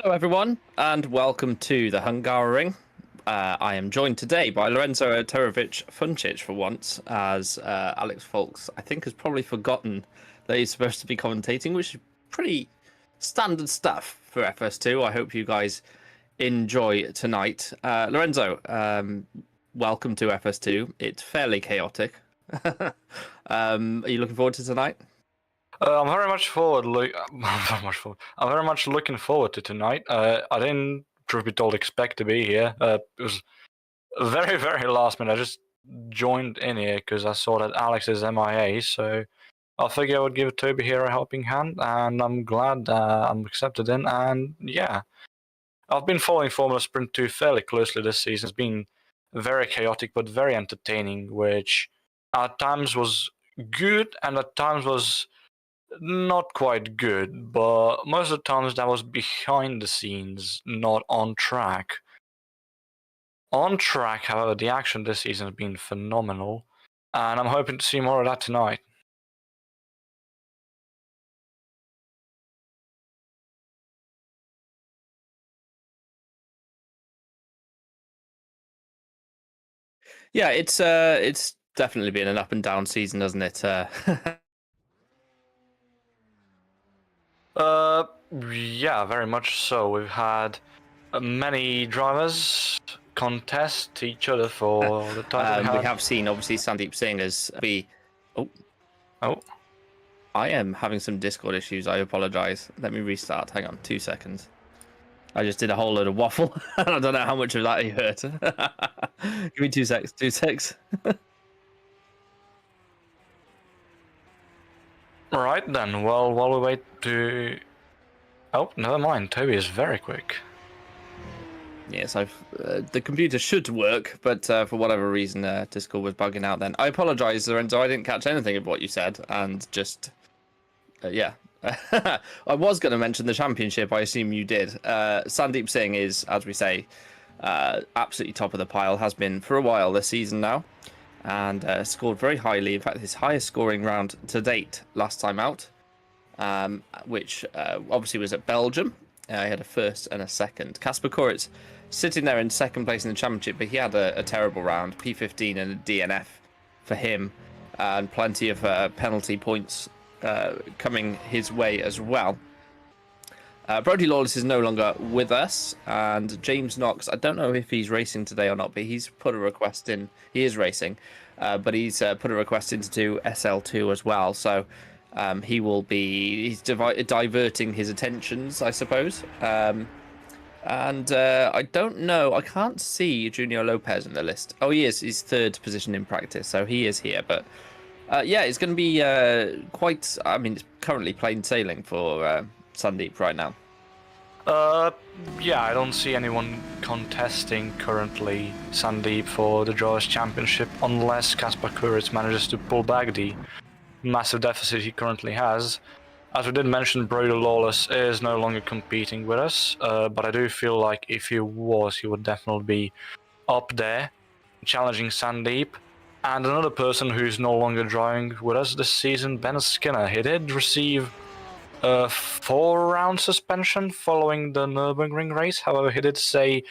Hello, everyone, and welcome to the Hungary. I am joined today by Lorenzo Terovic Funcic for once, as Alex Foulkes, I think, has probably forgotten that he's supposed to be commentating, which is pretty standard stuff for FS2. I hope you guys enjoy tonight. Lorenzo, welcome to FS2. It's fairly chaotic. Are you looking forward to tonight? I'm very much I'm very much looking forward to tonight. I didn't, truth be told, expect to be here. It was very, very last minute. I just joined in here because I saw that Alex is MIA, so I figured I would give Toby here a helping hand, and I'm glad I'm accepted in. And yeah, I've been following Formula Sprint 2 fairly closely this season. It's been very chaotic but very entertaining, which at times was good and at times was not quite good, but most of the times that was behind the scenes, not on track. On track, however, the action this season has been phenomenal, and I'm hoping to see more of that tonight. Yeah, it's definitely been an up and down season, hasn't it? Yeah, very much so. We've had many drivers contest each other for the title. We have seen, obviously, Sandeep Singh as be. Oh. I am having some Discord issues. I apologize. Let me restart. Hang on 2 seconds. I just did a whole load of waffle. I don't know how much of that you heard. Give me 2 seconds. 2 seconds. Right then. Well, while we wait to... Oh, never mind. Toby is very quick. Yes, the computer should work, but for whatever reason, Discord was bugging out then. I apologize, Lorenzo. I didn't catch anything of what you said, and just... yeah. I was going to mention the championship. I assume you did. Sandeep Singh is, as we say, absolutely top of the pile. Has been for a while this season now, and scored very highly. In fact, his highest scoring round to date last time out, which obviously was at Belgium. He had a first and a second. Kasper Koritz sitting there in second place in the championship, but he had a terrible round, P15 and a DNF for him, and plenty of penalty points coming his way as well. Brody Lawless is no longer with us, and James Knox, I don't know if he's racing today or not, but he's put a request in. He is racing, but he's put a request into do SL2 as well, so he's diverting his attentions, I suppose. And I don't know, I can't see Junior Lopez in the list. Oh, he is. He's third position in practice, so he is here, but yeah, it's going to be quite... I mean, it's currently plain sailing for Sandeep right now. Yeah, I don't see anyone contesting currently Sandeep for the Drivers' Championship unless Kasper Koritz manages to pull back the massive deficit he currently has. As we did mention, Brody Lawless is no longer competing with us, but I do feel like if he was, he would definitely be up there, challenging Sandeep. And another person who's no longer driving with us this season, Ben Skinner. He did receive a 4-round suspension following the Nürburgring race. However, he did say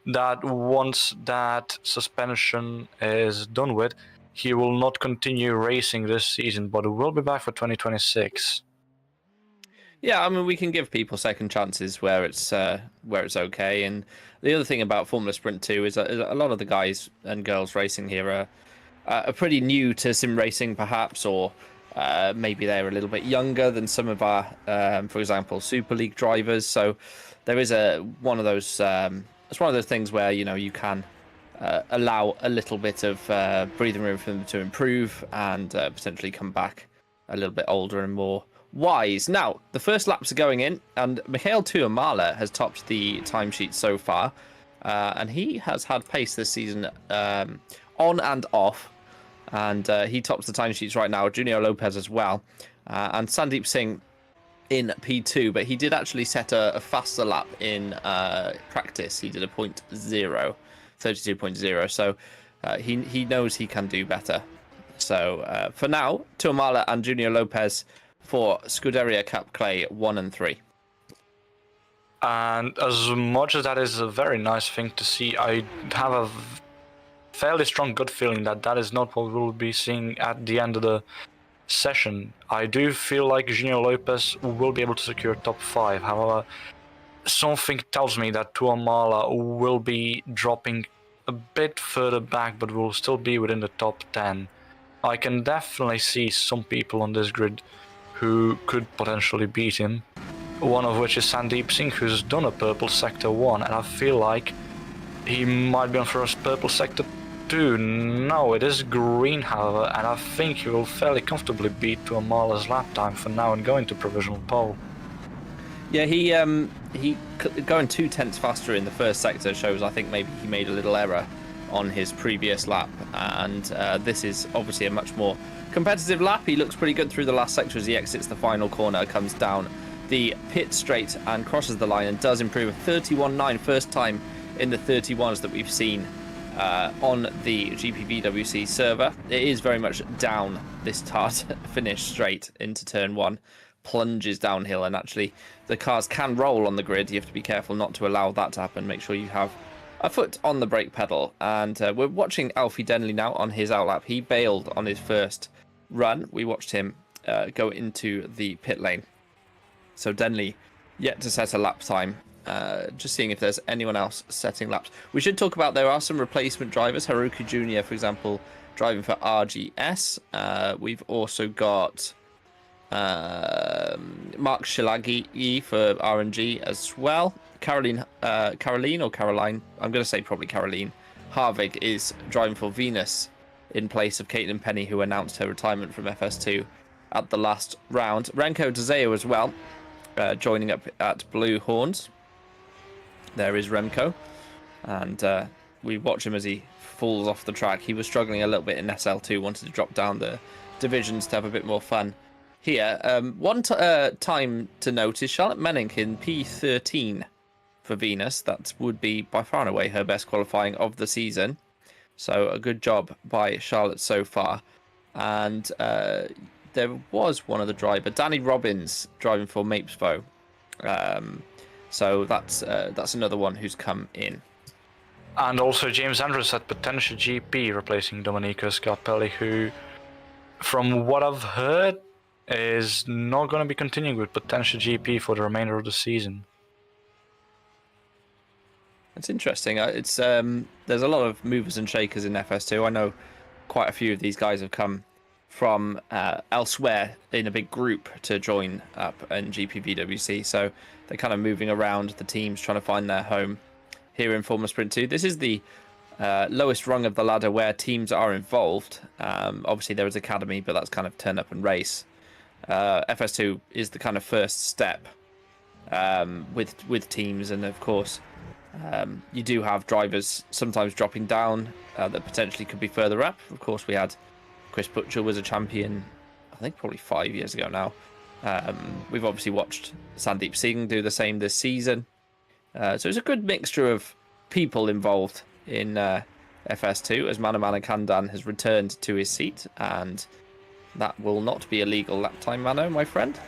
that once that suspension is done with, he will not continue racing this season, but will be back for 2026. Yeah, I mean, we can give people second chances where it's okay. And the other thing about Formula Sprint 2 is a lot of the guys and girls racing here are pretty new to sim racing, perhaps, or maybe they're a little bit younger than some of our, for example, Super League drivers. So there is one of those. It's one of those things where you can allow a little bit of breathing room for them to improve and potentially come back a little bit older and more wise. Now, the first laps are going in, and Mikhail Tuamala has topped the timesheet so far, and he has had pace this season on and off. And he tops the timesheets right now. Junior Lopez as well. And Sandeep Singh in P2. But he did actually set a faster lap in practice. He did a 32.0. So he knows he can do better. So for now, Tuamala and Junior Lopez for Scuderia Cup Clay 1 and 3. And as much as that is a very nice thing to see, I have a fairly strong gut feeling that that is not what we'll be seeing at the end of the session. I do feel like Junior Lopez will be able to secure top 5. However, something tells me that Tuamala will be dropping a bit further back, but will still be within the top 10. I can definitely see some people on this grid who could potentially beat him. One of which is Sandeep Singh, who's done a purple sector 1, and I feel like he might be on for a purple sector 2. No, it is green, however, and I think he will fairly comfortably beat Tuamala's lap time for now and go into provisional pole. Yeah, he going 2 tenths faster in the first sector shows I think maybe he made a little error on his previous lap, and this is obviously a much more competitive lap. He looks pretty good through the last sector as he exits the final corner, comes down the pit straight and crosses the line and does improve a 31.9, first time in the 31s that we've seen on the GPVWC server. It is very much down this start finish straight into turn 1, plunges downhill, and actually the cars can roll on the grid. You have to be careful not to allow that to happen. Make sure you have a foot on the brake pedal. And we're watching Alfie Denley now on his outlap. He bailed on his first run. We watched him go into the pit lane. So Denley yet to set a lap time. Just seeing if there's anyone else setting laps. We should talk about there are some replacement drivers. Haruki Jr., for example, driving for RGS. We've also got Mark Shilagi for RNG as well. Caroline, I'm going to say probably Caroline Harvig is driving for Venus in place of Caitlin Penny, who announced her retirement from FS2 at the last round. Renko Dezeo as well, joining up at Blue Horns. There is Remco, and we watch him as he falls off the track. He was struggling a little bit in SL2, wanted to drop down the divisions to have a bit more fun here. One time to note is Charlotte Menink in P13 for Venus. That would be by far and away her best qualifying of the season. So a good job by Charlotte so far. And there was one other driver, Danny Robbins, driving for Mapesbo. So that's another one who's come in. And also James Andrews at Potential GP, replacing Domenico Scarpelli, who, from what I've heard, is not going to be continuing with Potential GP for the remainder of the season. It's interesting. It's there's a lot of movers and shakers in FS2. I know quite a few of these guys have come from elsewhere in a big group to join up in GPVWC. So they're kind of moving around the teams, trying to find their home here in Formula Sprint 2. This is the lowest rung of the ladder where teams are involved. Obviously, there is Academy, but that's kind of turn up and race. FS2 is the kind of first step with teams, and of course, you do have drivers sometimes dropping down that potentially could be further up. Of course, we had Chris Butcher was a champion, I think probably 5 years ago now. We've obviously watched Sandeep Singh do the same this season. So it's a good mixture of people involved in FS2 as Manamana Kandan has returned to his seat, and that will not be a legal lap time, Mano, my friend.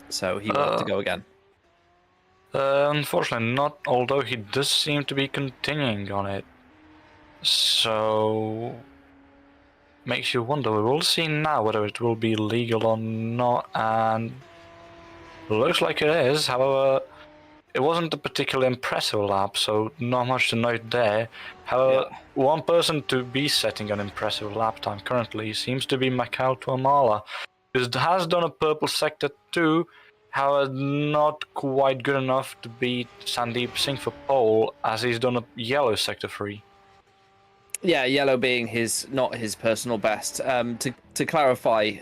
So he will have to go again. Unfortunately not, although he does seem to be continuing on it. So makes you wonder. We will see now whether it will be legal or not, and looks like it is. However, it wasn't a particularly impressive lap, so not much to note there. However, one person to be setting an impressive lap time currently seems to be Mikhail Tuamala, who has done a purple sector 2, however not quite good enough to beat Sandeep Singh for pole, as he's done a yellow sector 3. Yeah, yellow being not his personal best. To clarify,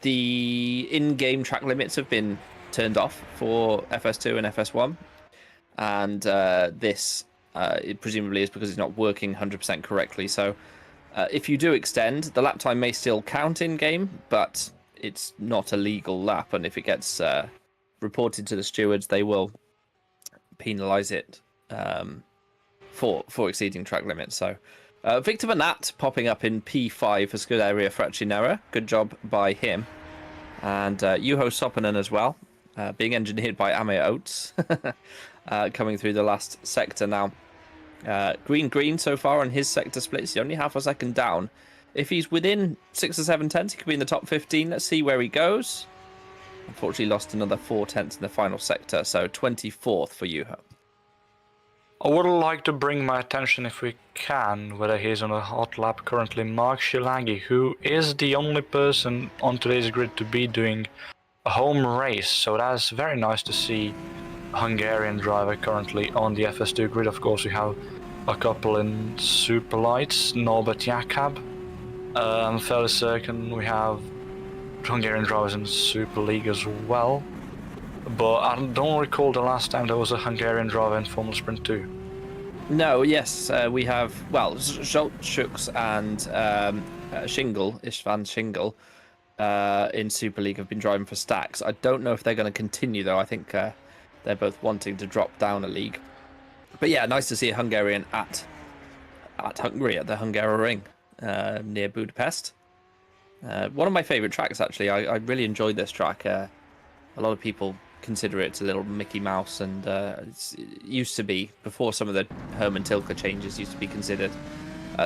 the in-game track limits have been turned off for FS2 and FS1, and this it presumably is because it's not working 100% correctly. So if you do extend, the lap time may still count in-game, but it's not a legal lap, and if it gets reported to the stewards, they will penalise it for exceeding track limits. So Victor Vanat popping up in P5 for Scuderia Fraccinera. Good job by him. And Juho Sopanen as well. being engineered by Amir Oates, coming through the last sector now. Green so far on his sector splits. He's only half a second down. If he's within 6 or 7 tenths, he could be in the top 15. Let's see where he goes. Unfortunately, lost another 4 tenths in the final sector, so 24th for Juho. I would like to bring my attention, if we can, whether he's on a hot lap currently, Mark Shilagi, who is the only person on today's grid to be doing a home race. So that's very nice to see a Hungarian driver currently on the FS2 grid. Of course, we have a couple in Super Lights, Norbert Jakab. I'm fairly certain we have Hungarian drivers in Super League as well. But I don't recall the last time there was a Hungarian driver in Formula Sprint 2. No, yes, we have, well, Schultz and Istvan Shingle in Super League have been driving for Stacks. I don't know if they're going to continue, though. I think they're both wanting to drop down a league. But yeah, nice to see a Hungarian at Hungary, at the Hungaroring near Budapest. One of my favourite tracks, actually. I really enjoyed this track. A lot of people consider it a little Mickey Mouse, and it used to be, before some of the Herman Tilke changes, used to be considered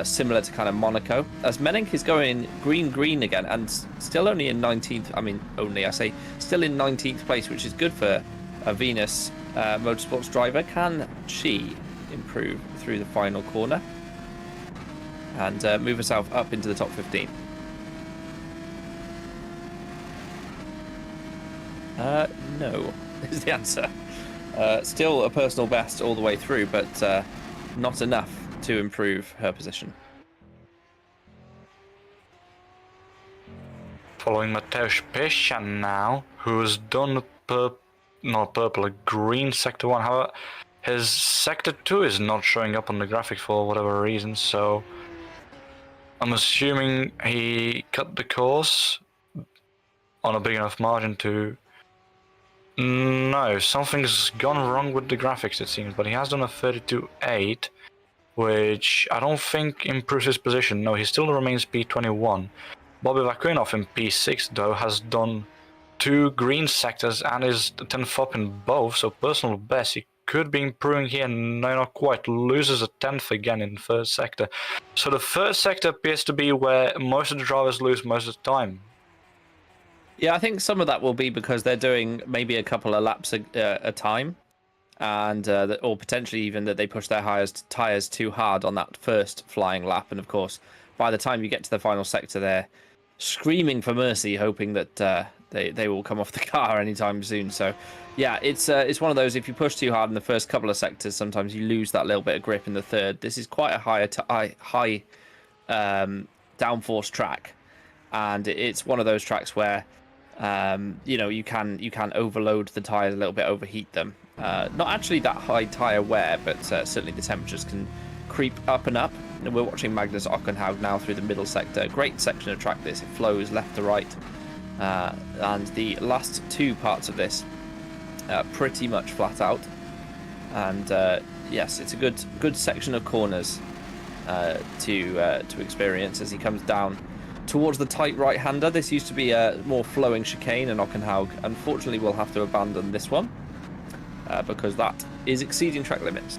similar to kind of Monaco. As Menink is going green again, and still only in 19th, I mean only, I say, still in 19th place, which is good for a Venus Motorsports driver. Can she improve through the final corner and move herself up into the top 15? No, is the answer. Still a personal best all the way through, but not enough to improve her position. Following Mateusz Peshan now, who's done a green Sector 1. However, his Sector 2 is not showing up on the graphics for whatever reason, so I'm assuming he cut the course on a big enough margin to... No, something's gone wrong with the graphics, it seems, but he has done a 32.8, which I don't think improves his position. No, he still remains P21. Bobby Vakuinov in P6, though, has done 2 green sectors and is 10th up in both, so personal best. He could be improving here, no, not quite. Loses a 10th again in first sector. So the first sector appears to be where most of the drivers lose most of the time. Yeah, I think some of that will be because they're doing maybe a couple of laps a time, and or potentially even that they push their tyres too hard on that first flying lap. And of course, by the time you get to the final sector, they're screaming for mercy, hoping that they will come off the car anytime soon. So yeah, it's one of those, if you push too hard in the first couple of sectors, sometimes you lose that little bit of grip in the third. This is quite a high downforce track, and it's one of those tracks where you know, you can overload the tires a little bit, overheat them. Not actually that high tire wear, but certainly the temperatures can creep up and up. And we're watching Magnus Ockenhaug now through the middle sector. Great section of track this. It flows left to right, and the last 2 parts of this pretty much flat out. And yes, it's a good section of corners to experience as he comes down towards the tight right-hander. This used to be a more flowing chicane, and Ockenhaug unfortunately will have to abandon this one because that is exceeding track limits.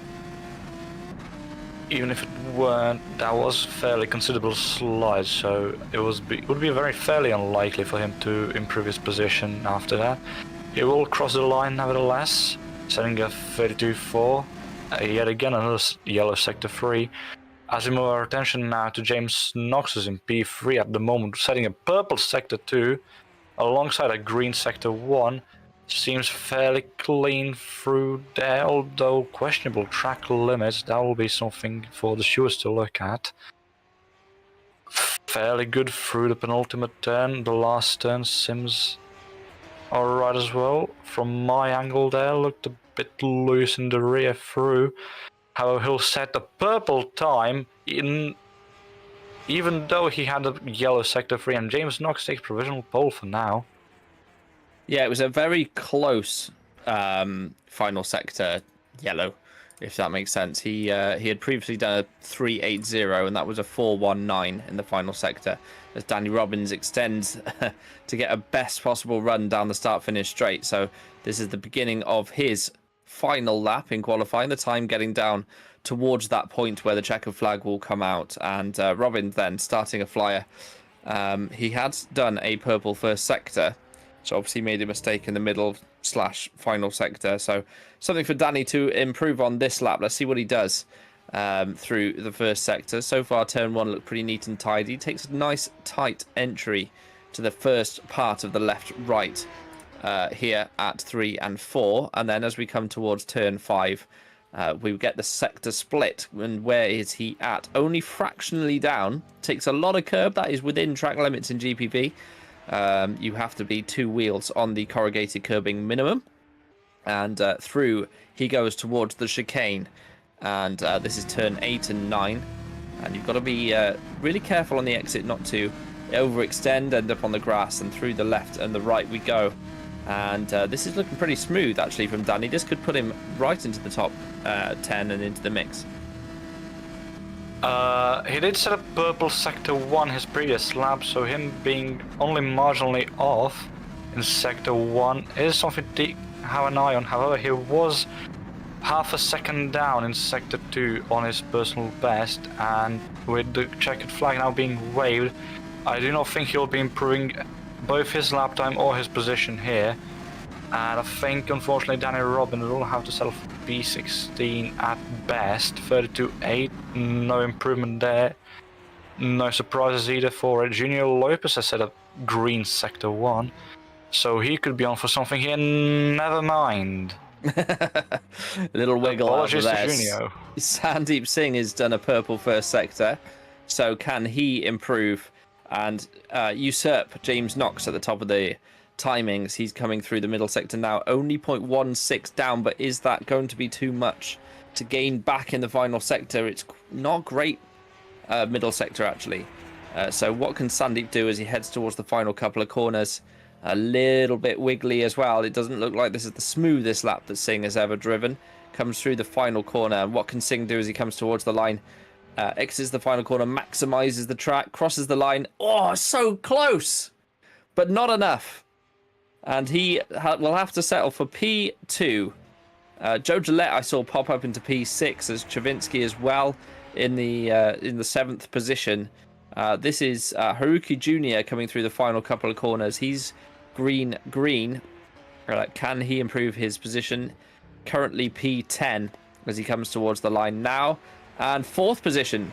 Even if it weren't, that was fairly considerable slide, so it would be very fairly unlikely for him to improve his position after that. He will cross the line nevertheless, setting a 32.4. Yet again another yellow sector 3. As we move our attention now to James Knox is in P3 at the moment, setting a purple sector 2 alongside a green sector 1. Seems fairly clean through there, although questionable track limits. That will be something for the stewards to look at. Fairly good through the penultimate turn. The last turn seems alright as well. From my angle there, looked a bit loose in the rear through. However, he'll set a purple time in, even though he had a yellow sector 3, and James Knox takes provisional pole for now. Yeah, it was a very close final sector yellow, if that makes sense. He had previously done a 3.80, and that was a 4.19 in the final sector, as Danny Robbins extends to get a best possible run down the start-finish straight. So This is the beginning of his final lap in qualifying. The time getting down towards that point where the checkered flag will come out. And Robin then starting a flyer. He had done a purple first sector, so obviously made a mistake in the middle/final sector. So something for Danny to improve on this lap. Let's see what he does through the first sector. So far, turn 1 looked pretty neat and tidy. Takes a nice tight entry to the first part of the left-right here at 3 and 4. And then as we come towards turn 5, we get the sector split. And where is he at? Only fractionally down. Takes a lot of curb. That is within track limits in GPV. You have to be 2 wheels on the corrugated curbing minimum. And through he goes towards the chicane. And this is turn 8 and 9. And you've got to be really careful on the exit not to overextend, end up on the grass. And through the left and the right we go. And this is looking pretty smooth, actually, from Danny. This could put him right into the top 10 and into the mix. He did set up purple sector 1 his previous lap, so him being only marginally off in sector 1 is something to have an eye on. However, he was half a second down in sector 2 on his personal best, and with the checkered flag now being waved, I do not think he'll be improving both his lap time or his position here. And I think, unfortunately, Danny Robin will have to settle for P16 at best. 32.8, no improvement there. No surprises either for Junior Lopez has set up green sector 1. So he could be on for something here, never mind. A little wiggle out of there. Sandeep Singh has done a purple first sector. So can he improve and usurp James Knox at the top of the timings? He's coming through the middle sector now, only 0.16 down, but is that going to be too much to gain back in the final sector? It's not great middle sector, actually. So what can Sandeep do as he heads towards the final couple of corners? A little bit wiggly as well. It doesn't look like this is the smoothest lap that Singh has ever driven. Comes through the final corner, and what can Singh do as he comes towards the line? Exits the final corner, maximizes the track, crosses the line. Oh, so close, but not enough. And he will have to settle for P2. Joe Gillette I saw pop up into P6 as Chavinsky as well in the 7th position. This is Haruki Jr. coming through the final couple of corners. He's green. Can he improve his position? Currently P10 as he comes towards the line now. And 4th position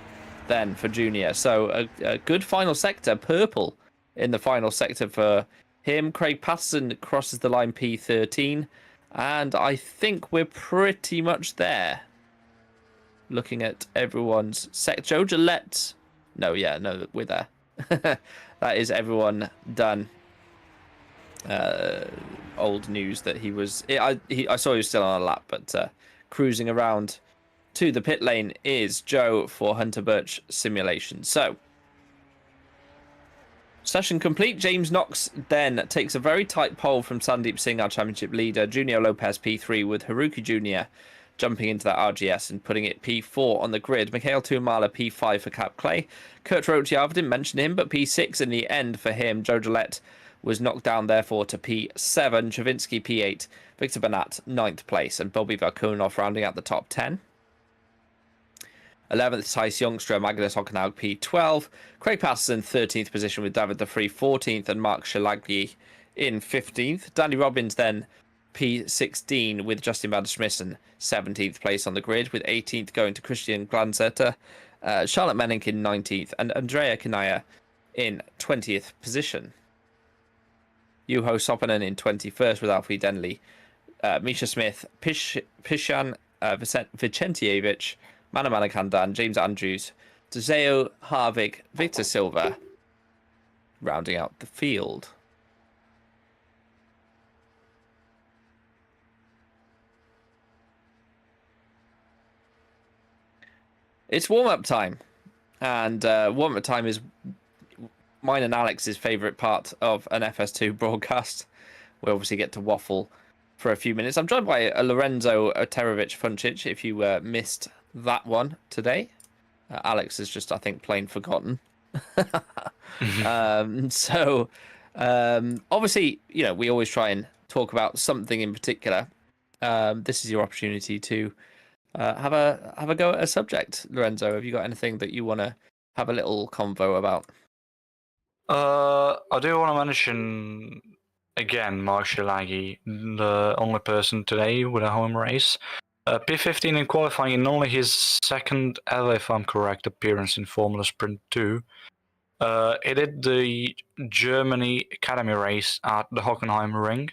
then for Junior. So a good final sector, purple in the final sector for him. Craig Patterson crosses the line P13. And I think we're pretty much there. Looking at everyone's Joe Gillette. No, we're there. That is everyone done. Old news that he was... I saw he was still on a lap, but cruising around to the pit lane is Joe for Hunter Birch Simulation. So, session complete. James Knox then takes a very tight pole from Sandeep Singh, our championship leader. Junior Lopez P3 with Haruki Jr. jumping into that RGS and putting it P4 on the grid. Mikhail Tuamala P5 for Cap Clay. Kurt Rochiava, didn't mention him, but P6 in the end for him. Joe Gillette was knocked down therefore to P7. Chavinsky P8. Victor Banat 9th place. And Bobby Vakunov rounding out the top 10. 11th, Thijs Youngstra, Magnus Hockenhaug P12. Craig Patterson 13th position with David De Vree 14th and Mark Shalagyi in 15th. Danny Robbins then P16 with Justin Van der Smissen 17th place on the grid, with 18th going to Christian Glanzetter, Charlotte Menink in 19th and Andrea Kanaya in 20th position. Juho Sopanen in 21st with Alfie Denley, Misha Smith, Pishan Vicentievich, Manamana Kandan, James Andrews, Dzeo Harvig, Victor Silva, rounding out the field. It's warm-up time, and warm-up time is mine and Alex's favourite part of an FS2 broadcast. We obviously get to waffle for a few minutes. I'm joined by Lorenzo Terovich Funcic, if you missed that one today. Alex is just, I think, plain forgotten. Obviously, we always try and talk about something in particular, this is your opportunity to have a go at a subject. Lorenzo, have you got anything that you want to have a little convo about? I do want to mention again Marshall Aggie, the only person today with a home race. P15 in qualifying in only his second ever, if I'm correct, appearance in Formula Sprint 2. He did the Germany Academy race at the Hockenheim Ring.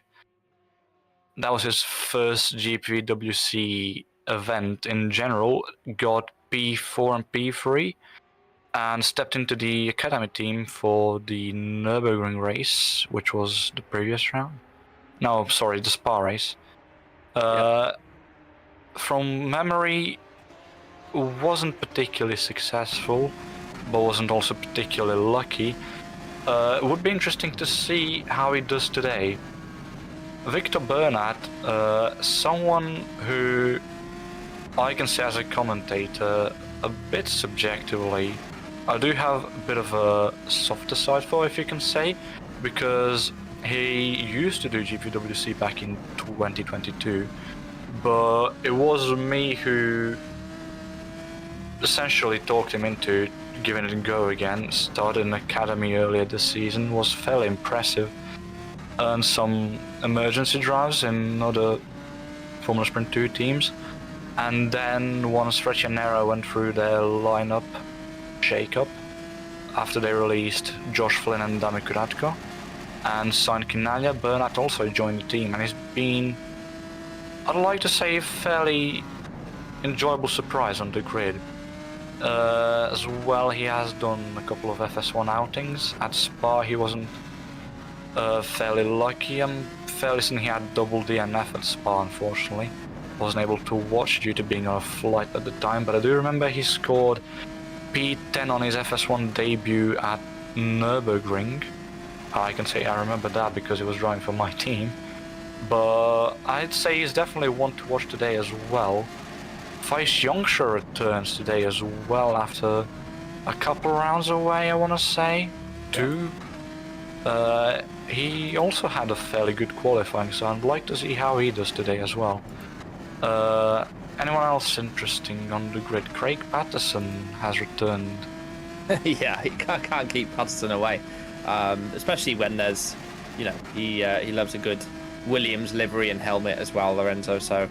That was his first GPVWC event in general. Got P4 and P3. And stepped into the academy team for the Nürburgring race, which was the previous round. No, sorry, the Spa race. From memory, wasn't particularly successful, but wasn't also particularly lucky. It would be interesting to see how he does today. Victor Bernat, someone who I can say as a commentator, a bit subjectively, I do have a bit of a softer side for, if you can say, because he used to do GPWC back in 2022, but it was me who essentially talked him into giving it a go again. Started an academy earlier this season, was fairly impressive, earned some emergency drives in other Formula Sprint 2 teams, and then once Freccianero went through their lineup shake-up after they released Josh Flynn and Dami Kuratko and signed Kinalya, Bernat also joined the team, and he's been, I'd like to say, a fairly enjoyable surprise on the grid. As well, he has done a couple of FS1 outings. At Spa he wasn't fairly lucky. I'm fairly certain he had double DNF at Spa, unfortunately. Wasn't able to watch due to being on a flight at the time, but I do remember he scored P10 on his FS1 debut at Nürburgring. I can say I remember that because he was driving for my team. But I'd say he's definitely one to watch today as well. Vice Yongsha returns today as well after a couple rounds away, I want to say. Two. He also had a fairly good qualifying, so I'd like to see how he does today as well. Anyone else interesting on the grid? Craig Patterson has returned. Yeah, he can't keep Patterson away, especially when there's, he loves a good Williams livery and helmet as well, Lorenzo. So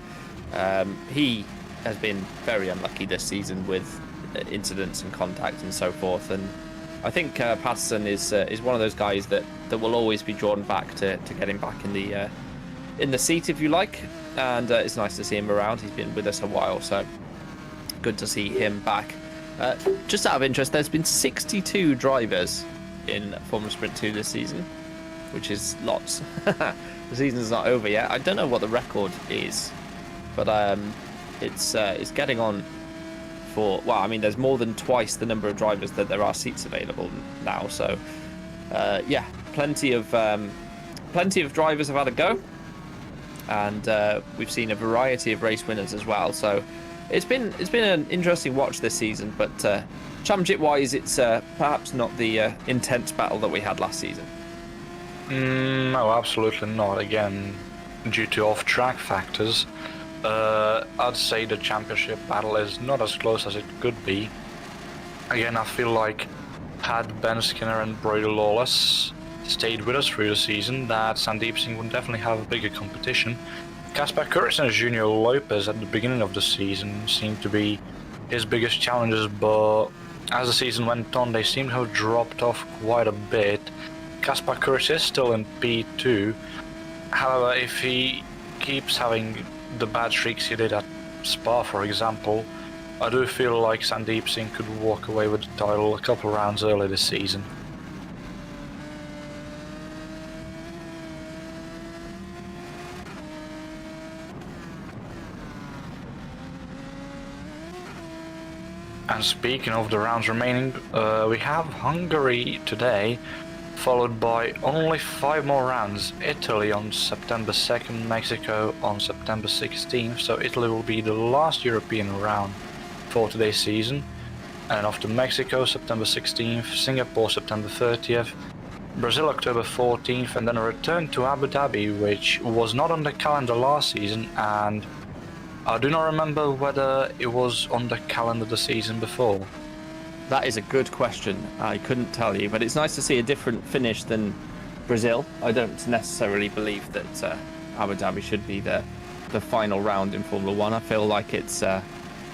he has been very unlucky this season with incidents and contact and so forth. And I think Patterson is one of those guys that will always be drawn back to get him back in the seat, if you like. And it's nice to see him around. He's been with us a while, so good to see him back. Just out of interest, there's been 62 drivers in Formula Sprint 2 this season, which is lots. The season's not over yet. I don't know what the record is, but it's getting on for, well, I mean, there's more than twice the number of drivers that there are seats available now. So yeah, plenty of drivers have had a go. And we've seen a variety of race winners as well. So it's been an interesting watch this season, but championship-wise, it's perhaps not the intense battle that we had last season. No, absolutely not. Again, due to off-track factors, I'd say the championship battle is not as close as it could be. Again, I feel like had Ben Skinner and Brody Lawless stayed with us through the season, that Sandeep Singh would definitely have a bigger competition. Kaspar Kurz and Junior Lopez at the beginning of the season seemed to be his biggest challenges, but as the season went on, they seem to have dropped off quite a bit. Kaspar Kurz is still in P2. However, if he keeps having the bad streaks he did at Spa, for example, I do feel like Sandeep Singh could walk away with the title a couple rounds early this season. And speaking of the rounds remaining, we have Hungary today, followed by only 5 more rounds. Italy on September 2nd, Mexico on September 16th, so Italy will be the last European round for today's season. And after Mexico, September 16th, Singapore, September 30th, Brazil October 14th, and then a return to Abu Dhabi, which was not on the calendar last season, and I do not remember whether it was on the calendar the season before. That is a good question. I couldn't tell you, but it's nice to see a different finish than Brazil. I don't necessarily believe that Abu Dhabi should be the final round in Formula One. I feel like it's. I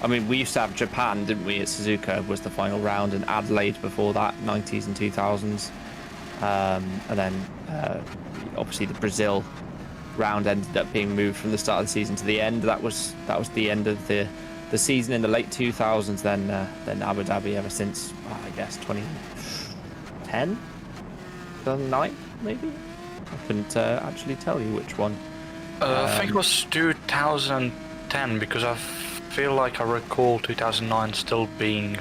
mean, we used to have Japan, didn't we? At Suzuka was the final round, and Adelaide before that, 90s and 2000s, and then obviously the Brazil round ended up being moved from the start of the season to the end. That was the end of the season in the late 2000s. Then Abu Dhabi ever since, I guess 2010, 2009 maybe. I couldn't actually tell you which one. I think it was 2010 because I feel like I recall 2009 still being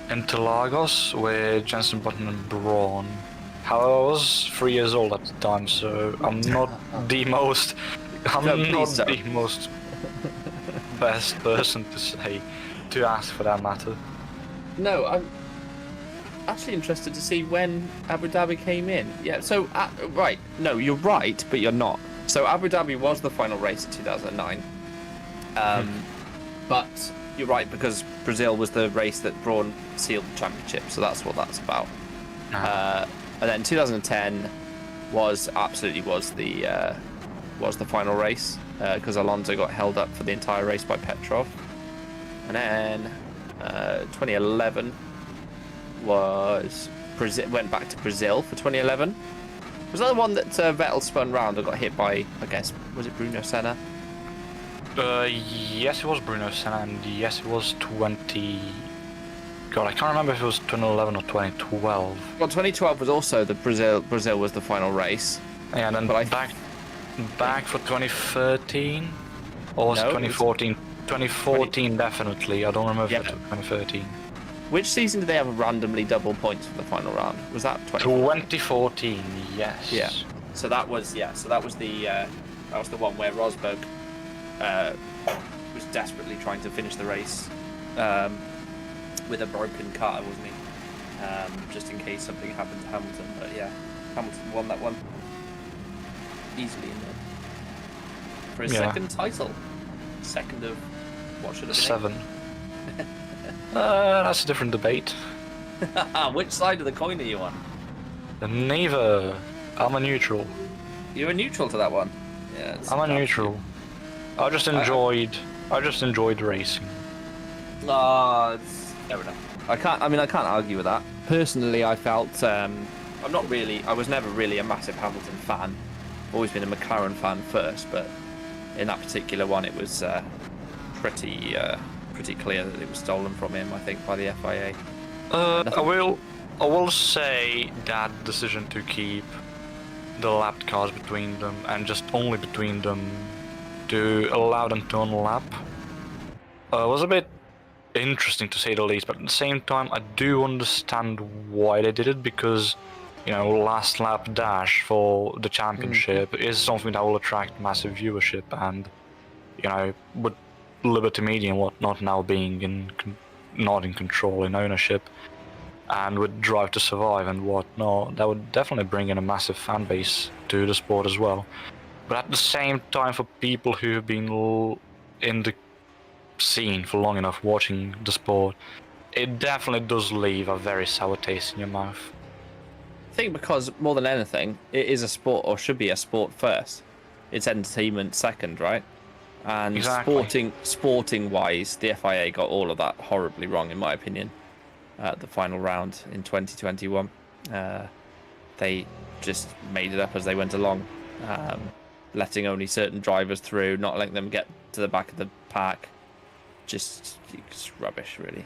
Interlagos with Jenson Button and Braun. However, I was 3 years old at the time, so I'm not the most. The most best person to ask for that matter. No, I'm actually interested to see when Abu Dhabi came in. Yeah, so right, no, you're right, but you're not. So Abu Dhabi was the final race in 2009. But you're right, because Brazil was the race that Braun sealed the championship, so that's what that's about. And then 2010 was the final race, because Alonso got held up for the entire race by Petrov. And then 2011 was went back to Brazil for 2011. Was that the one that Vettel spun round and got hit by, I guess, was it Bruno Senna? Yes, it was Bruno Senna, and yes, it was 20... God, I can't remember if it was 2011 or 2012. Well, 2012 was also the Brazil was the final race. Yeah, and then back for 2013? Or was it 2014? 2014 definitely, I don't remember if it was 2013. Which season did they have randomly double points for the final round? Was that 2014? Yes. Yeah. So that was the one where Rosberg was desperately trying to finish the race with a broken car, wasn't he? Just in case something happened to Hamilton. But yeah, Hamilton won that one easily in there for his second title. Second of what should have been 7. That's a different debate. Which side of the coin are you on? Neither. I'm a neutral. You're a neutral to that one. Yeah. I'm a neutral. I just enjoyed racing. It's fair enough. I can't argue with that. Personally, I felt I was never really a massive Hamilton fan. Always been a McLaren fan first, but in that particular one, it was pretty clear that it was stolen from him, I think, by the FIA. I will say that decision to keep the lapped cars between them and just only between them to allow them to unlap was a bit interesting to say the least, but at the same time I do understand why they did it, because last lap dash for the championship is something that will attract massive viewership, and with Liberty Media and whatnot now being not in control, in ownership, and with Drive to Survive and whatnot, that would definitely bring in a massive fan base to the sport as well. But at the same time, for people who have been in the scene for long enough watching the sport, it definitely does leave a very sour taste in your mouth. I think because more than anything, it is a sport, or should be a sport first. It's entertainment second, right? And exactly. sporting wise, the FIA got all of that horribly wrong, in my opinion. At the final round in 2021, they just made it up as they went along, letting only certain drivers through, not letting them get to the back of the pack. Just rubbish, really.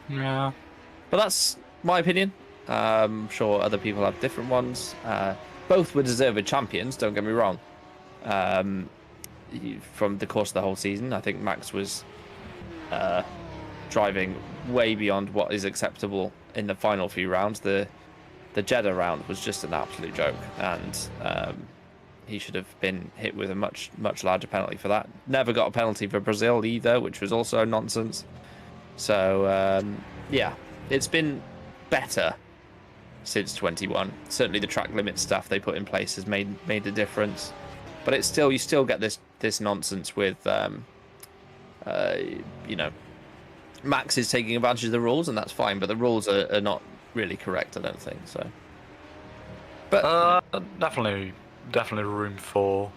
Yeah. But that's my opinion. I'm sure other people have different ones. Both were deserved champions, don't get me wrong. From the course of the whole season, I think Max was driving way beyond what is acceptable in the final few rounds. The Jeddah round was just an absolute joke, and he should have been hit with a much larger penalty for that. Never got a penalty for Brazil either, which was also nonsense. So yeah, it's been better since 21. Certainly, the track limit stuff they put in place has made a difference. But it's still, you still get this nonsense with, you know, Max is taking advantage of the rules, and that's fine. But the rules are not really correct, I don't think so. But definitely room for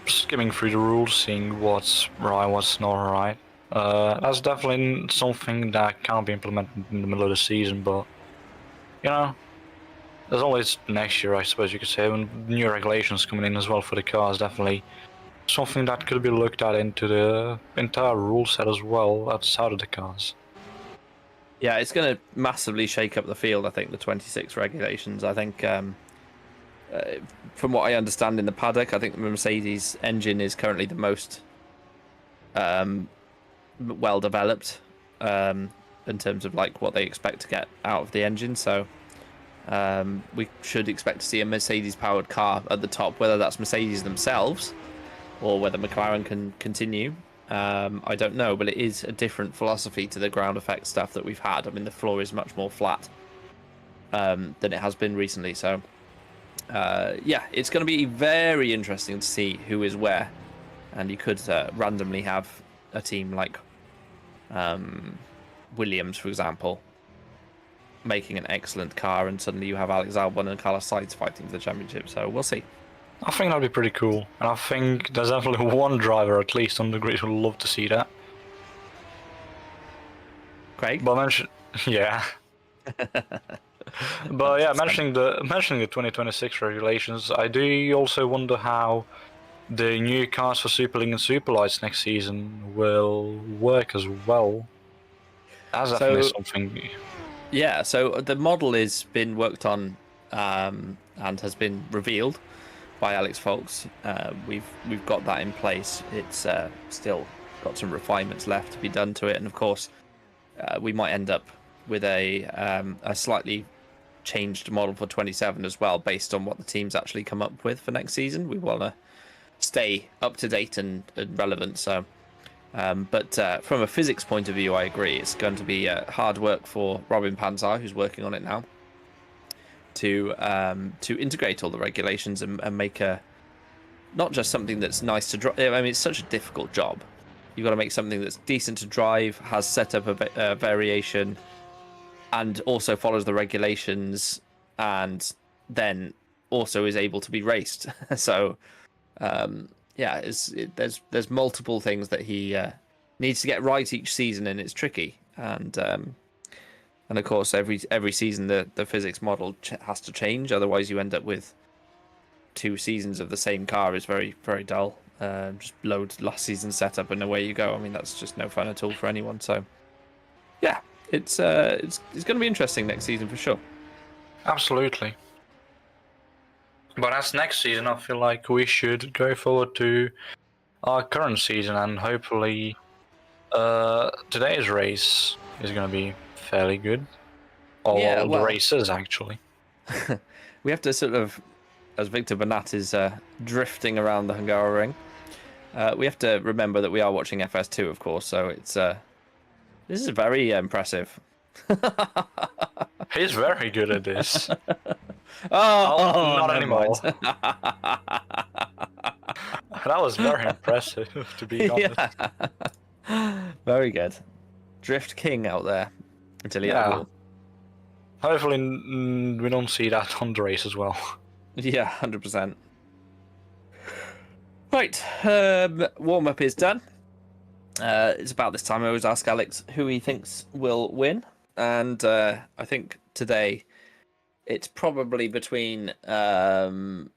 skimming through the rules, seeing what's right, what's not right. That's definitely something that can't be implemented in the middle of the season, but you know, there's always next year, I suppose you could say, when new regulations coming in as well for the cars. Definitely something that could be looked at into the entire rule set as well outside of the cars. Yeah, it's going to massively shake up the field, I think, the 26 regulations. I think, from what I understand in the paddock, I think the Mercedes engine is currently the most well developed in terms of like what they expect to get out of the engine. So we should expect to see a Mercedes powered car at the top, whether that's Mercedes themselves or whether McLaren can continue. I don't know, but it is a different philosophy to the ground effect stuff that we've had. I mean, the floor is much more flat than it has been recently. So yeah, it's going to be very interesting to see who is where. And you could randomly have a team like Williams, for example, making an excellent car, and suddenly you have Alex Albon and Carlos Sainz fighting for the championship. So we'll see. I think that'd be pretty cool, and I think there's definitely one driver at least on the grid who'd love to see that. Craig? But yeah. But yeah, mentioning the 2026 regulations, I do also wonder how the new cars for Super League and Super Lights next season will work as well. That's definitely something. Yeah, so the model has been worked on and has been revealed by Alex Foulkes. We've got that in place. It's still got some refinements left to be done to it, and of course, we might end up with a slightly changed model for 27 as well, based on what the teams actually come up with for next season. We want to stay up to date and relevant. So, but from a physics point of view, I agree. It's going to be hard work for Robin Panzar, who's working on it now, to integrate all the regulations and make a not just something that's nice to drive. I mean, it's such a difficult job. You've got to make something that's decent to drive, has set up a variation, and also follows the regulations, and then also is able to be raced. So, yeah, there's multiple things that he needs to get right each season, and it's tricky. And of course, every season the physics model has to change. Otherwise, you end up with 2 seasons of the same car. Is very, very dull. Just load last season's setup and away you go. I mean, that's just no fun at all for anyone. So, yeah, it's going to be interesting next season for sure. Absolutely. But as next season, I feel like we should go forward to our current season, and hopefully today's race is going to be fairly good. All the races, actually. We have to sort of, as Victor Bernat is drifting around the Hungaroring, we have to remember that we are watching FS2, of course, so it's this is very impressive. He's very good at this. Not anymore. That was very impressive, to be honest. Yeah. Very good. Drift king out there until he had a wall. Hopefully we don't see that on the race as well. Yeah, 100%. Right, warm-up is done. It's about this time I always ask Alex who he thinks will win. And I think today it's probably between 3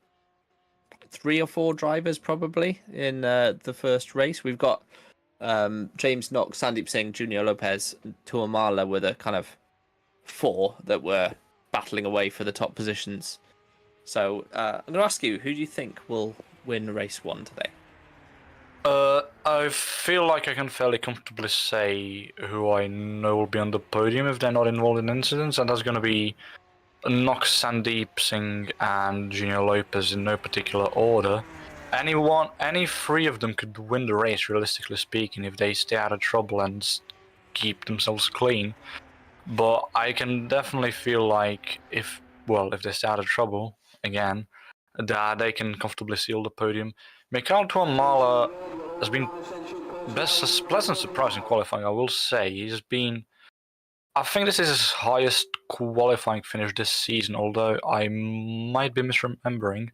or 4 drivers probably in the first race. We've got James Knox, Sandeep Singh, Junior Lopez, Tuamala were the kind of 4 that were battling away for the top positions. So I'm going to ask you, who do you think will win race 1 today? I feel like I can fairly comfortably say who I know will be on the podium if they're not involved in incidents, and that's going to be Knox, Sandeep Singh, and Junior Lopez in no particular order. Any 3 of them could win the race, realistically speaking, if they stay out of trouble and keep themselves clean. but I can definitely feel like if they stay out of trouble again, that they can comfortably seal the podium. Mikhail Tuamala has been a pleasant surprise in qualifying, I will say. I think this is his highest qualifying finish this season, although I might be misremembering.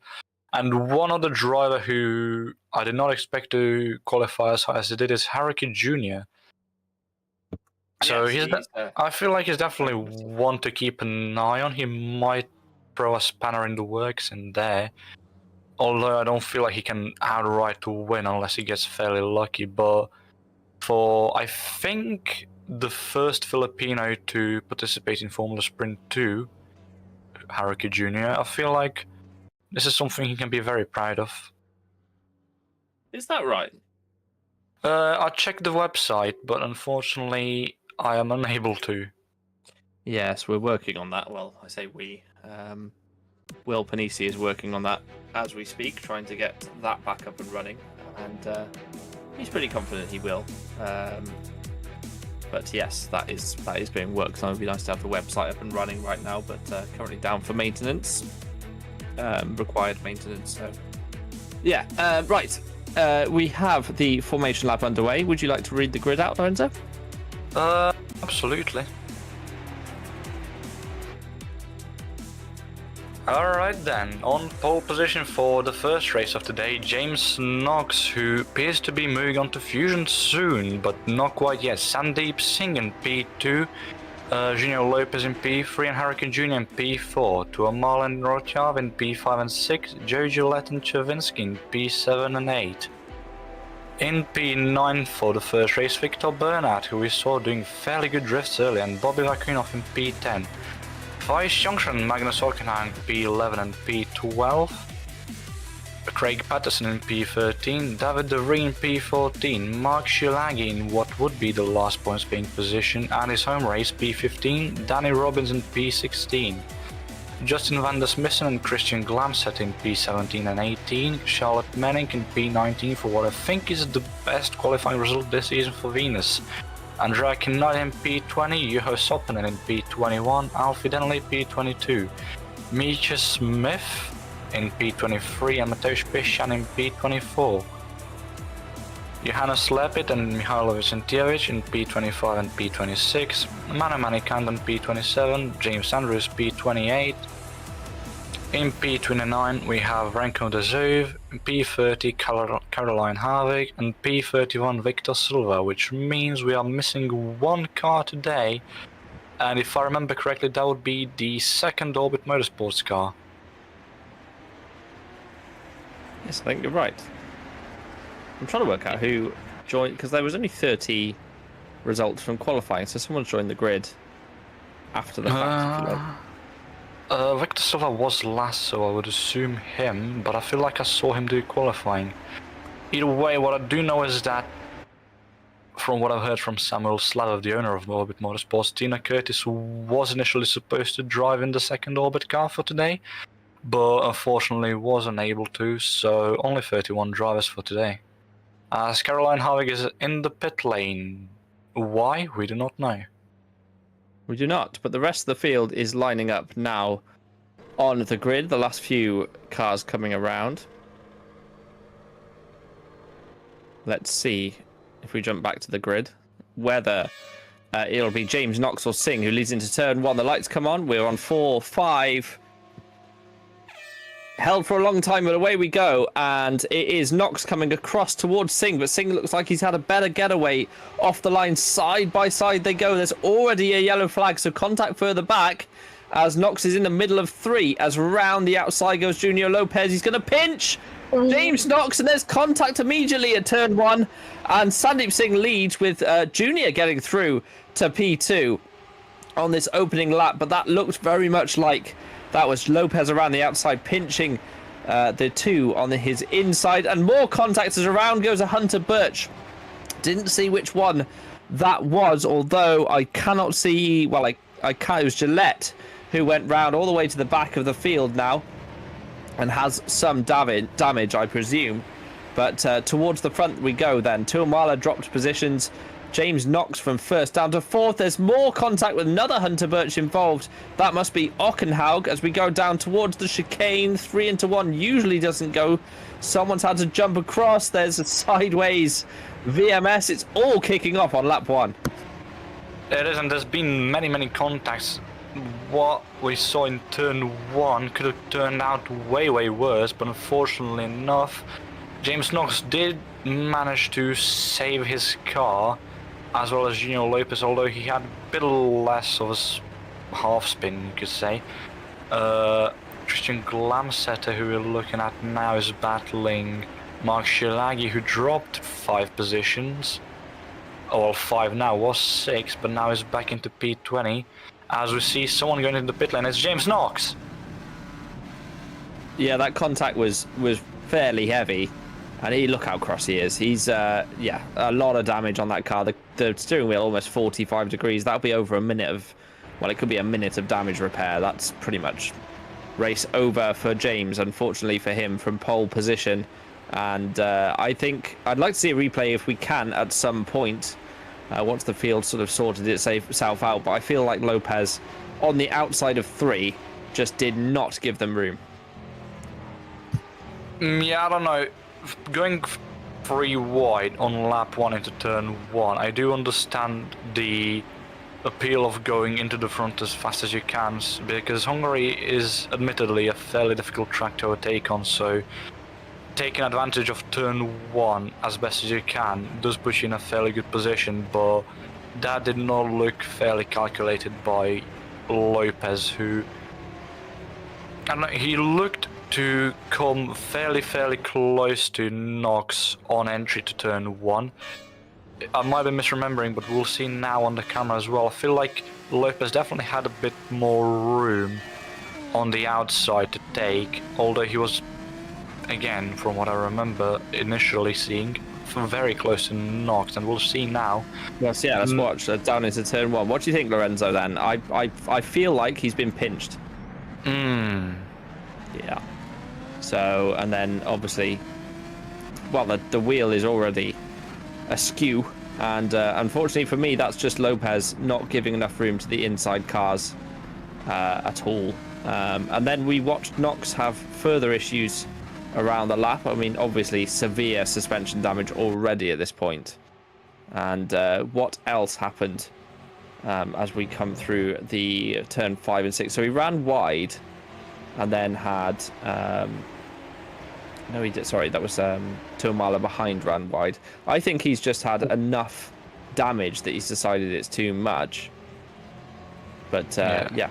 And one other driver who I did not expect to qualify as high as he did is Haruki Jr. So Yes, I feel like he's definitely one to keep an eye on. He might throw a spanner in the works in there. Although I don't feel like he can outright to win unless he gets fairly lucky. But I think the first Filipino to participate in Formula Sprint 2, Haruki Jr., I feel like this is something he can be very proud of. Is that right? I checked the website, but unfortunately I am unable to. Yes, we're working on that. Well, I say we. Will Panisi is working on that as we speak, trying to get that back up and running, and he's pretty confident he will. But yes, that is being worked. So it would be nice to have the website up and running right now, but currently down for maintenance, required maintenance. So yeah, right. We have the formation lap underway. Would you like to read the grid out, Lorenzo? Absolutely. Alright then, on pole position for the first race of the day, James Knox, who appears to be moving on to Fusion soon, but not quite yet. Sandeep Singh in P2, Junior Lopez in P3, and Haruki Jr. in P4, Tuamala and Rochav in P5 and 6, Joe Gillette and Chavinsky in P7 and 8. In P9 for the first race, Victor Bernard, who we saw doing fairly good drifts earlier, and Bobby Vakunov in P10. Vice Junction, Magnus Hockenheim P11 and P12. Craig Patterson in P13, David De Vree in P14, Mark Shilagi in what would be the last points being position and his home race P15, Danny Robbins in P16. Justin van der Smissen and Christian Glamset in P17 and 18, Charlotte Manning in P19 for what I think is the best qualifying result this season for Venus. Andrea Kinnard in P20, Juho Soppanen in P21, Alfie Denley P22, Misha Smith in P23 and Mateusz Pishan in P24. Johannes Lepit and Mihailo Vicentievich in P25 and P26, Manu Manikand in P27, James Andrews P28. In P29 we have Renko Dazov, P30 Caroline Harvig and P31 Victor Silva, which means we are missing one car today, and if I remember correctly that would be the second Orbit Motorsports car. Yes, I think you're right. I'm trying to work out who joined, because there was only 30 results from qualifying, so someone joined the grid after the fact, if you like. Victor Silva was last, so I would assume him, but I feel like I saw him do qualifying. Either way, what I do know is that, from what I've heard from Samuel Slavov, the owner of Orbit Motorsports, Tina Curtis was initially supposed to drive in the second Orbit car for today, but unfortunately was unable to, so only 31 drivers for today. As Caroline Harvig is in the pit lane. Why? We do not know. We do not, but the rest of the field is lining up now on the grid. The last few cars coming around. Let's see if we jump back to the grid, whether it'll be James Knox or Singh who leads into turn one. The lights come on. We're on 4, 5. Held for a long time, but away we go, and it is Knox coming across towards Singh, but Singh looks like he's had a better getaway. Off the line, side by side they go. There's already a yellow flag, so contact further back as Knox is in the middle of 3. As round the outside goes Junior Lopez. He's going to pinch James Knox, and there's contact immediately at turn 1, and Sandeep Singh leads with Junior getting through to P2 on this opening lap, but that looked very much like that was Lopez around the outside pinching the 2 on his inside, and more contacts as around goes a Hunter Birch. Didn't see which one that was, although I cannot see. Well, I can. It was Gillette who went round all the way to the back of the field now, and has some damage, I presume. But towards the front we go then. Tuamala dropped positions James Knox from first down to fourth. There's more contact with another Hunter Birch involved. That must be Ockenhaug as we go down towards the chicane. 3 into 1 usually doesn't go. Someone's had to jump across. There's a sideways VMS. It's all kicking off on lap 1. It is, and there's been many contacts. What we saw in turn 1 could have turned out way worse, but unfortunately enough, James Knox did manage to save his car, as well as Junior Lopez, although he had a bit less of a half spin, you could say. Christian Glamsetter, who we're looking at now, is battling Mark Shilagi, who dropped 5 positions. Well, 5 now, was 6, but now is back into P20. As we see someone going into the pit lane, it's James Knox. Yeah, that contact was fairly heavy. And look how cross he is. He's, yeah, a lot of damage on that car. The steering wheel almost 45 degrees. That'll be over a minute of, well, it could be a minute of damage repair. That's pretty much race over for James, unfortunately for him, from pole position. And I think I'd like to see a replay if we can at some point, once the field sort of sorted itself out. But I feel like Lopez, on the outside of 3, just did not give them room. Yeah, I don't know. Going 3 wide on lap 1 into turn 1, I do understand the appeal of going into the front as fast as you can, because Hungary is admittedly a fairly difficult track to overtake on, so taking advantage of turn 1 as best as you can does put you in a fairly good position, but that did not look fairly calculated by Lopez, who, I don't know, he looked to come fairly close to Knox on entry to turn 1. I might be misremembering, but we'll see now on the camera as well. I feel like Lopez definitely had a bit more room on the outside to take, although he was, again, from what I remember, initially seeing very close to Knox, and we'll see now. Yes, yeah, let's watch down into turn 1. What do you think, Lorenzo, then? I feel like he's been pinched. Yeah. So, and then obviously, well, the wheel is already askew, and unfortunately for me, that's just Lopez not giving enough room to the inside cars at all. And then we watched Knox have further issues around the lap. I mean, obviously severe suspension damage already at this point. And what else happened as we come through the turn 5 and 6? So he ran wide, and then had no, he did. Sorry, that was 2 mile behind, ran wide. I think he's just had enough damage that he's decided it's too much. But yeah.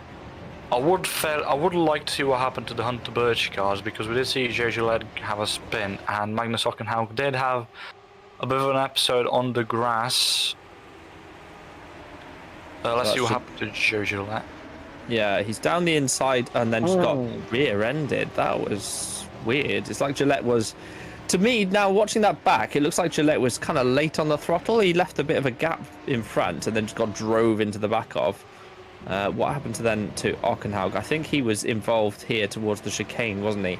I would like to see what happened to the Hunter Birch cars, because we did see Joe Gillette have a spin, and Magnus Ockenhaug did have a bit of an episode on the grass. Let's see what happened to Joe Gillette. Yeah, he's down the inside and then just got rear-ended. That was weird. It's like Gillette was, to me, now watching that back, it looks like Gillette was kind of late on the throttle. He left a bit of a gap in front and then just got drove into the back of. What happened to Ockenhaug? I think he was involved here towards the chicane, wasn't he?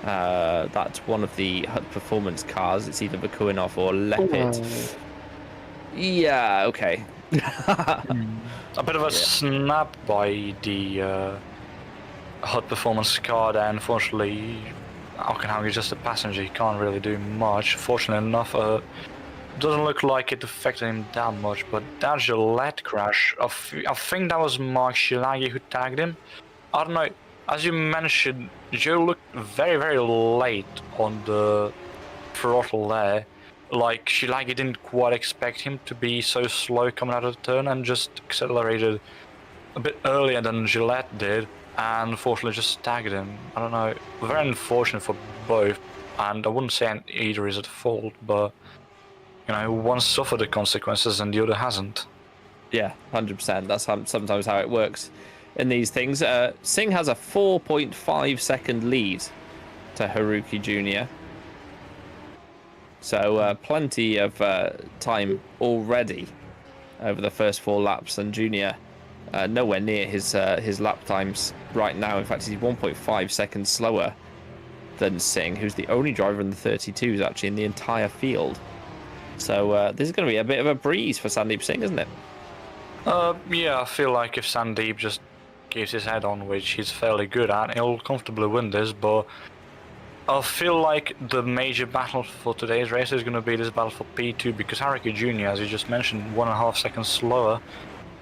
That's one of the Hut Performance cars. It's either Bakuinov or Lepid. Yeah, okay. A bit of a snap by the Hut Performance car there. Unfortunately, Ockenhaug is just a passenger. He can't really do much. Fortunately enough, doesn't look like it affected him that much, but that Gillette crash, I think that was Mark Shilagi who tagged him. I don't know, as you mentioned, Joe looked very late on the throttle there. Like, Shilagi didn't quite expect him to be so slow coming out of the turn and just accelerated a bit earlier than Gillette did, and unfortunately just tagged him. I don't know, very unfortunate for both, and I wouldn't say either is at fault, but you know, one suffered the consequences and the other hasn't. Yeah, 100%. That's sometimes how it works in these things. Singh has a 4.5 second lead to Haruki Jr. So plenty of time already over the first 4 laps, and Junior nowhere near his lap times right now. In fact, he's 1.5 seconds slower than Singh, who's the only driver in the 32s actually in the entire field So this is going to be a bit of a breeze for Sandeep Singh, isn't it? Yeah, I feel like if Sandeep just keeps his head on, which he's fairly good at, he'll comfortably win this, but I feel like the major battle for today's race is going to be this battle for P2, because Haruki Jr., as you just mentioned, 1.5 seconds slower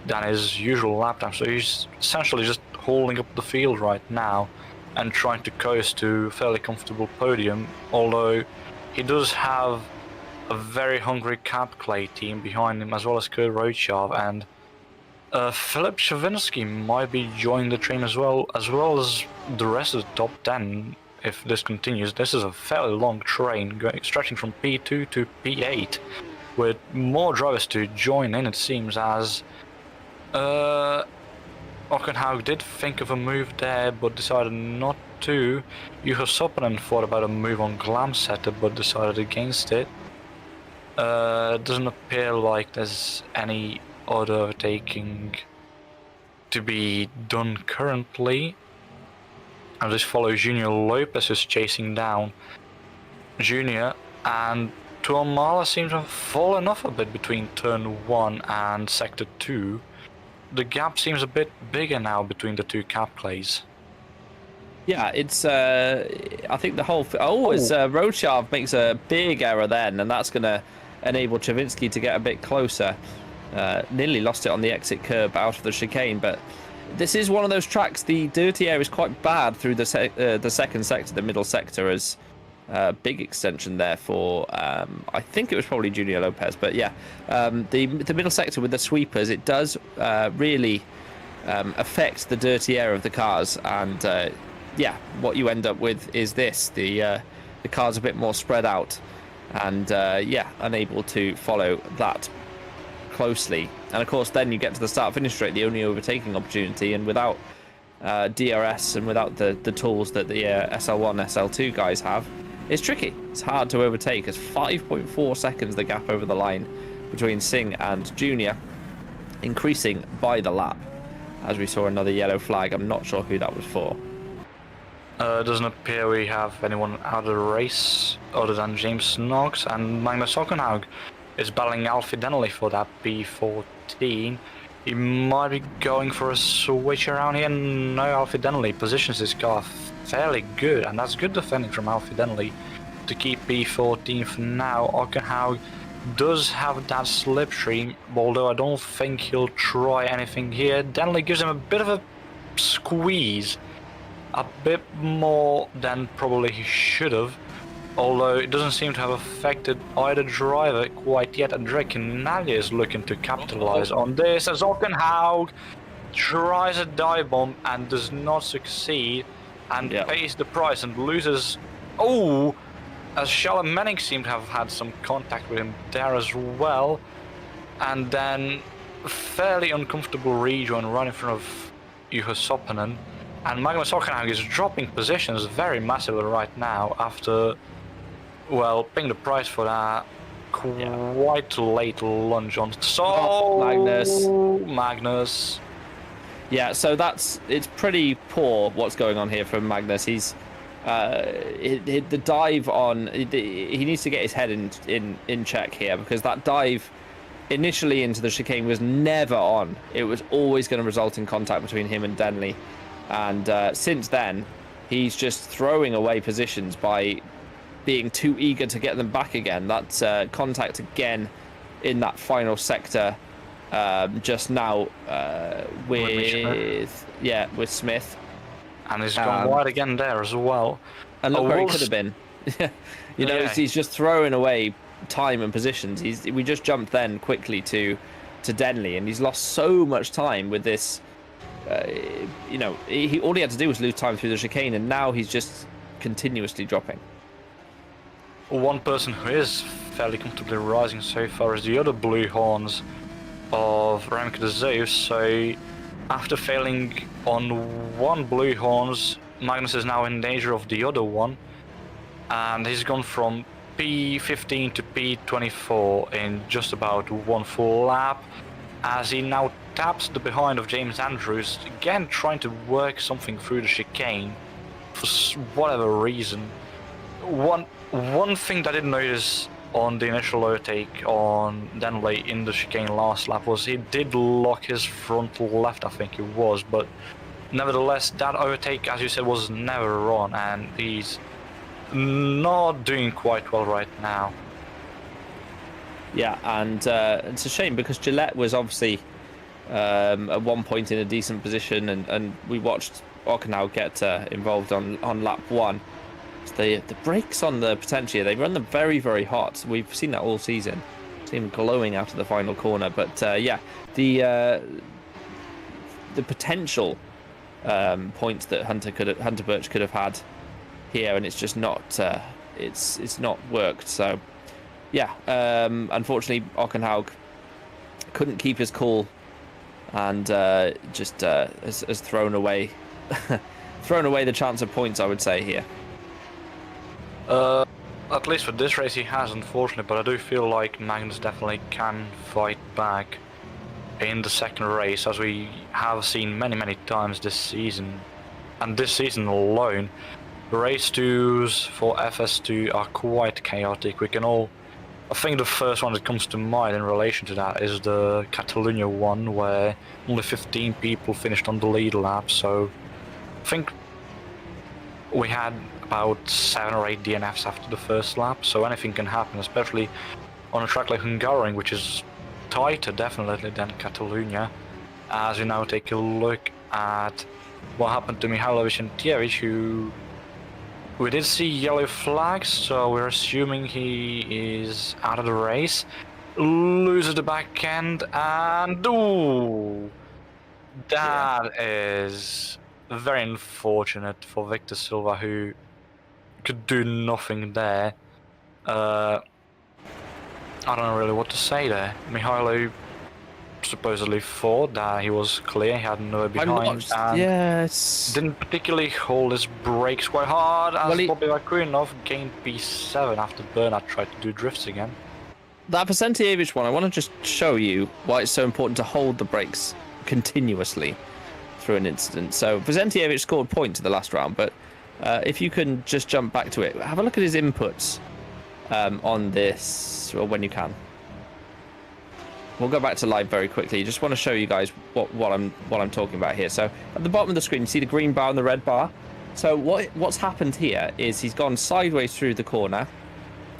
than his usual lap time, so he's essentially just holding up the field right now and trying to coast to a fairly comfortable podium, although he does have a very hungry Cap Clay team behind him, as well as Kurt Rochav, and Filip Chavinsky might be joining the train as well as the rest of the top 10 if this continues. This is a fairly long train, stretching from P2 to P8, with more drivers to join in, it seems, as Ockenhaug did think of a move there, but decided not to. Juho Sopanen thought about a move on Glamsetter, but decided against it. Doesn't appear like there's any other overtaking to be done currently. And this follows Junior Lopez, who's chasing down Junior, and Tuamala seems to have fallen off a bit between turn 1 and sector 2. The gap seems a bit bigger now between the two Cap Clays. Yeah, it's. I think the whole. Rochav makes a big error then, and that's going to enable Chavinsky to get a bit closer. Nearly lost it on the exit curb out of the chicane, but this is one of those tracks. The dirty air is quite bad through the second sector, the middle sector, as big extension there for. I think it was probably Junior Lopez, but yeah, the middle sector with the sweepers, it does really affect the dirty air of the cars, and yeah, what you end up with is this: the car's a bit more spread out, and yeah, unable to follow that closely. And of course, then you get to the start-finish straight, the only overtaking opportunity, and without DRS and without the tools that the SL1, SL2 guys have, it's tricky. It's hard to overtake. It's 5.4 seconds the gap over the line between Singh and Junior, increasing by the lap. As we saw another yellow flag, I'm not sure who that was for. Doesn't appear we have anyone out of the race other than James Knox, and Magnus Ockenhaug is battling Alfie Denley for that P14. He might be going for a switch around here. No, Alfie Denley positions his car fairly good, and that's good defending from Alfie Denley to keep P14 for now. Ockenhaug does have that slipstream, although I don't think he'll try anything here. Denley gives him a bit of a squeeze, a bit more than probably he should have, although it doesn't seem to have affected either driver quite yet. And Drake Nalia is looking to capitalize on this as Ockenhaug tries a dive bomb and does not succeed, and pays the price and loses. Oh, as Charlotte Manning seemed to have had some contact with him there as well, and then fairly uncomfortable rejoin right in front of Juho Sopanen. And Magnus Ockenhaug is dropping positions very massively right now after, well, paying the price for that quite late lunge on. So Magnus. Yeah, so it's pretty poor what's going on here from Magnus. He's the dive on. He needs to get his head in check here, because that dive initially into the chicane was never on. It was always going to result in contact between him and Denley. And since then, he's just throwing away positions by being too eager to get them back again. That's contact again in that final sector just now with Smith. And he's gone wide again there as well. And look where he could have been. He's just throwing away time and positions. We just jumped then quickly to Denley, and he's lost so much time with this. All he had to do was lose time through the chicane, and now he's just continuously dropping. One person who is fairly comfortably rising so far is the other Blue Horns of Remco de Zeus. So after failing on one Blue Horns, Magnus is now in danger of the other one, and he's gone from P15 to P24 in just about one full lap, as he now taps the behind of James Andrews, again trying to work something through the chicane for whatever reason. One thing that I didn't notice on the initial overtake on Denley in the chicane last lap was he did lock his frontal left, I think it was, but nevertheless, that overtake, as you said, was never on, and he's not doing quite well right now. Yeah, and it's a shame because Gillette was obviously at one point in a decent position, and we watched Ockenau get involved on lap 1. So the brakes on the Potentia, they run them very, very hot. We've seen that all season. See them glowing out of the final corner. But yeah, the potential points that Hunter Birch could have had here, and it's just not it's not worked. So yeah, unfortunately Ockenhaug couldn't keep his cool, and just has thrown away the chance of points, I would say, here. At least for this race he has, unfortunately, but I do feel like Magnus definitely can fight back in the second race, as we have seen many times this season. And this season alone, race 2s for FS2 are quite chaotic. We can all... I think the first one that comes to mind in relation to that is the Catalunya one, where only 15 people finished on the lead lap, so I think we had about 7 or 8 DNFs after the first lap, so anything can happen, especially on a track like Hungarian, which is tighter definitely than Catalunya. As we now take a look at what happened to Mihajlovic and Tjevic, who we did see yellow flags, so we're assuming he is out of the race. Loses the back end, and ooh, that is very unfortunate for Victor Silva, who could do nothing there. I don't know really what to say there. Mihailo supposedly thought that he was clear, he had no behind, and yes, didn't particularly hold his brakes quite hard, as Bobby Vakuinov gained P7 after Bernard tried to do drifts again. That Vicentijevic one, I want to just show you why it's so important to hold the brakes continuously through an incident. So Vicentijevic scored points in the last round, but if you can just jump back to it, have a look at his inputs on this, or when you can. We'll go back to live very quickly. Just want to show you guys what I'm talking about here. So at the bottom of the screen, you see the green bar and the red bar. So what's happened here is he's gone sideways through the corner,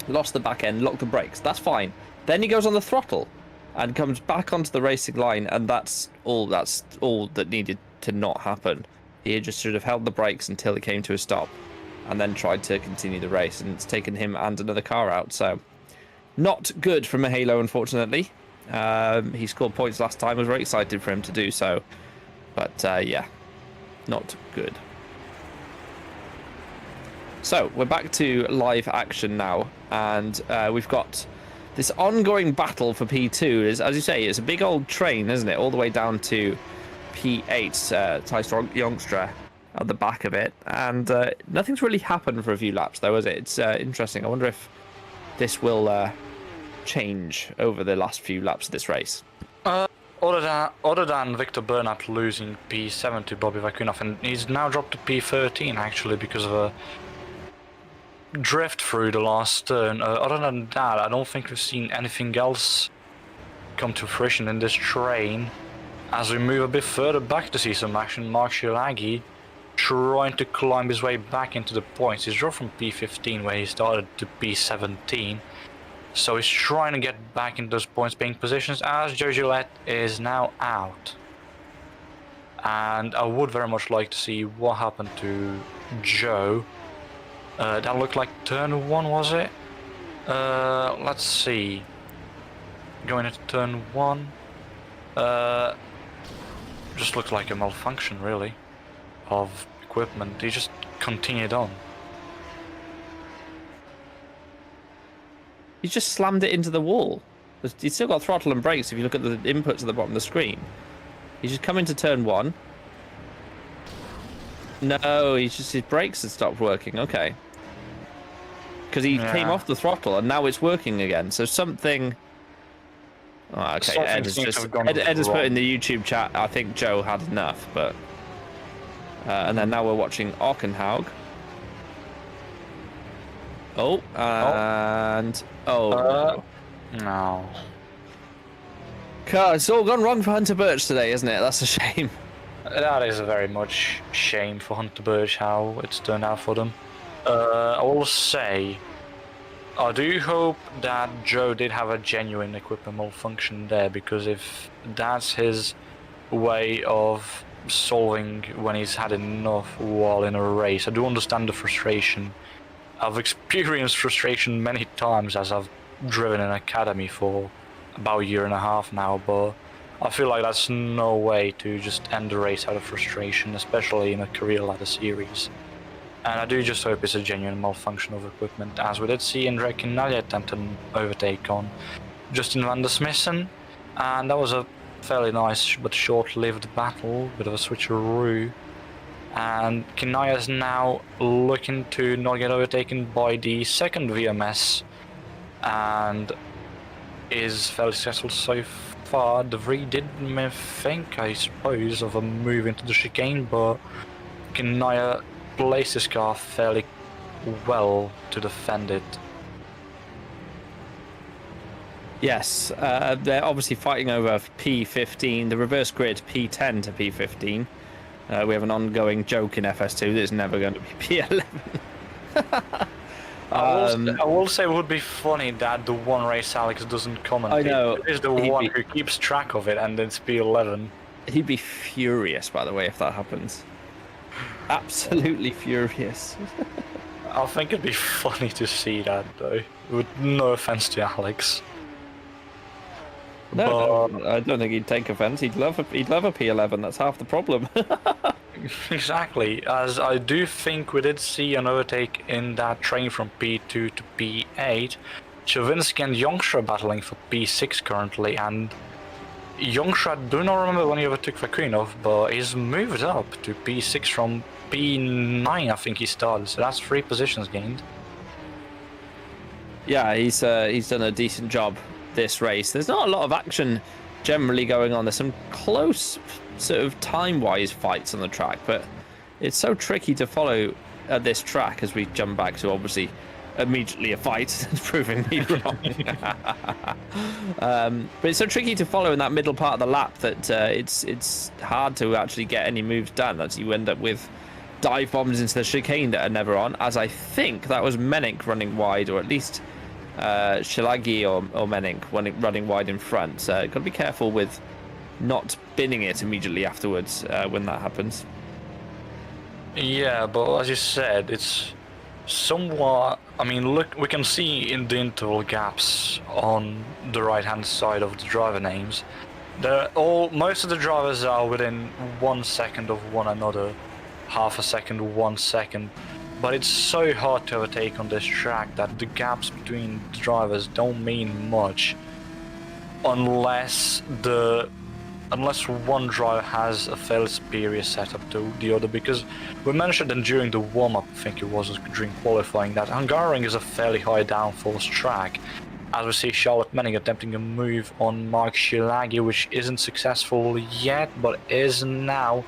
lost the back end, locked the brakes. That's fine. Then he goes on the throttle and comes back onto the racing line, and that's all that needed to not happen. He just should have held the brakes until he came to a stop, and then tried to continue the race, and it's taken him and another car out. So not good from Halo, unfortunately. He scored points last time. I was very excited for him to do so, but yeah, not good. So we're back to live action now, and we've got this ongoing battle for P2. As you say, it's a big old train, isn't it? All the way down to P8, Thijs Jongstra at the back of it, and nothing's really happened for a few laps, though, is it? It's interesting. I wonder if this will change over the last few laps of this race. Other than Victor Bernard losing P7 to Bobby Vakuinov, and he's now dropped to P13 actually because of a drift through the last turn. Other than that, I don't think we've seen anything else come to fruition in this train. As we move a bit further back to see some action, Mark Shiragi trying to climb his way back into the points. He's dropped from P15 where he started to P17. So he's trying to get back into those points being positions, as Joe Gillette is now out. And I would very much like to see what happened to Joe. That looked like turn 1, was it? Let's see. Going into turn 1. Just looked like a malfunction, really, of equipment. He just continued on. He just slammed it into the wall. He's still got throttle and brakes if you look at the inputs at the bottom of the screen. He's just come into turn 1. No, his brakes had stopped working. Okay. Because he came off the throttle and now it's working again. So something... Oh, okay, Ed has put in the YouTube chat, I think Joe had enough, but... and then now we're watching Ockenhaug. Oh, and oh. No. God, it's all gone wrong for Hunter Birch today, isn't it? That's a shame. That is a very much shame for Hunter Birch how it's turned out for them. I will say, I do hope that Joe did have a genuine equipment malfunction there, because if that's his way of solving when he's had enough while in a race, I do understand the frustration. I've experienced frustration many times as I've driven an academy for about a year and a half now, but I feel like that's no way to just end the race out of frustration, especially in a career ladder series. And I do just hope it's a genuine malfunction of equipment, as we did see Indrek and Nadia attempt an overtake on Justin van der Smissen, and that was a fairly nice but short-lived battle, bit of a switcheroo. And Kinaya is now looking to not get overtaken by the second VMS, and is fairly successful so far. De Vries did think, I suppose, of a move into the chicane, but Kinaya placed his car fairly well to defend it. Yes, they're obviously fighting over P15, the reverse grid P10 to P15. We have an ongoing joke in FS2 that's never going to be P11. I will say it would be funny that the one race Alex doesn't comment. I know. It is the one who keeps track of it, and it's P11. He'd be furious, by the way, if that happens. Absolutely furious. I think it'd be funny to see that, though. With no offense to Alex. No, I don't think he'd take offense. He'd love a P11. That's half the problem. Exactly, as I do think we did see an overtake in that train from P2 to P8. Chavinsky and Yongstra battling for P6 currently, and Yongstra, I do not remember when he overtook Vakunov, but he's moved up to P6 from P9, I think he started, so that's 3 positions gained. Yeah, he's done a decent job this race. There's not a lot of action generally going on. There's some close sort of time-wise fights on the track, but it's so tricky to follow at this track as we jump back to obviously immediately a fight proving me wrong. But it's so tricky to follow in that middle part of the lap that it's hard to actually get any moves done. That you end up with dive bombs into the chicane that are never on, as I think that was Menink running wide, or at least Shilagi or Menink running wide in front. So got to be careful with not binning it immediately afterwards when that happens. Yeah, but as you said, it's somewhat. I mean, look, we can see in the interval gaps on the right-hand side of the driver names. Most of the drivers are within 1 second of one another, half a second, 1 second. But it's so hard to overtake on this track that the gaps between the drivers don't mean much, unless one driver has a fairly superior setup to the other, because we mentioned that during the warm-up, I think it was during qualifying, that Hungarian is a fairly high downforce track, as we see Charlotte Menning attempting a move on Mark Shilagi, which isn't successful yet, but is now,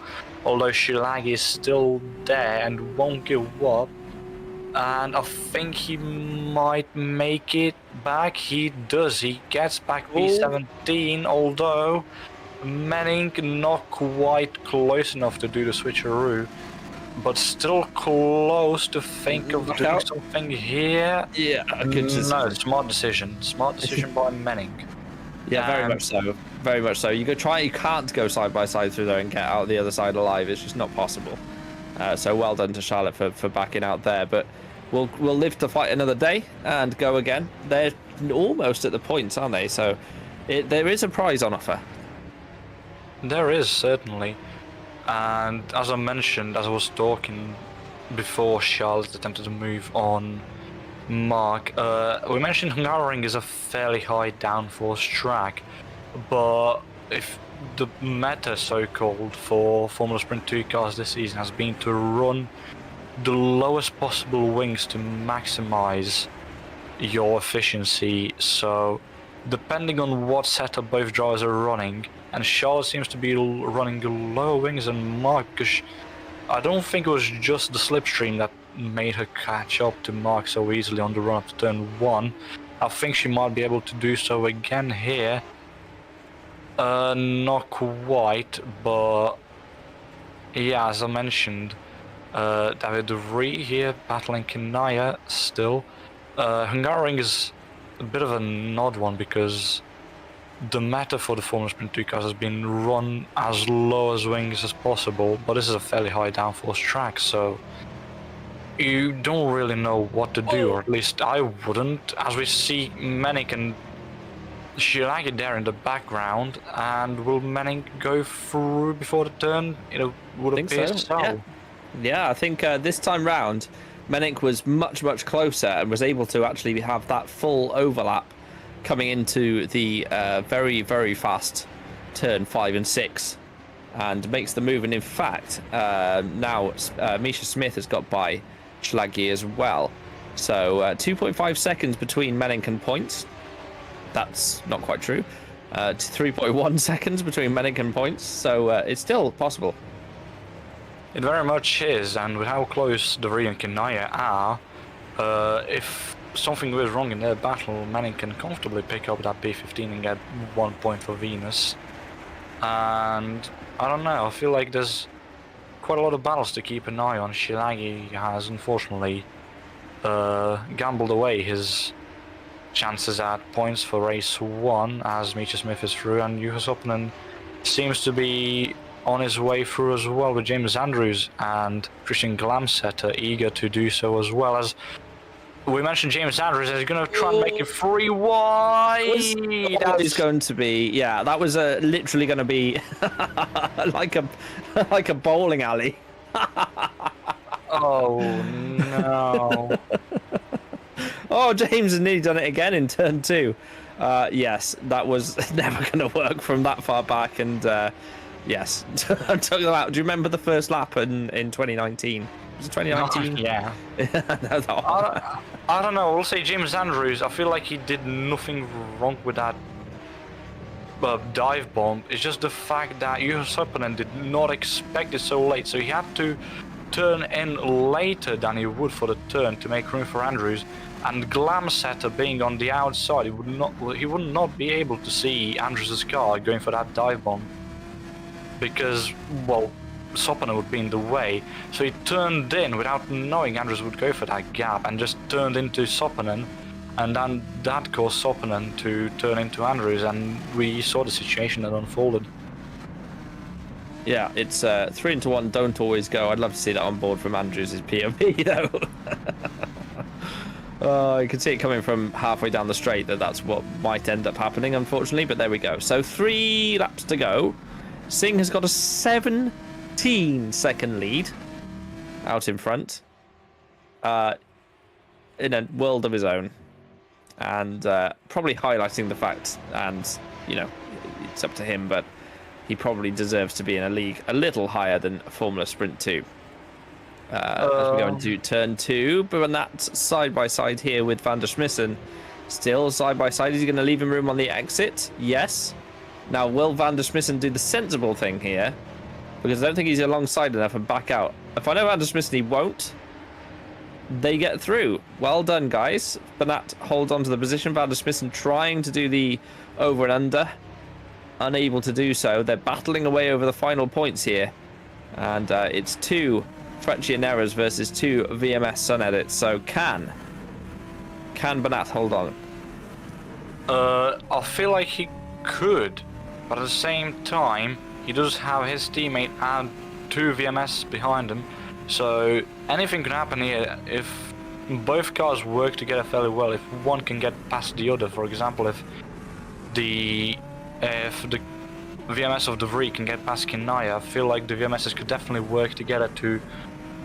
although Shilagi is still there and won't give up. And I think he might make it back. He does. He gets back P17, although Menning not quite close enough to do the switcheroo, but still close to think of doing something here. Yeah, I could just... No, smart decision by Menning. Yeah, very much so. Very much so. You can't go side by side through there and get out the other side alive. It's just not possible. So well done to Charlotte for backing out there. But we'll live to fight another day and go again. They're almost at the points, aren't they? So there is a prize on offer. There is, certainly. And as I mentioned, as I was talking before Charlotte attempted to move on Mark, we mentioned Hungaroring is a fairly high downforce track, but if the meta, so-called, for Formula Sprint 2 cars this season has been to run the lowest possible wings to maximize your efficiency, so depending on what setup both drivers are running, and Charles seems to be running lower wings than Mark, because I don't think it was just the slipstream that made her catch up to Mark so easily on the run up to turn 1. I think she might be able to do so again here. Not quite, but yeah, as I mentioned, David Vree here battling Kinaya still. Hungarian is a bit of an odd one because the meta for the Formula Sprint 2 cars has been run as low as wings as possible, but this is a fairly high downforce track, so you don't really know what to do, or at least I wouldn't, as we see Menink and Shilagi there in the background, and will Menink go through before the turn? Would appear so. Yeah, I think this time round, Menink was much closer and was able to actually have that full overlap coming into the very fast turn 5 and 6, and makes the move. And in fact, now Misha Smith has got by Schlaggy as well. So 2.5 seconds between Menink and points. That's not quite true. 3.1 seconds between Menink and points. So it's still possible. It very much is, and with how close Devry and Kinaya are, if something goes wrong in their battle, Menink can comfortably pick up that P15 and get 1 point for Venus. And I don't know, I feel like there's quite a lot of battles to keep an eye on. Shilagi has unfortunately gambled away his chances at points for race 1 as Misha Smith is through, and Juhas Opponen seems to be on his way through as well, with James Andrews and Christian Glamsetter eager to do so as well. As we mentioned, James Andrews is going to try and make it 3 wide. That's going to be, yeah, that was literally going to be like a bowling alley. Oh no. Oh, James has nearly done it again in turn 2. Yes, that was never going to work from that far back, and yes, I'm talking about. Do you remember the first lap in 2019? Was it 2019? Yeah. I don't know. We'll say James Andrews. I feel like he did nothing wrong with that dive bomb. It's just the fact that Juhas Opponen did not expect it so late, so he had to turn in later than he would for the turn to make room for Andrews. And Glamsetter being on the outside, he would not be able to see Andrews' car going for that dive bomb, because, well, Sopponen would be in the way. So he turned in without knowing Andrews would go for that gap, and just turned into Sopponen, and then that caused Sopponen to turn into Andrews, and we saw the situation that unfolded. Yeah, it's 3 into 1 don't always go. I'd love to see that on board from Andrews' POV though. You can see it coming from halfway down the straight that's what might end up happening, unfortunately, but there we go. So 3 laps to go. Singh has got a 17-second lead out in front, in a world of his own, and probably highlighting the fact, and it's up to him, but he probably deserves to be in a league a little higher than Formula Sprint 2. As we go into turn 2, but on that side by side here with Van der Smissen, still side by side. Is he going to leave him room on the exit? Yes. Now, will Van der Smissen do the sensible thing here? Because I don't think he's alongside enough and back out. If I know Van der Smissen, he won't. They get through. Well done, guys. Bernat holds on to the position. Van der Smissen trying to do the over and under. Unable to do so. They're battling away over the final points here. And it's 2 Freccianeras versus 2 VMS Sun Edits. So can Bernat hold on? I feel like he could, but at the same time, he does have his teammate and 2 VMS behind him. So anything can happen here if both cars work together fairly well. If one can get past the other, for example, if the VMS of Devry can get past Kinaya, I feel like the VMSs could definitely work together to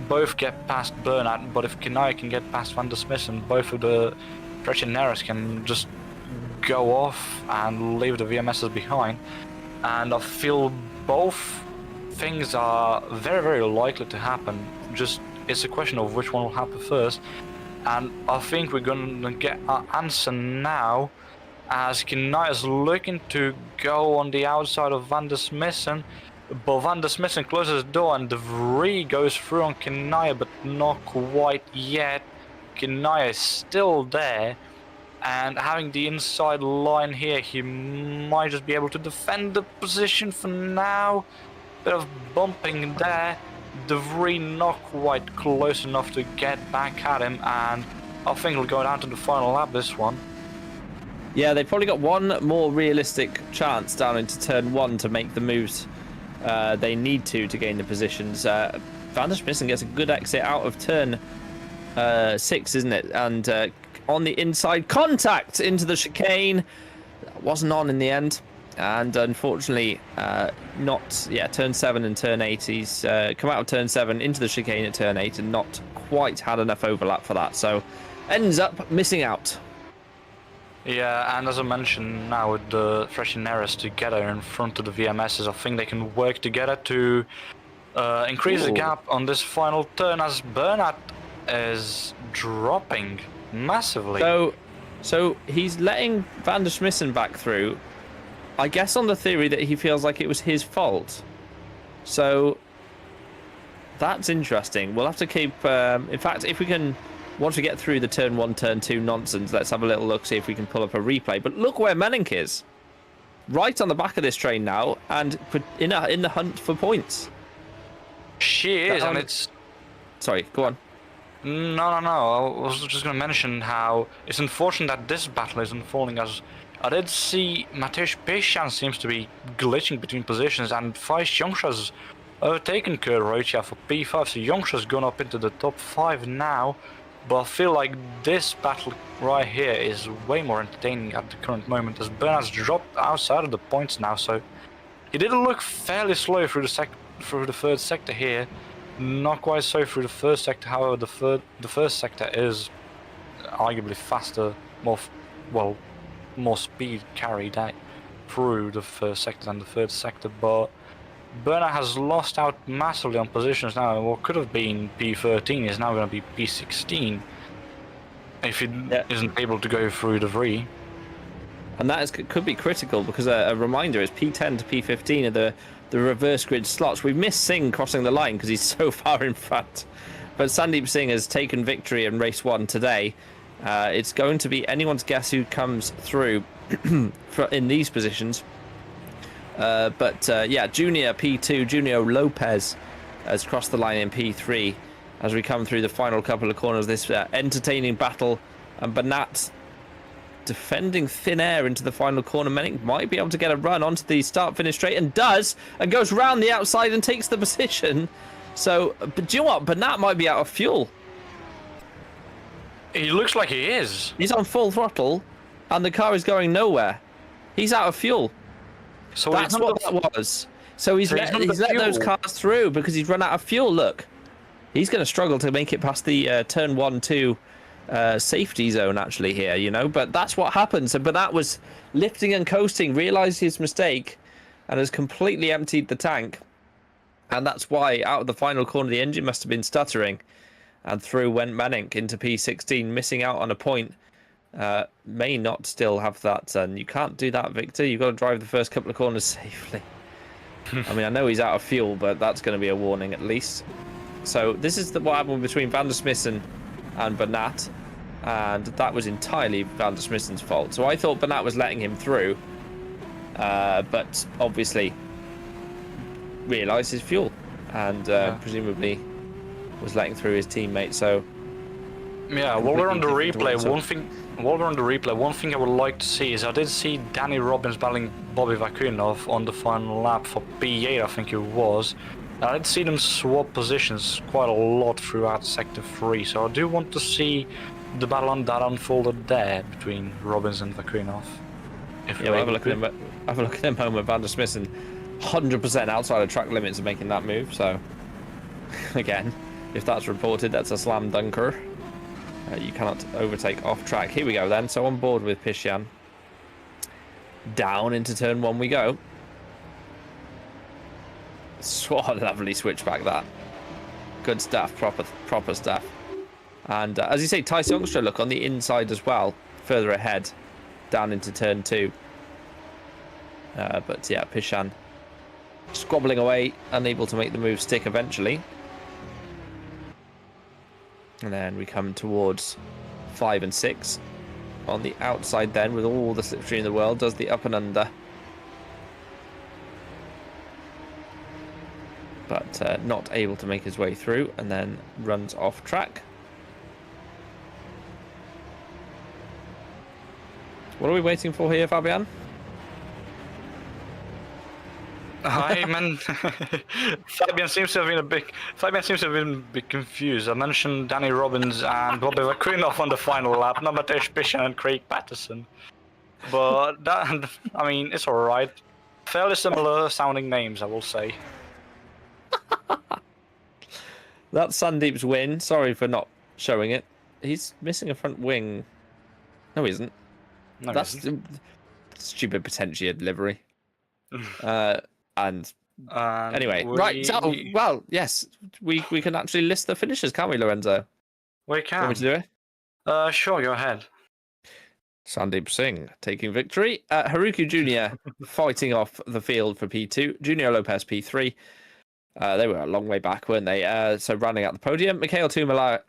both get past Bernat. But if Kinaya can get past Van der Smissen, both of the Freccianeras can just go off and leave the VMSs behind. And I feel both things are very likely to happen. Just it's a question of which one will happen first. And I think we're gonna get our answer now, as Kinaya is looking to go on the outside of Van der Smissen. But Van der Smissen closes the door and De Vries goes through on Kanaya, but not quite yet. Kanaya is still there, and having the inside line here, he might just be able to defend the position for now. Bit of bumping there. De Vries not quite close enough to get back at him, and I think he'll go down to the final lap this one. Yeah, they've probably got one more realistic chance down into turn 1 to make the moves they need to gain the positions. Van der Smissen gets a good exit out of turn 6, isn't it? And on the inside, contact into the chicane. That wasn't on in the end. And unfortunately, turn 7 and turn 8. He's come out of turn 7 into the chicane at turn 8 and not quite had enough overlap for that. So ends up missing out. Yeah, and as I mentioned, now with the Fresheneras together in front of the VMSs, I think they can work together to increase the gap on this final turn, as Bernard is dropping massively. So he's letting Van der Smissen back through, I guess on the theory that he feels like it was his fault. So that's interesting. We'll have to keep... in fact, if we can... Once we get through the turn 1, turn 2 nonsense, let's have a little look, see if we can pull up a replay. But look where Menink is. Right on the back of this train now, and in the hunt for points. She is, and it's... Sorry, go on. No. I was just going to mention how it's unfortunate that this battle is unfolding, as I did see Mateusz Peshan seems to be glitching between positions, and Vice Yongsha's overtaken Kurt Rocha for P5, so Yongsha's gone up into the top 5 now. But I feel like this battle right here is way more entertaining at the current moment, as Bernard's dropped outside of the points now, so he did look fairly slow through the third sector here. Not quite so through the first sector, however the first sector is arguably faster, more speed carried out through the first sector than the third sector, but Bernard has lost out massively on positions now. What could have been P13 is now going to be P16 if he isn't able to go through the Vries. And that could be critical, because a reminder is P10 to P15 are the reverse grid slots. We've missed Singh crossing the line because he's so far in front. But Sandeep Singh has taken victory in race 1 today. It's going to be anyone's guess who comes through in these positions. Junior P2, Junior Lopez has crossed the line in P3 as we come through the final couple of corners. This entertaining battle, and Bernat defending thin air into the final corner. Menink might be able to get a run onto the start-finish straight, and does, and goes round the outside and takes the position. So, but do you know what? Bernat might be out of fuel. He looks like he is. He's on full throttle, and the car is going nowhere. He's out of fuel. So that's what that was. So he's let those cars through because he's run out of fuel. Look, he's going to struggle to make it past the turn 1-2 safety zone actually here, you know. But that's what happens. But that was lifting and coasting, realised his mistake, and has completely emptied the tank. And that's why out of the final corner the engine must have been stuttering, and through went Menink into P16, missing out on a point. May not still have that, and you can't do that, Victor. You've got to drive the first couple of corners safely. I mean, I know he's out of fuel, but that's going to be a warning at least. So this is what happened between Van der Smissen and Bernat, and that was entirely Van der Smissen's fault. So I thought Bernat was letting him through, but obviously realised his fuel, and presumably was letting through his teammate. So yeah, while we're on the replay, one thing I would like to see is I did see Danny Robbins battling Bobby Vakunov on the final lap for P8, I think it was. And I did see them swap positions quite a lot throughout Sector 3, so I do want to see the battle on that unfolded there between Robbins and Vakunov. We'll have a look at him. Have a look at him home with Van der Smissen, 100% outside of track limits of making that move. So again, if that's reported, that's a slam dunker. You cannot overtake off track. Here we go then. So on board with Pishan. Down into turn 1 we go. What a lovely switchback that. Good stuff, proper stuff. And as you say, Thijs Youngstra, look on the inside as well, further ahead, down into turn 2. But yeah, Pishan squabbling away, unable to make the move stick eventually. And then we come towards 5 and 6. On the outside then, with all the slipstream in the world, does the up and under. But not able to make his way through, and then runs off track. What are we waiting for here, Fabian? Fabian seems to have been a bit confused. I mentioned Danny Robbins and Bobby Vakunov on the final lap, not Matej Pishan and Craig Patterson. But that, I mean, it's alright. Fairly similar sounding names, I will say. That's Sandeep's win. Sorry for not showing it. He's missing a front wing. No, he isn't. No, That's stupid Potentia livery. And anyway, right. So, well, yes, we can actually list the finishers, can't we, Lorenzo? We can. Want me to do it? Sure, go ahead. Sandeep Singh taking victory. Haruki Jr. fighting off the field for P2. Junior Lopez P3. They were a long way back, weren't they? So rounding out the podium, Mikhail Tuomala,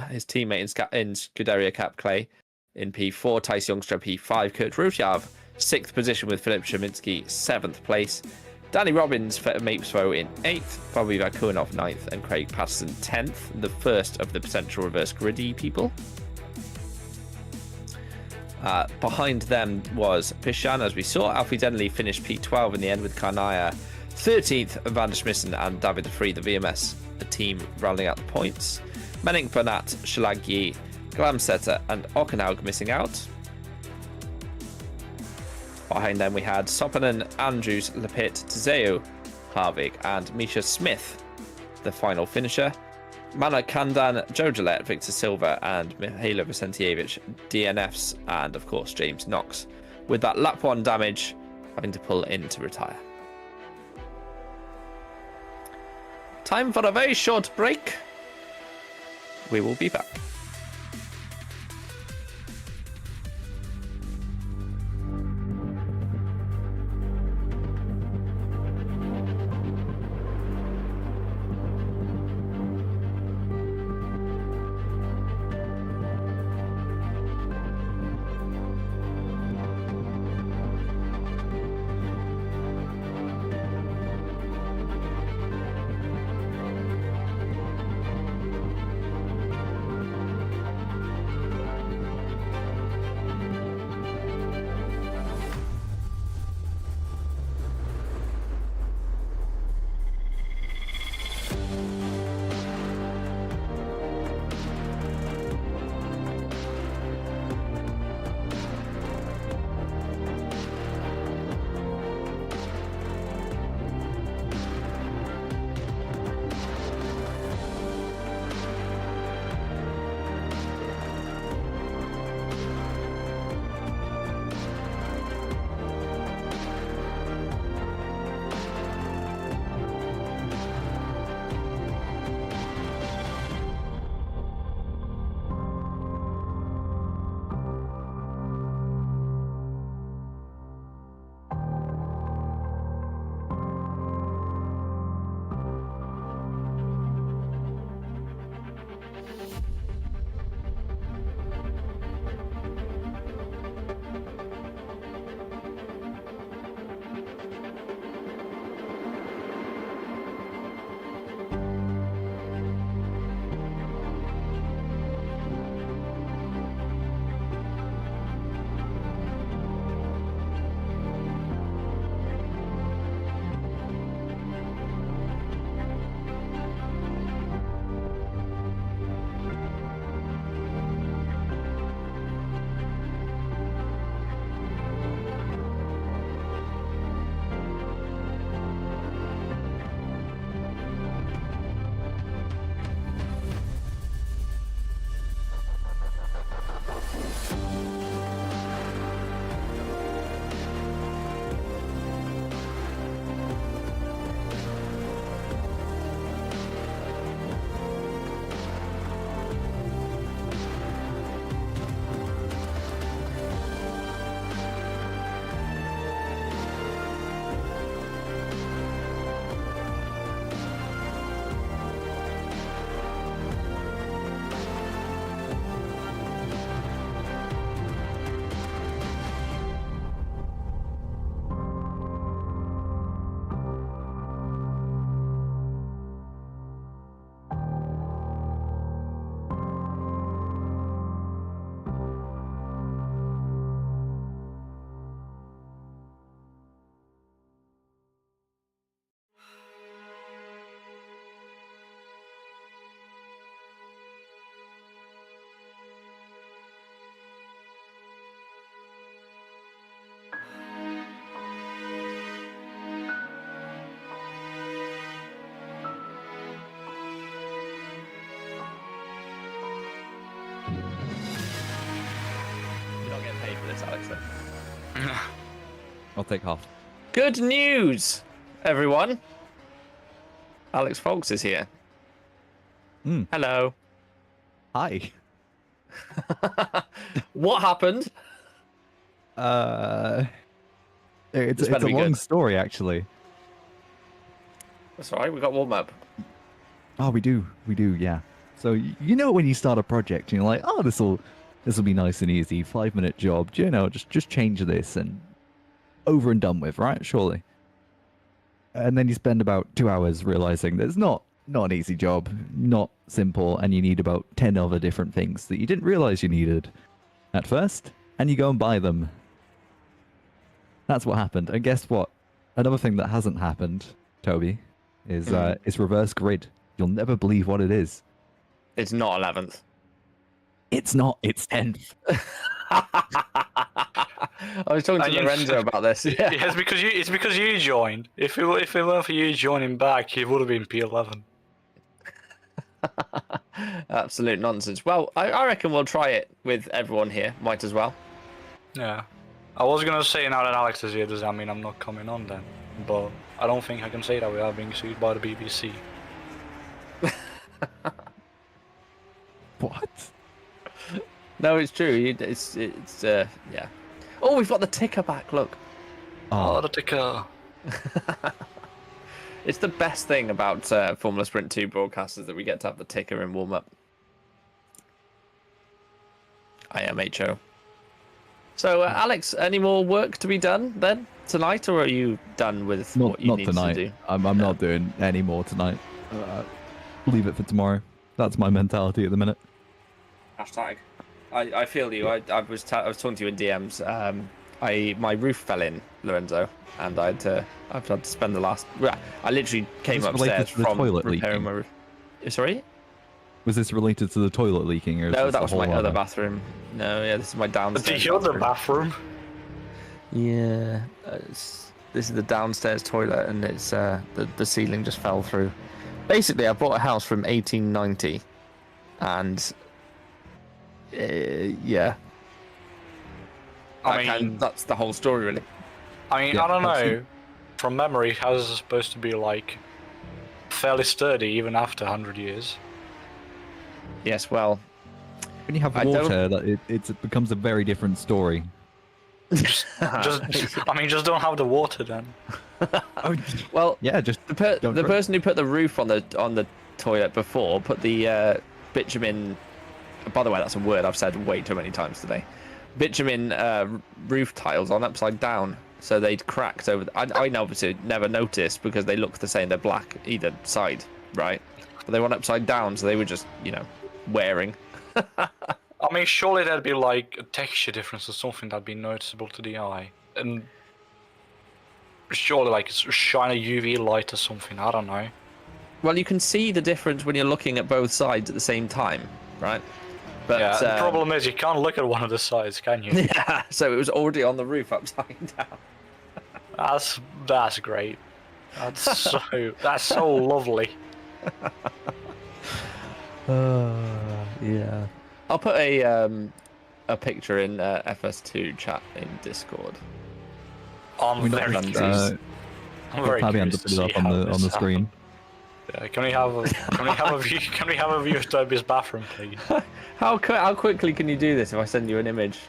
his teammate in Scuderia Cap Clay in P4. Thijs Youngstra P5. Kurt Rutjav, 6th position with Filip Szyminski, 7th place. Danny Robbins for Mapesvo in 8th. Bobby Vakunov 9th. And Craig Patterson 10th. The first of the potential reverse griddy people. Behind them was Pishan, as we saw. Alfie Denley finished P12 in the end with Karnaya 13th, Van der Smissen and David de Vrij, the VMS, the team rounding out the points. Menink Bernat, Shalagyi, Glamsetter and Okanaug missing out. Behind them we had Sopanen, Andrews, Lepit, Tzeo, Harvig and Misha Smith, the final finisher. Mana Kandan, Joe Gillette, Victor Silva and Mihailo Vicentievich, DNFs, and of course James Knox, with that lap 1 damage having to pull in to retire. Time for a very short break. We will be back. I'll take half. Good news, everyone. Alex Foulkes is here. Hello. Hi. What happened? It's a better be long good. story, actually. That's all right. We got warm up. Oh, we do, yeah. So you know when you start a project and you're like, oh, this will be nice and easy, 5-minute job. You know, just change this and over and done with, right? Surely. And then you spend about 2 hours realizing that it's not an easy job, not simple, and you need about 10 other different things that you didn't realize you needed at first, and you go and buy them. That's what happened. And guess what? Another thing that hasn't happened, Toby, is reverse grid. You'll never believe what it is. It's not 11th. It's not. It's 10th. I was talking to Lorenzo about this. Yeah. It's because you joined. If it weren't for you joining back, it would have been P11. Absolute nonsense. Well, I reckon we'll try it with everyone here. Might as well. Yeah. I was gonna say now that Alex is here, does that mean I'm not coming on then? But I don't think I can say that without being sued by the BBC. What? No, it's true. It's yeah. Oh, we've got the ticker back. Look. Oh, the ticker. It's the best thing about Formula Sprint 2 broadcasters that we get to have the ticker in warm up. IMHO. So, Alex, any more work to be done then tonight, or are you done with what you need tonight. to do? I'm not doing any more tonight. Leave it for tomorrow. That's my mentality at the minute. Hashtag. I feel you. I was talking to you in DMs. My roof fell in, Lorenzo, and I've had to spend the last. I literally came upstairs from repairing my roof. Sorry. Was this related to the toilet leaking? Or No, that was my other bathroom. No, yeah, this is my downstairs. The other bathroom. Yeah, this is the downstairs toilet, and it's the ceiling just fell through. Basically, I bought a house from 1890, and yeah. I mean, that's the whole story, really. I mean, Yeah, I don't know. absolutely. From memory, houses are supposed to be like fairly sturdy even after 100 years. Yes, well, When you have I water, it becomes a very different story. Just don't have the water then. well, Yeah, just the don't trust. person who put the roof on the toilet before put the bitumen. By the way, that's a word I've said way too many times today. Bitumen roof tiles on upside down, so they'd cracked over. I obviously never noticed because they look the same. They're black either side, right? But they went upside down, so they were just wearing. I mean, surely there'd be like a texture difference or something that'd be noticeable to the eye, and surely like it's shine a UV light or something. I don't know. Well, you can see the difference when you're looking at both sides at the same time, right? But Yeah, the problem is you can't look at one of the sides, can you? yeah, so it was already on the roof upside down. That's great. That's so lovely. Yeah. I'll put a picture in FS2 chat in Discord. I'm very curious. I'm very Fabian curious to put it to up see on how the this screen. happened. Yeah, can we have a view of Toby's bathroom, please? How quickly can you do this if I send you an image?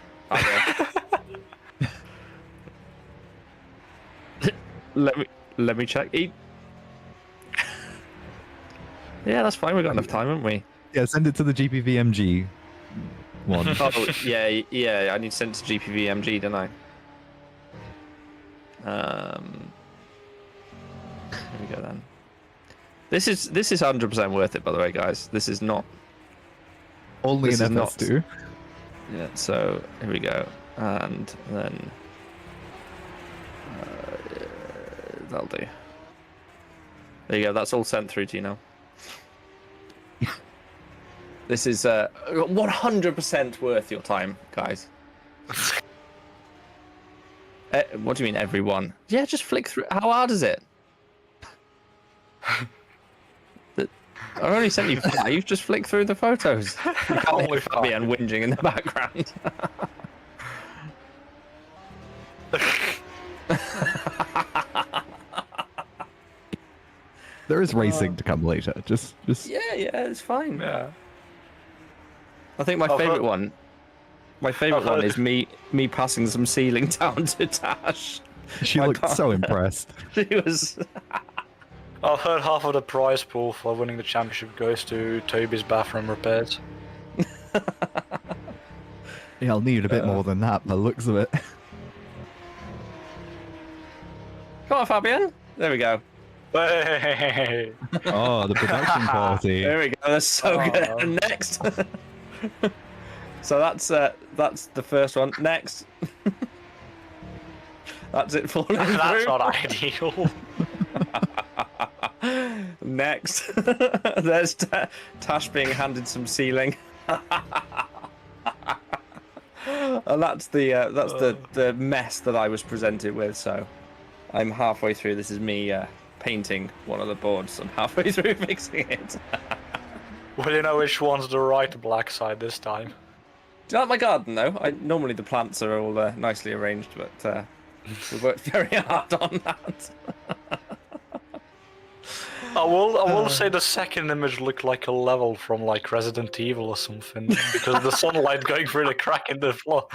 Let me check. Yeah, that's fine. We've got enough time, haven't we? Yeah, send it to the GPVMG one. Oh, yeah. I need to send it to GPVMG, don't I? Here we go then. This is 100% worth it, by the way, guys. This is not. Only in this is not- FS2. Yeah. So here we go, and then that'll do. There you go. That's all sent through to you now. This is 100% worth your time, guys. What do you mean, everyone? Yeah, just flick through. How hard is it? I've only sent you 5. Just flick through the photos. You can't hear Fabian whinging in the background. there is racing to come later. Just Yeah, it's fine. Yeah. I think my I've favorite heard- one. My favorite I've one heard- is me passing some ceiling down to Tash. she My looked so impressed. She was. I've heard half of the prize pool for winning the championship goes to Toby's bathroom repairs. Yeah, I'll need a bit more than that, by the looks of it. Come on, Fabian. There we go. Hey! Oh, the production quality. There we go. That's so good. Oh. And next. So that's the first one. Next. That's it falling That's through. not ideal. Next. There's Tash being handed some ceiling. And that's the mess that I was presented with. So I'm halfway through. This is me painting one of the boards. I'm halfway through fixing it. Well, you know which one's the right black side this time. Do you like my garden though? Normally the plants are all nicely arranged, but we worked very hard on that. I will say the second image looked like a level from like Resident Evil or something because of the sunlight going through the crack in the floor.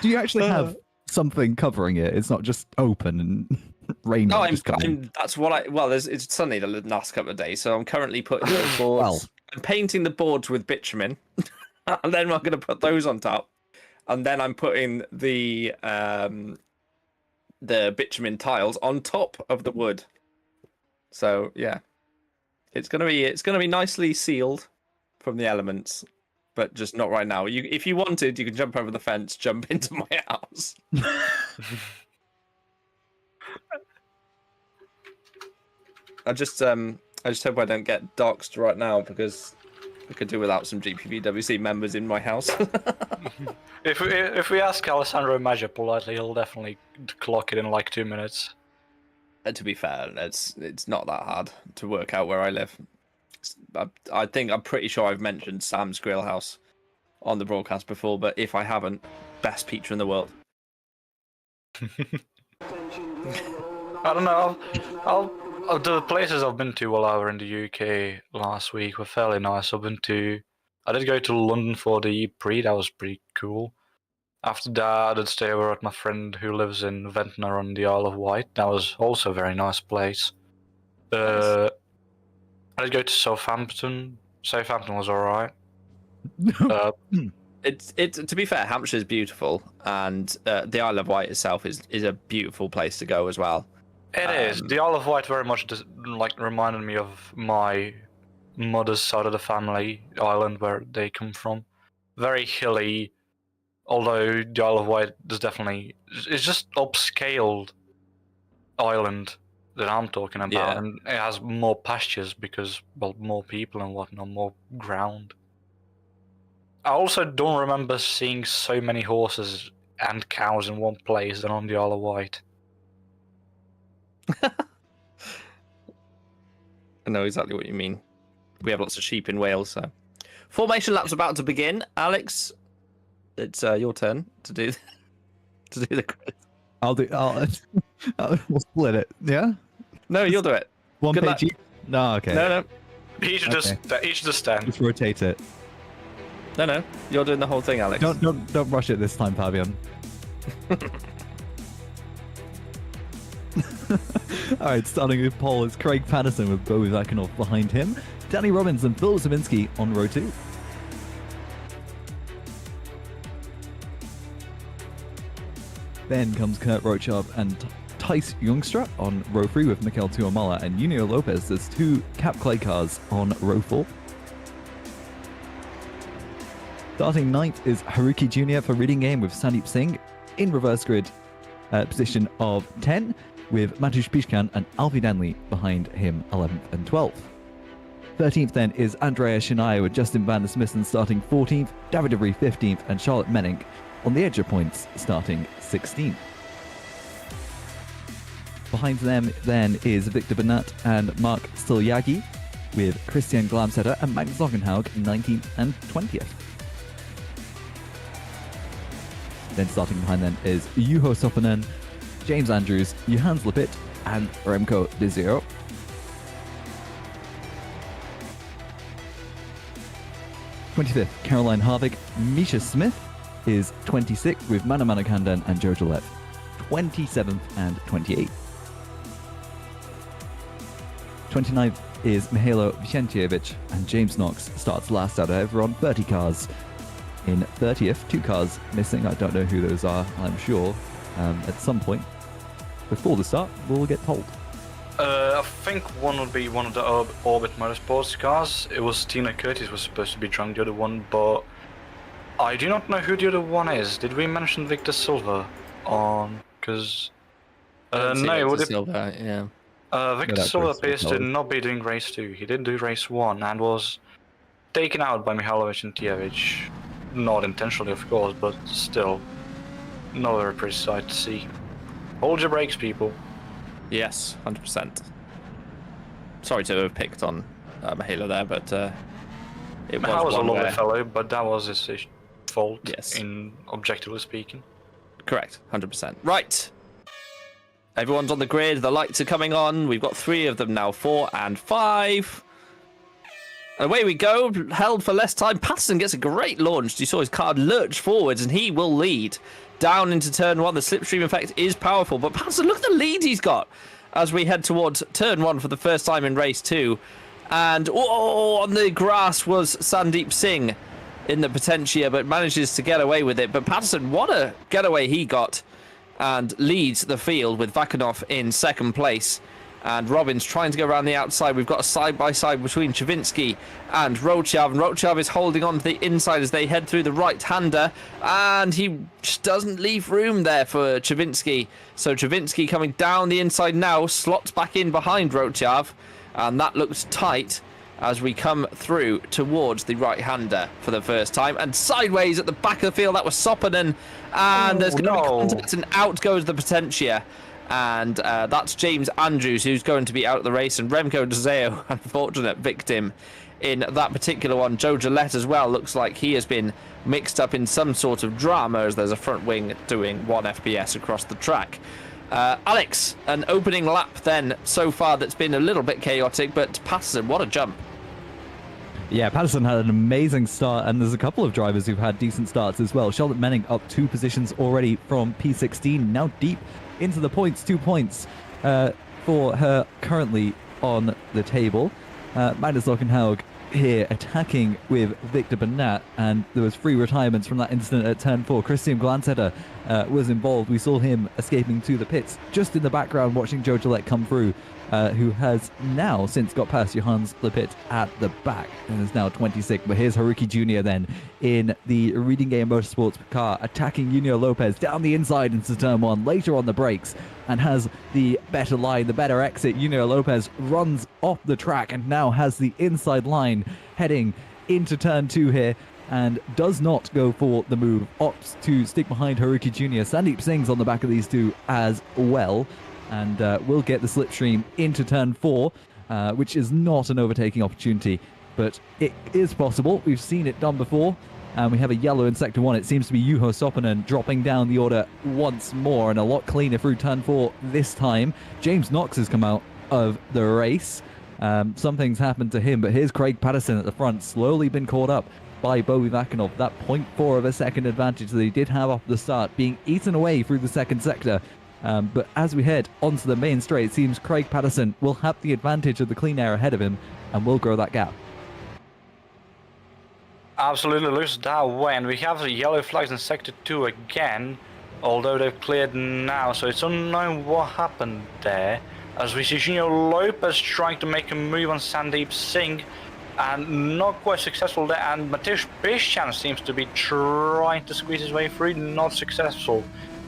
Do you actually have something covering it? It's not just open and rain. No, just coming. that's what I. Well, it's sunny the last couple of days, so I'm currently putting the boards. Well. I'm painting the boards with bitumen, and then I'm going to put those on top, and then I'm putting the bitumen tiles on top of the wood. So yeah, it's gonna be nicely sealed from the elements, but just not right now. If you wanted, you can jump over the fence, jump into my house. I just hope I don't get doxxed right now because I could do without some GPVWC members in my house. If we ask Alessandro Maggia politely, he'll definitely clock it in like 2 minutes. And to be fair, it's not that hard to work out where I live. I think I'm pretty sure I've mentioned Sam's Grill House on the broadcast before, but if I haven't, best pizza in the world. I don't know. The places I've been to while I were in the UK last week were fairly nice. I did go to London for the Prix. That was pretty cool. After that, I did stay over at my friend who lives in Ventnor on the Isle of Wight. That was also a very nice place. I did go to Southampton. Southampton was alright. It's to be fair, Hampshire's beautiful, and the Isle of Wight itself is a beautiful place to go as well. It is. The Isle of Wight very much reminded me of my mother's side of the family island where they come from. Very hilly, although the Isle of Wight is it's just upscaled island that I'm talking about, Yeah. and it has more pastures because, well, more people and whatnot, more ground. I also don't remember seeing so many horses and cows in one place than on the Isle of Wight. I know exactly what you mean. We have lots of sheep in Wales, so formation lap's about to begin. Alex, it's your turn to do the quiz. We'll split it. Yeah. No, you'll do it. One Good page. luck. Each? No. Okay. No, Each just stand. Just rotate it. no. You're doing the whole thing, Alex. Don't rush it this time, Fabian. All right, starting with Paul is Craig Patterson with Bo Vakinov behind him, Danny Robbins and Phil Zabinski on row 2. Then comes Kurt Rochab and Tice Youngstra on row 3 with Mikel Tuamala and Junio Lopez. There's 2 Cap Clay cars on row 4. Starting 9th is Haruki Jr. for Reading Game with Sandeep Singh in reverse grid position of 10, with Matush Pishkan and Alfie Danley behind him 11th and 12th. 13th then is Andrea Shania with Justin Van der Smissen starting 14th, David DeVries 15th, and Charlotte Menink on the edge of points starting 16th. Behind them then is Victor Bernat and Mark Stilyagi with Christian Glamsetter and Magnus Lockenhaug 19th and 20th. Then starting behind them is Juho Sopanen, James Andrews, Johannes Lepitt, and Remco de 0. '25th, Caroline Harvick. Misha Smith is 26th with Mana Manakandan and Joe Gillette 27th and 28th. 29th is Mihailo Vicentievich, and James Knox starts last out of everyone, 30 cars. In 30th, 2 cars missing. I don't know who those are. I'm sure at some point before the start we'll get told. I think one would be one of the Orbit Motorsports cars. It was Tina Curtis was supposed to be drunk, the other one, but I do not know who the other one is. Did we mention Victor Silva on? Because no, Victor Silva, yeah. Victor Silva appears to not be doing race 2. He did do race 1 and was taken out by Mihailo Vicentievich. Not intentionally, of course, but still, not a very pretty sight to see. Hold your brakes, people. Yes, 100%. Sorry to have picked on Mihailo there, but it was a one lovely where... fellow, but that was his fault, Yes. in objectively speaking. Correct, 100%. Right. Everyone's on the grid. The lights are coming on. We've got 3 of them now, 4 and 5. Away we go. Held for less time. Patterson gets a great launch. You saw his car lurch forwards, and he will lead down into turn 1. The slipstream effect is powerful, but Patterson, look at the lead he's got as we head towards turn 1 for the first time in race 2. And on the grass was Sandeep Singh in the Potentia, but manages to get away with it. But Patterson, what a getaway he got, and leads the field with Vakanov in second place. And Robbins trying to go around the outside. We've got a side-by-side between Chavinsky and Rochav. And Rochav is holding on to the inside as they head through the right-hander. And he just doesn't leave room there for Chavinsky. So Chavinsky coming down the inside now, slots back in behind Rochav. And that looks tight as we come through towards the right-hander for the first time. And sideways at the back of the field, that was Sopanen. And there's going to be contact, and out goes the Potentia. And that's James Andrews, who's going to be out of the race. And Remco de 0, unfortunate victim in that particular one. Joe Gillette as well, looks like he has been mixed up in some sort of drama as there's a front wing doing 1 FPS across the track. Alex, an opening lap then so far that's been a little bit chaotic, but Patterson, what a jump. Yeah, Patterson had an amazing start, and there's a couple of drivers who've had decent starts as well. Charlotte Menning up 2 positions already from P16, now deep into the points, 2 points for her currently on the table. Magnus Lockenhaug here attacking with Victor Bernat, and there was 3 retirements from that incident at turn 4. Christian Glanzeder was involved. We saw him escaping to the pits just in the background, watching Joe Gillette come through, who has now since got past Johannes Lepit at the back and is now 26th. But here's Haruki Jr. then in the Reading Game Motorsports car, attacking Junior Lopez down the inside into turn 1, later on the brakes, and has the better line, the better exit. Junior Lopez runs off the track and now has the inside line heading into turn 2 here, and does not go for the move, opts to stick behind Haruki Jr. Sandeep Singh's on the back of these 2 as well, and will get the slipstream into turn 4, which is not an overtaking opportunity, but it is possible. We've seen it done before, and we have a yellow in sector 1. It seems to be Juho Sopanen dropping down the order once more, and a lot cleaner through turn 4 this time. James Knox has come out of the race. Something's happened to him, but here's Craig Patterson at the front, slowly been caught up by Bobby Vakanov. That 0.4 of a second advantage that he did have off the start being eaten away through the second sector. But as we head onto the main straight, it seems Craig Patterson will have the advantage of the clean air ahead of him and will grow that gap. Absolutely looks that way, and we have the yellow flags in sector 2 again, although they've cleared now, so it's unknown what happened there. As we see Junior Lopez trying to make a move on Sandeep Singh, and not quite successful there, and Mateusz Biszczan seems to be trying to squeeze his way through, not successful.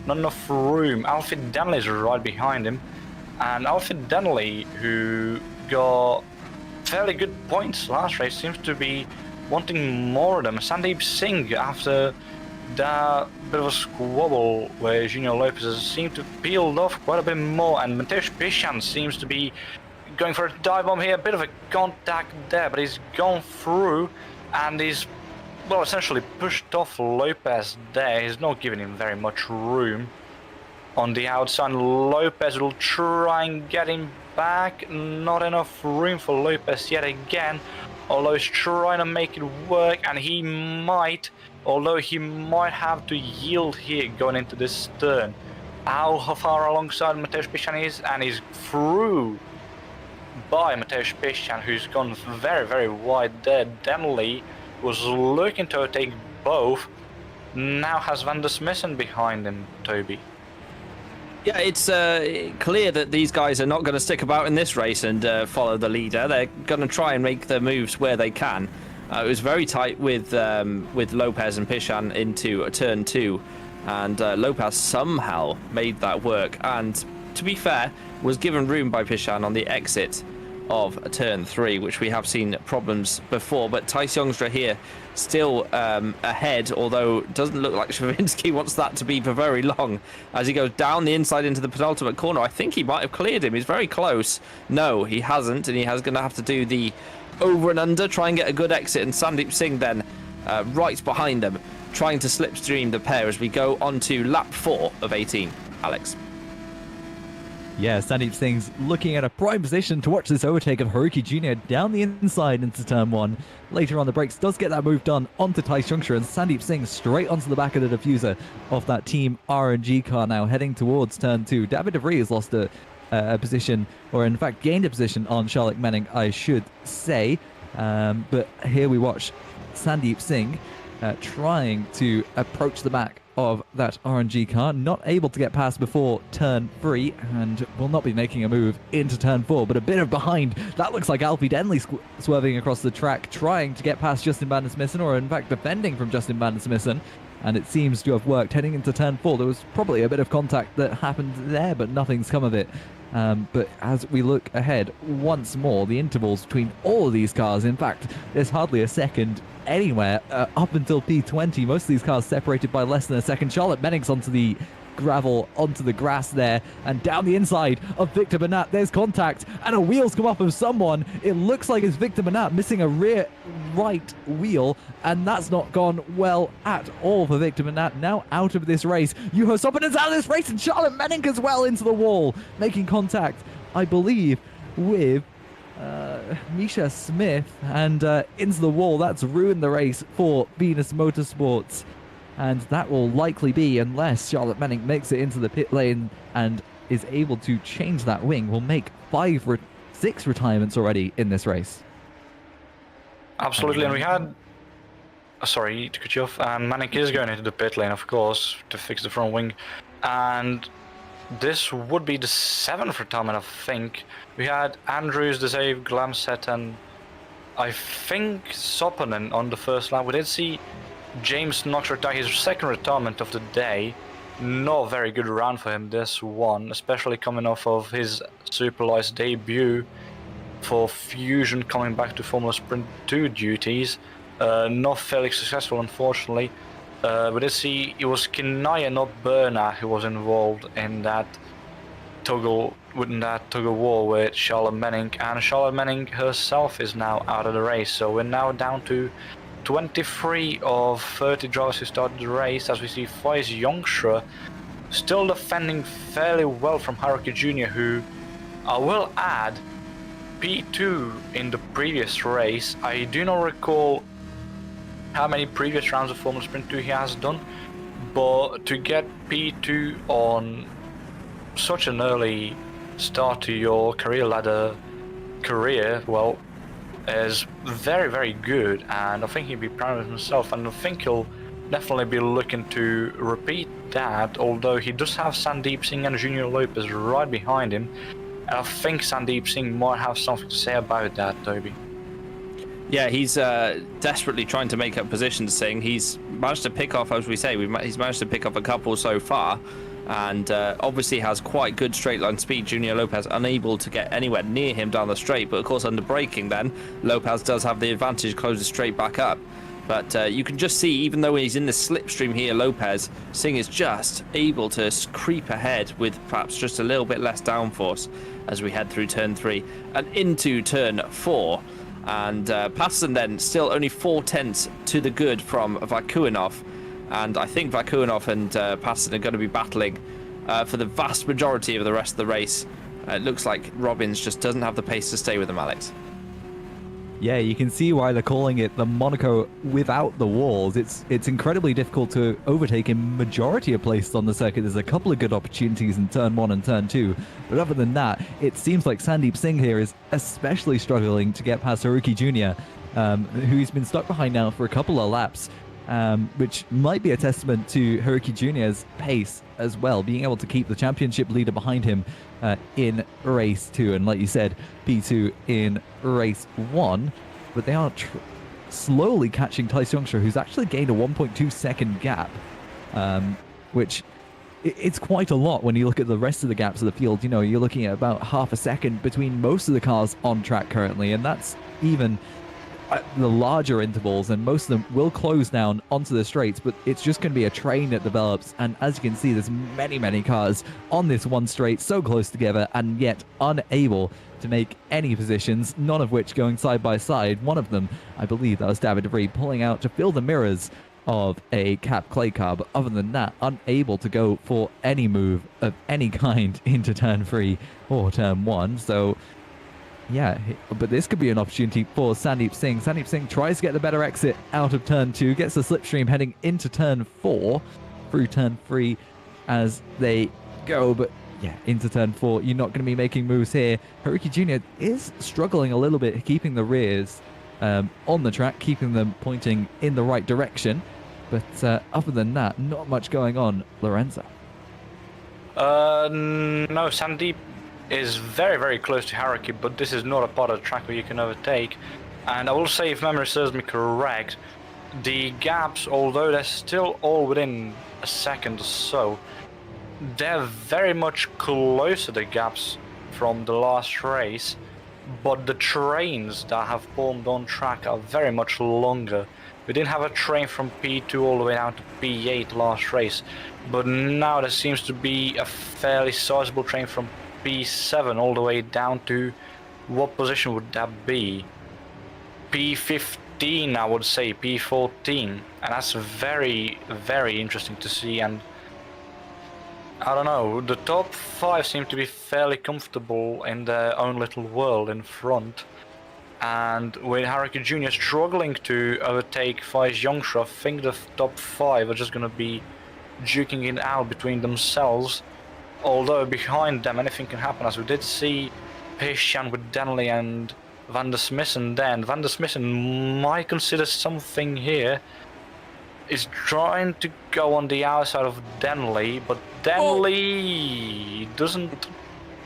Not enough room. Alfred Denley is right behind him, and Alfred Denley, who got fairly good points last race, seems to be wanting more of them. Sandeep Singh, after that bit of a squabble where Junior Lopez has seemed to peeled off quite a bit more, and Mateusz Biszczan seems to be going for a dive bomb here. A bit of a contact there, but he's gone through, and he's, well, essentially pushed off Lopez there. He's not giving him very much room. on the outside. Lopez will try and get him back. Not enough room for Lopez yet again. Although he's trying to make it work, and he might, although he might have to yield here going into this turn. How far alongside Mateusz Pishan is, and he's through by Mateusz Pishan, who's gone very, very wide there. Denley was looking to take both. Now has Van der Smissen behind him, Toby. Yeah, it's clear that these guys are not going to stick about in this race and follow the leader. They're going to try and make their moves where they can. It was very tight with Lopez and Pishan into turn 2, and Lopez somehow made that work. And to be fair, was given room by Pishan on the exit of turn 3, which we have seen problems before. But Thijs Jongstra here still ahead, although it doesn't look like Stravinsky wants that to be for very long as he goes down the inside into the penultimate corner. I think he might have cleared him. He's very close. No, he hasn't, and he has going to have to do the over and under, try and get a good exit, and Sandeep Singh then right behind them, trying to slipstream the pair as we go on to lap 4 of 18. Alex. Yeah, Sandeep Singh's looking at a prime position to watch this overtake of Haruki Jr. down the inside into turn 1. Later on the brakes, does get that move done onto Thijs Jongstra, and Sandeep Singh straight onto the back of the diffuser of that Team RNG car now, heading towards turn 2. David de Vries has lost a position, or in fact gained a position on Charlotte Menning, I should say. But here we watch Sandeep Singh trying to approach the back of that RNG car, not able to get past before turn 3, and will not be making a move into turn 4, but a bit of behind. That looks like Alfie Denley swerving across the track, trying to get past Justin van der Smissen, or in fact defending from Justin van der Smissen, and it seems to have worked. Heading into turn 4, there was probably a bit of contact that happened there, but nothing's come of it. But as we look ahead once more, the intervals between all of these cars, in fact, there's hardly a second anywhere up until P20. Most of these cars separated by less than a second. Charlotte Menning's onto the gravel, onto the grass there, and down the inside of Victor Bernat, there's contact, and a wheel's come off of someone. It looks like it's Victor Bernat missing a rear right wheel, and that's not gone well at all for Victor Bernat. Now out of this race. Juho Sopinen's out of this race, and Charlotte Menning as well into the wall, making contact, I believe, with Misha Smith, and into the wall. That's ruined the race for Venus Motorsports, and that will likely be, unless Charlotte Menning makes it into the pit lane and is able to change that wing, will make 6 retirements already in this race. Absolutely, and we had... sorry to cut you off. And Menning is going into the pit lane, of course, to fix the front wing, and this would be the 7th retirement, I think. We had Andrews, Desave, Glamset, and I think Sopinen on the first lap. We did see James Knox retire his 2nd retirement of the day. Not a very good round for him, this one, especially coming off of his Superlights debut for Fusion, coming back to Formula Sprint 2 duties. Not fairly successful, unfortunately. We did see it was Kinaya, not Berna, who was involved in that tug of war with Charlotte Menning, and Charlotte Menning herself is now out of the race. So we're now down to 23 of 30 drivers who started the race, as we see Thijs Jongstra still defending fairly well from Haruki Jr., who I will add P2 in the previous race. I do not recall how many previous rounds of Formula Sprint 2 he has done, but to get P2 on such an early start to your career ladder well, is very, very good, and I think he'd be proud of himself, and I think he'll definitely be looking to repeat that, although he does have Sandeep Singh and Junior Lopez right behind him, and I think Sandeep Singh might have something to say about that, Toby. Yeah, he's desperately trying to make up positions, Singh. He's managed to pick off, as we say, he's managed to pick up a couple so far, and obviously has quite good straight line speed. Junior Lopez unable to get anywhere near him down the straight, but of course under braking then, Lopez does have the advantage, closes straight back up. But you can just see, even though he's in the slipstream here, Lopez, Singh is just able to creep ahead with perhaps just a little bit less downforce as we head through turn 3 and into turn 4. And Patterson then still only 4/10 to the good from Vakuinov, and I think Vakuinov and Patterson are going to be battling for the vast majority of the rest of the race. It looks like Robbins just doesn't have the pace to stay with them, Alex. Yeah, you can see why they're calling it the Monaco without the walls. It's incredibly difficult to overtake in majority of places on the circuit. There's a couple of good opportunities in turn 1 and turn 2, but other than that, it seems like Sandeep Singh here is especially struggling to get past Haruki Jr., who's been stuck behind now for a couple of laps, which might be a testament to Haruki Jr.'s pace as well, being able to keep the championship leader behind him in race 2, and like you said, P2 in race 1, but they are slowly catching Tice Youngstra, who's actually gained a 1.2 second gap, which it's quite a lot when you look at the rest of the gaps of the field. You know, you're looking at about half a second between most of the cars on track currently, and that's even the larger intervals, and most of them will close down onto the straights, but it's just going to be a train that develops. And as you can see, there's many cars on this one straight so close together and yet unable to make any positions, none of which going side by side. One of them, I believe that was David de Vries, pulling out to fill the mirrors of a Cap clay car, but other than that, unable to go for any move of any kind into turn 3 or turn 1. So yeah, but this could be an opportunity for Sandeep Singh. Sandeep Singh tries to get the better exit out of turn 2, gets the slipstream heading into turn 4, through turn 3 as they go, but yeah, into turn 4, you're not going to be making moves here. Haruki Jr. is struggling a little bit, keeping the rears on the track, keeping them pointing in the right direction, but other than that, not much going on, Lorenzo. No, Sandeep is very close to Haruki, but this is not a part of the track where you can overtake. And I will say, if memory serves me correct, the gaps, although they're still all within a second or so, they're very much closer, the gaps from the last race, but the trains that have formed on track are very much longer. We didn't have a train from P2 all the way down to P8 last race, but now there seems to be a fairly sizable train from P7 all the way down to, what position would that be? P15, I would say, P14, and that's very interesting to see. And I don't know, the top 5 seem to be fairly comfortable in their own little world in front, and with Haruki Jr. struggling to overtake Tice Youngstra, I think the top 5 are just going to be duking it out between themselves. Although behind them anything can happen, as we did see Pishan with Denley and Van der Smissen then. Van der Smissen might consider something here. Is trying to go on the outside of Denley, but Denley doesn't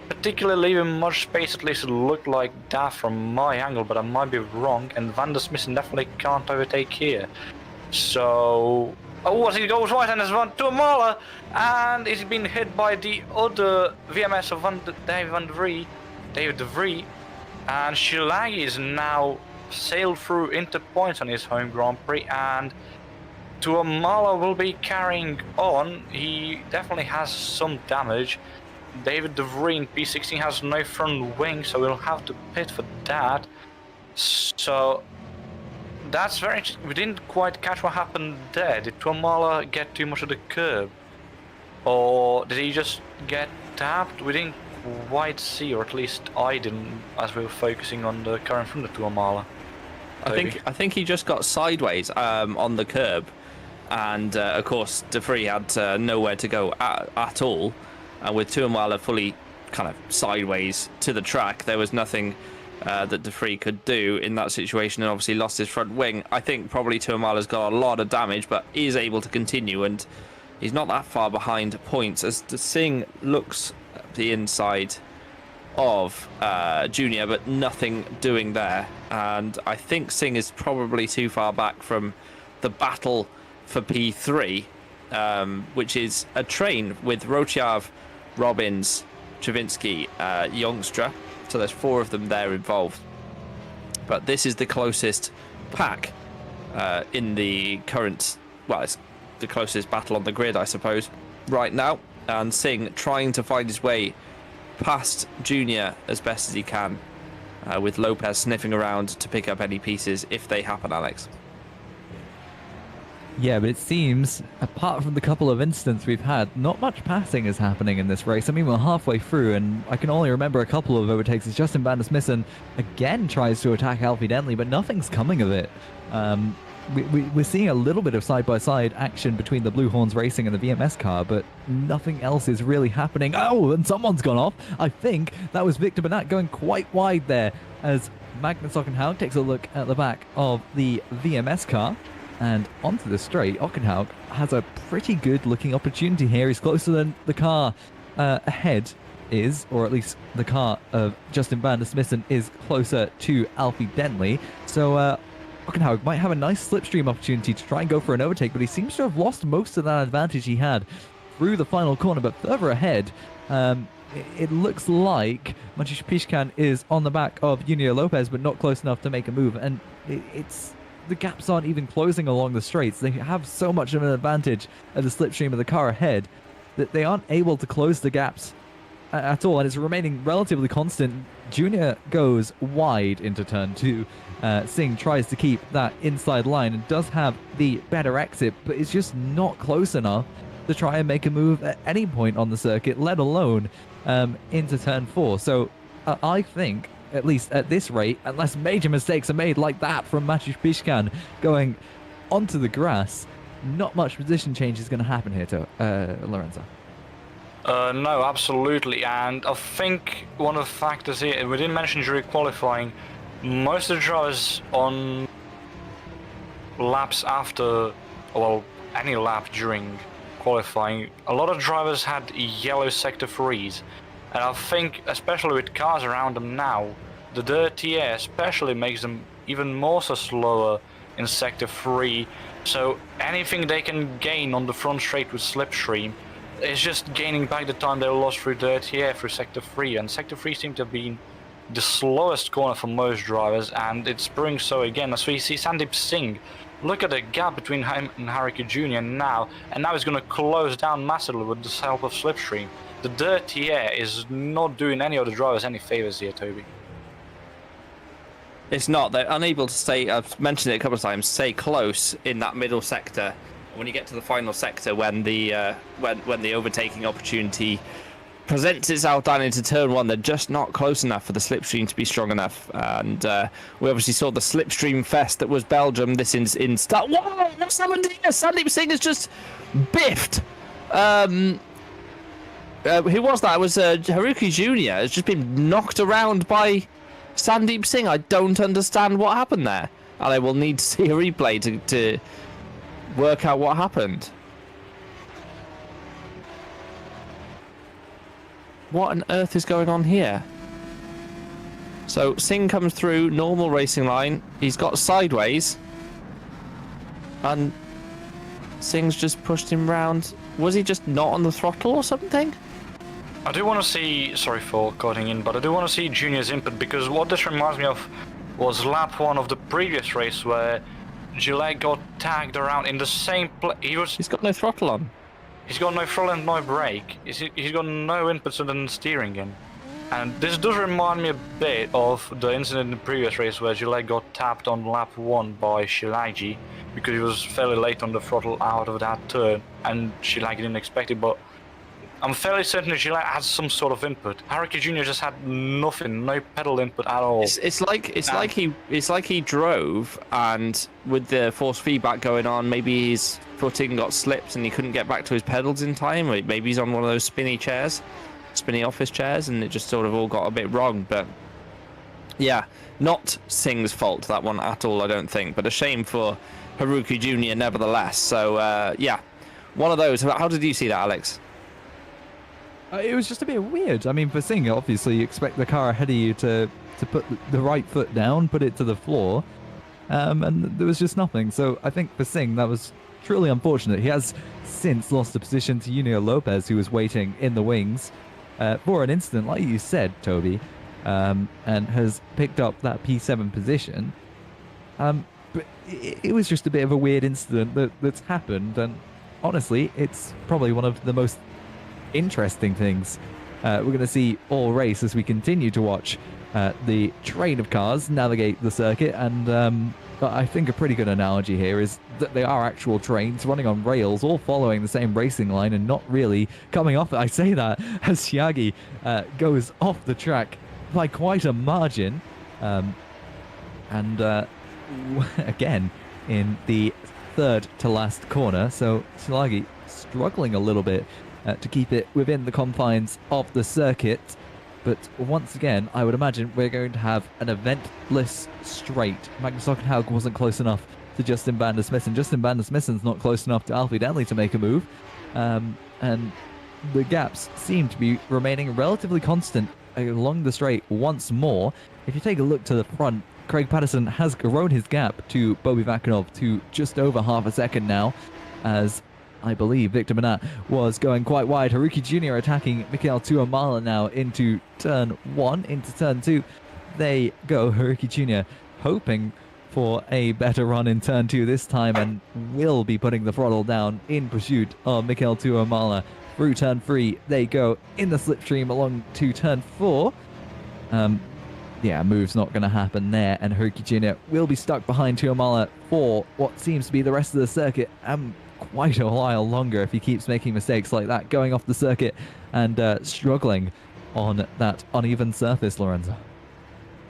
particularly leave him much space, at least it looked like that from my angle, but I might be wrong, and Van der Smissen definitely can't overtake here. So... oh, as he goes right, and there's one to Amala, and he's been hit by the other VMS of David de Vries, and Shilagi is now sailed through into points on his home Grand Prix, and Tuamala will be carrying on. He definitely has some damage. David de Vries in P16 has no front wing, so we'll have to pit for that. So that's very interesting. We didn't quite catch what happened there. Did Tuamala get too much of the curb? Or did he just get tapped? We didn't quite see, or at least I didn't, as we were focusing on the car in front of Tuamala. I think he just got sideways on the curb, and of course de Vries had nowhere to go at all, and with Tuamala fully kind of sideways to the track, there was nothing that de Vries could do in that situation, and obviously lost his front wing. I think probably Tuamala's got a lot of damage, but is able to continue, and he's not that far behind points as Singh looks at the inside of Junior, but nothing doing there. And I think Singh is probably too far back from the battle for P3, which is a train with Rochav, Robbins, Travinsky, Youngstra. So there's 4 of them there involved. But this is the closest pack in the current, well, it's the closest battle on the grid, I suppose, right now. And Singh trying to find his way past Junior as best as he can, with Lopez sniffing around to pick up any pieces if they happen, Alex. Yeah, but it seems, apart from the couple of incidents we've had, not much passing is happening in this race. I mean, we're halfway through, and I can only remember a couple of overtakes as Justin van der Smissen again tries to attack Alfie Denley, but nothing's coming of it. We're seeing a little bit of side-by-side action between the Blue Horns Racing and the VMS car, but nothing else is really happening. Oh, and someone's gone off. I think that was Victor Bernat going quite wide there as Magnus Ockenhaug takes a look at the back of the VMS car. And onto the straight, Ockenhaug has a pretty good looking opportunity here. He's closer than the car ahead is, or at least the car of Justin van der Smissen is closer to Alfie Denley. So Ockenhaug might have a nice slipstream opportunity to try and go for an overtake, but he seems to have lost most of that advantage he had through the final corner. But further ahead, it looks like Maciej Piszkan is on the back of Junior Lopez, but not close enough to make a move. And it's the gaps aren't even closing along the straights. They have so much of an advantage of the slipstream of the car ahead that they aren't able to close the gaps at all, and it's remaining relatively constant. Junior goes wide into turn 2. Singh tries to keep that inside line and does have the better exit, but it's just not close enough to try and make a move at any point on the circuit, let alone into turn 4. So I think, at least at this rate, unless major mistakes are made like that from Maciej Piszkan going onto the grass, not much position change is going to happen here to Lorenzo. No, absolutely. And I think one of the factors here, we didn't mention during qualifying, most of the drivers on laps after, well, any lap during qualifying, a lot of drivers had yellow sector freeze. And I think, especially with cars around them now, the dirty air especially makes them even more so slower in sector 3. So anything they can gain on the front straight with slipstream is just gaining back the time they lost through dirty air through sector 3. And sector 3 seemed to have been the slowest corner for most drivers, and it's brewing so again as we see Sandeep Singh. Look at the gap between him and Hariki Jr. now, and now he's going to close down massively with the help of slipstream. The dirty air is not doing any of the drivers any favors here, Toby. It's not. They're unable to stay, I've mentioned it a couple of times, stay close in that middle sector. When you get to the final sector, when the overtaking opportunity presents itself down into turn 1, they're just not close enough for the slipstream to be strong enough. And we obviously saw the slipstream fest that was Belgium. This in start. Whoa! What's happened here? Sandeep Singh has just biffed. Who was that? It was Haruki Jr. has just been knocked around by Sandeep Singh. I don't understand what happened there, and I will need to see a replay to work out what happened. What on earth is going on here? So Singh comes through normal racing line. He's got sideways, and Singh's just pushed him round. Was he just not on the throttle or something? I do want to see, sorry for cutting in, but I do want to see Junior's input, because what this reminds me of was lap 1 of the previous race where Gillet got tagged around in the same place. He's got no throttle on. He's got no throttle and no brake. He's got no inputs other than steering in. And this does remind me a bit of the incident in the previous race where Gillet got tapped on lap 1 by Shilaji because he was fairly late on the throttle out of that turn, and Shilaji didn't expect it, but I'm fairly certain that Gillet had some sort of input. Haruki Jr. just had nothing, no pedal input at all. It's like he drove, and with the force feedback going on, maybe his footing got slipped and he couldn't get back to his pedals in time. Or maybe he's on one of those spinny office chairs, and it just sort of all got a bit wrong. But yeah, not Singh's fault, that one at all, I don't think. But a shame for Haruki Jr. nevertheless. So yeah, one of those. How did you see that, Alex? It was just a bit weird. I mean, for Singh, obviously, you expect the car ahead of you to put the right foot down, put it to the floor, and there was just nothing. So I think for Singh, that was truly unfortunate. He has since lost the position to Junior Lopez, who was waiting in the wings for an instant, like you said, Toby, and has picked up that P7 position. But it was just a bit of a weird incident that's happened, and honestly, it's probably one of the most interesting things we're going to see all race as we continue to watch the train of cars navigate the circuit. And I think a pretty good analogy here is that they are actual trains running on rails, all following the same racing line and not really coming off it. I say that as Siagi goes off the track by quite a margin. Again, in the third to last corner, so Siagi struggling a little bit to keep it within the confines of the circuit. But once again, I would imagine we're going to have an eventless straight. Magnus Ockenhaug wasn't close enough to Justin van der Smissen. Justin van der Smissen's not close enough to Alfie Denley to make a move. And the gaps seem to be remaining relatively constant along the straight once more. If you take a look to the front, Craig Patterson has grown his gap to Bobby Vakanov to just over half a second now, as I believe Victor Manat was going quite wide. Haruki Jr. attacking Mikael Tuamala now into turn 1, into turn 2. They go, Haruki Jr. hoping for a better run in turn 2 this time, and will be putting the throttle down in pursuit of Mikael Tuamala. Through turn 3, they go in the slipstream along to turn 4. Yeah, move's not going to happen there, and Haruki Jr. will be stuck behind Tuamala for what seems to be the rest of the circuit, and quite a while longer if he keeps making mistakes like that, going off the circuit and struggling on that uneven surface, Lorenzo.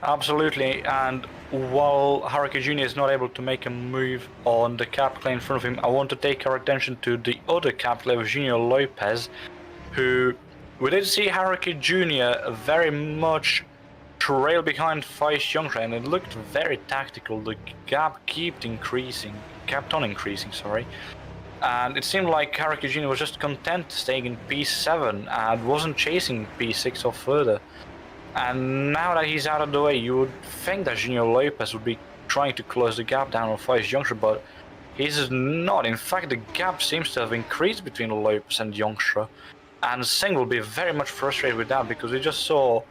Absolutely, and while Haruki Jr. is not able to make a move on the cap plane in front of him, I want to take our attention to the other cap plane, Junior Lopez, who we did see Haruki Jr. very much trail behind Faiz Youngstra, and it looked very tactical. The gap kept on increasing, and it seemed like Haruki Jr. was just content staying in P7 and wasn't chasing P6 or further. And now that he's out of the way, you would think that Junior Lopez would be trying to close the gap down on Faiz Youngstra, but he's not. In fact, the gap seems to have increased between Lopez and Youngstra, and Singh will be very much frustrated with that, because we just saw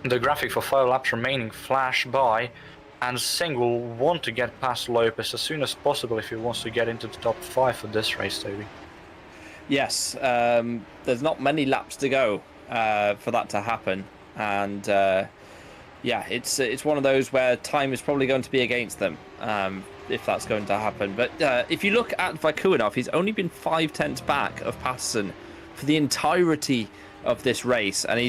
the graphic for 5 laps remaining flash by, and Singh will want to get past Lopez as soon as possible if he wants to get into the top 5 for this race, Toby. Yes, there's not many laps to go for that to happen, and yeah, it's one of those where time is probably going to be against them if that's going to happen. But if you look at Vakuinov, he's only been 5/10 back of Patterson for the entirety of this race, and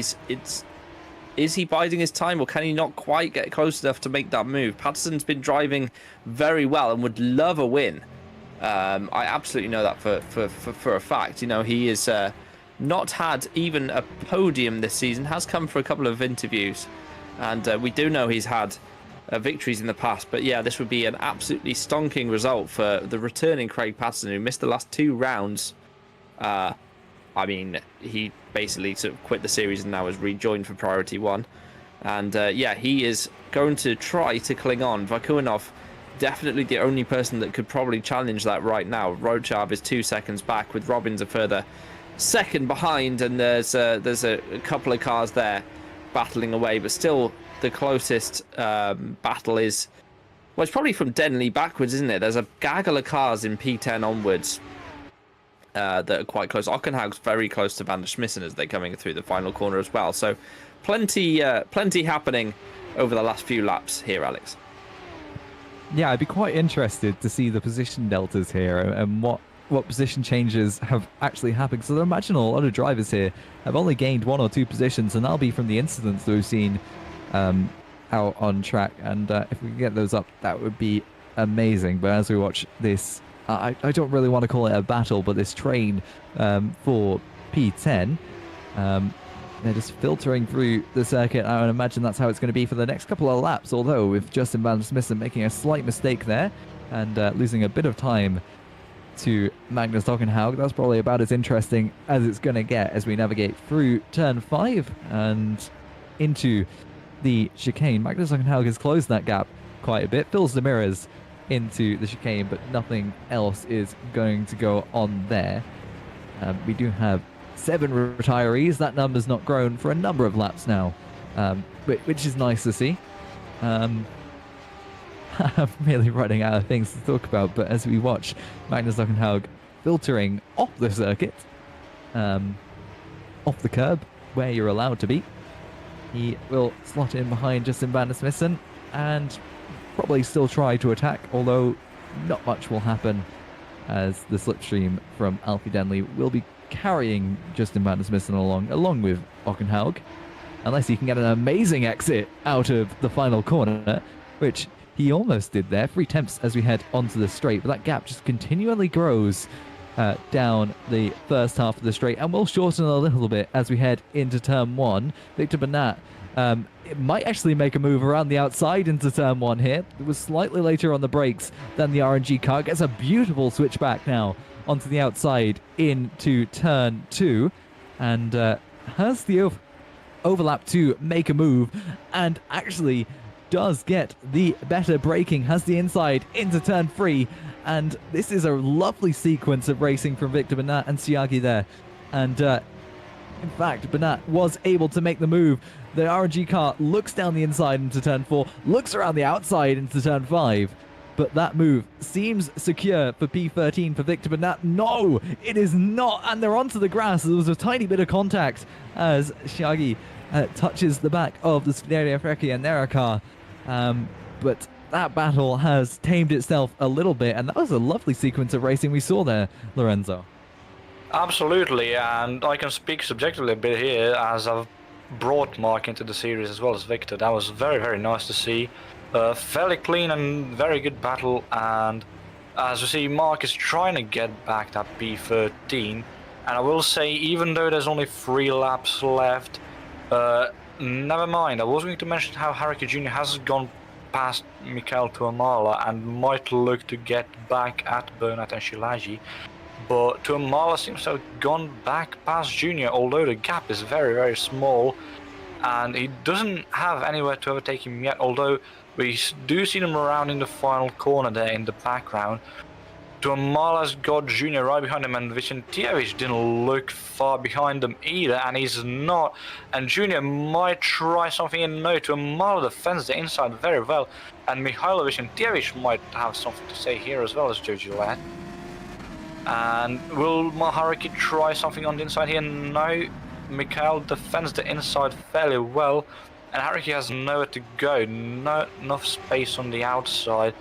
is he biding his time, or can he not quite get close enough to make that move? Patterson's been driving very well and would love a win. I absolutely know that for a fact. You know, he is not had even a podium this season, has come for a couple of interviews, and we do know he's had victories in the past. But yeah, this would be an absolutely stonking result for the returning Craig Patterson, who missed the last 2 rounds. I mean, he basically sort of quit the series and now has rejoined for Priority 1. And yeah, he is going to try to cling on. Vakuinov, definitely the only person that could probably challenge that right now. Rochab is 2 seconds back, with Robbins a further second behind, and there's a couple of cars there battling away, but still the closest battle is, well, it's probably from Denley backwards, isn't it? There's a gaggle of cars in P10 onwards that are quite close. Ockenhaug's very close to Van der Smissen as they're coming through the final corner as well. So plenty happening over the last few laps here, Alex. Yeah, I'd be quite interested to see the position deltas here and what position changes have actually happened. So I imagine a lot of drivers here have only gained 1 or 2 positions, and that'll be from the incidents that we've seen out on track. And if we can get those up, that would be amazing. But as we watch this, I don't really want to call it a battle, but this train for P10, they're just filtering through the circuit. I would imagine that's how it's going to be for the next couple of laps, although with Justin van der Smissen making a slight mistake there and losing a bit of time to Magnus Ockenhaug. That's probably about as interesting as it's going to get as we navigate through turn 5 and into the chicane. Magnus Ockenhaug has closed that gap quite a bit, fills the mirrors into the chicane, but nothing else is going to go on there. We do have 7 retirees. That number's not grown for a number of laps now, which is nice to see. I'm really running out of things to talk about, but as we watch Magnus Ockenhaug filtering off the circuit, off the curb where you're allowed to be, he will slot in behind Justin van der Smissen, and probably still try to attack, although not much will happen as the slipstream from Alfie Denley will be carrying Justin Van der Smissen along with Ockenhaug, unless he can get an amazing exit out of the final corner, which he almost did there. 3/10 as we head onto the straight, but that gap just continually grows down the first half of the straight, and will shorten a little bit as we head into turn 1. Victor Bernat it might actually make a move around the outside into turn 1 here. It was slightly later on the brakes than the RNG car. Gets a beautiful switchback now onto the outside into turn 2, and has the overlap to make a move, and actually does get the better braking, has the inside into turn 3, and this is a lovely sequence of racing from Victor Bernat and Siagi there. And in fact, Bernat was able to make the move. The RNG car looks down the inside into turn 4, looks around the outside into turn 5, but that move seems secure for P13 for Victor Bernat. No, it is not, and they're onto the grass. There was a tiny bit of contact as Siagi touches the back of the Scuderia Freccia Nera car, but that battle has tamed itself a little bit, and that was a lovely sequence of racing we saw there, Lorenzo. Absolutely, and I can speak subjectively a bit here, as I've brought Mark into the series as well as Victor. That was very, very nice to see. Fairly clean and very good battle, and as you see, Mark is trying to get back that P13, and I will say, even though there's only 3 laps left, never mind. I was going to mention how Haruki Jr. has gone past Mikael Tuamala and might look to get back at Bernat and Shilagi, but Tuamala seems to have gone back past Junior, although the gap is very, very small, and he doesn't have anywhere to overtake him yet, although we do see them around in the final corner there in the background. Tuamala's got Junior right behind him, and Vicentievich didn't look far behind them either, and he's not. And Junior might try something, and no, Tuamala defends the inside very well, and Mihailo Vicentievich might have something to say here as well as Joe Gillette. And will Maharuki try something on the inside here? No, Mikhail defends the inside fairly well, and Haruki has nowhere to go, not enough space on the outside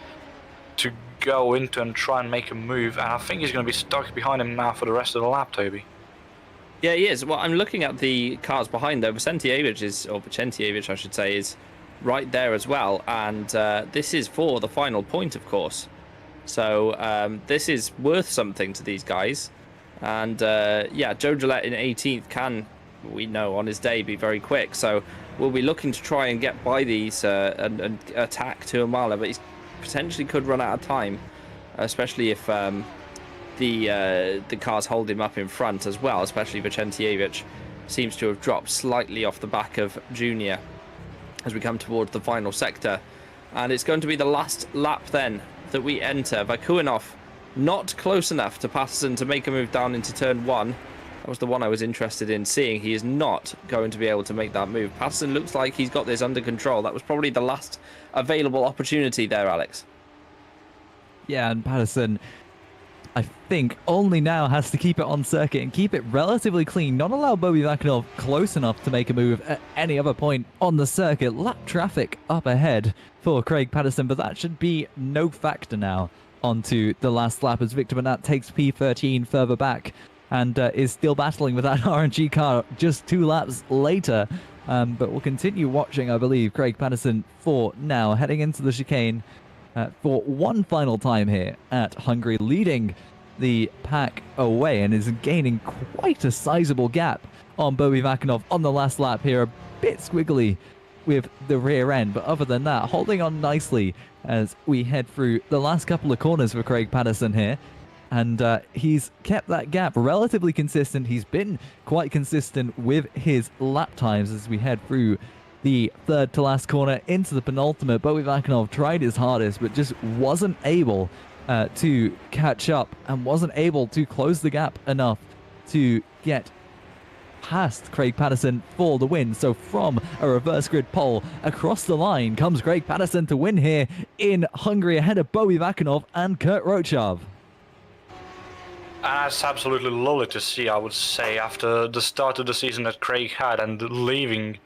to go into and try and make a move, and I think he's going to be stuck behind him now for the rest of the lap, Toby. Yeah, he is. Well, I'm looking at the cars behind though. Vicentievich, I should say, is right there as well, and this is for the final point, of course. So this is worth something to these guys, and yeah, Joe Gillette in 18th can, we know, on his day be very quick. So we'll be looking to try and get by these and attack Tuamala, but he potentially could run out of time, especially if the cars hold him up in front as well. Especially Vicentievich seems to have dropped slightly off the back of Junior as we come towards the final sector, and it's going to be the last lap then that we enter. Vakuinov not close enough to Patterson to make a move down into turn 1. That was the one I was interested in seeing. He is not going to be able to make that move. Patterson looks like he's got this under control. That was probably the last available opportunity there, Alex. Yeah, and Patterson, I think, only now has to keep it on circuit and keep it relatively clean. Not allow Bobby Vakinov close enough to make a move at any other point on the circuit. Lap traffic up ahead for Craig Patterson, but that should be no factor now onto the last lap as Victor Bernat takes P13 further back and is still battling with that RNG car just 2 laps later. But we'll continue watching, I believe, Craig Patterson for now, heading into the chicane for one final time here at Hungary, leading the pack away and is gaining quite a sizable gap on Bobby Vakinov on the last lap here. A bit squiggly with the rear end, but other than that, holding on nicely as we head through the last couple of corners for Craig Patterson here. And he's kept that gap relatively consistent. He's been quite consistent with his lap times as we head through the third to last corner into the penultimate. Bobby Vakinov tried his hardest, but just wasn't able to catch up and wasn't able to close the gap enough to get past Craig Patterson for the win. So from a reverse grid pole across the line comes Craig Patterson to win here in Hungary ahead of Bobby Vakinov and Kurt Rochov. And that's absolutely lovely to see, I would say, after the start of the season that Craig had and leaving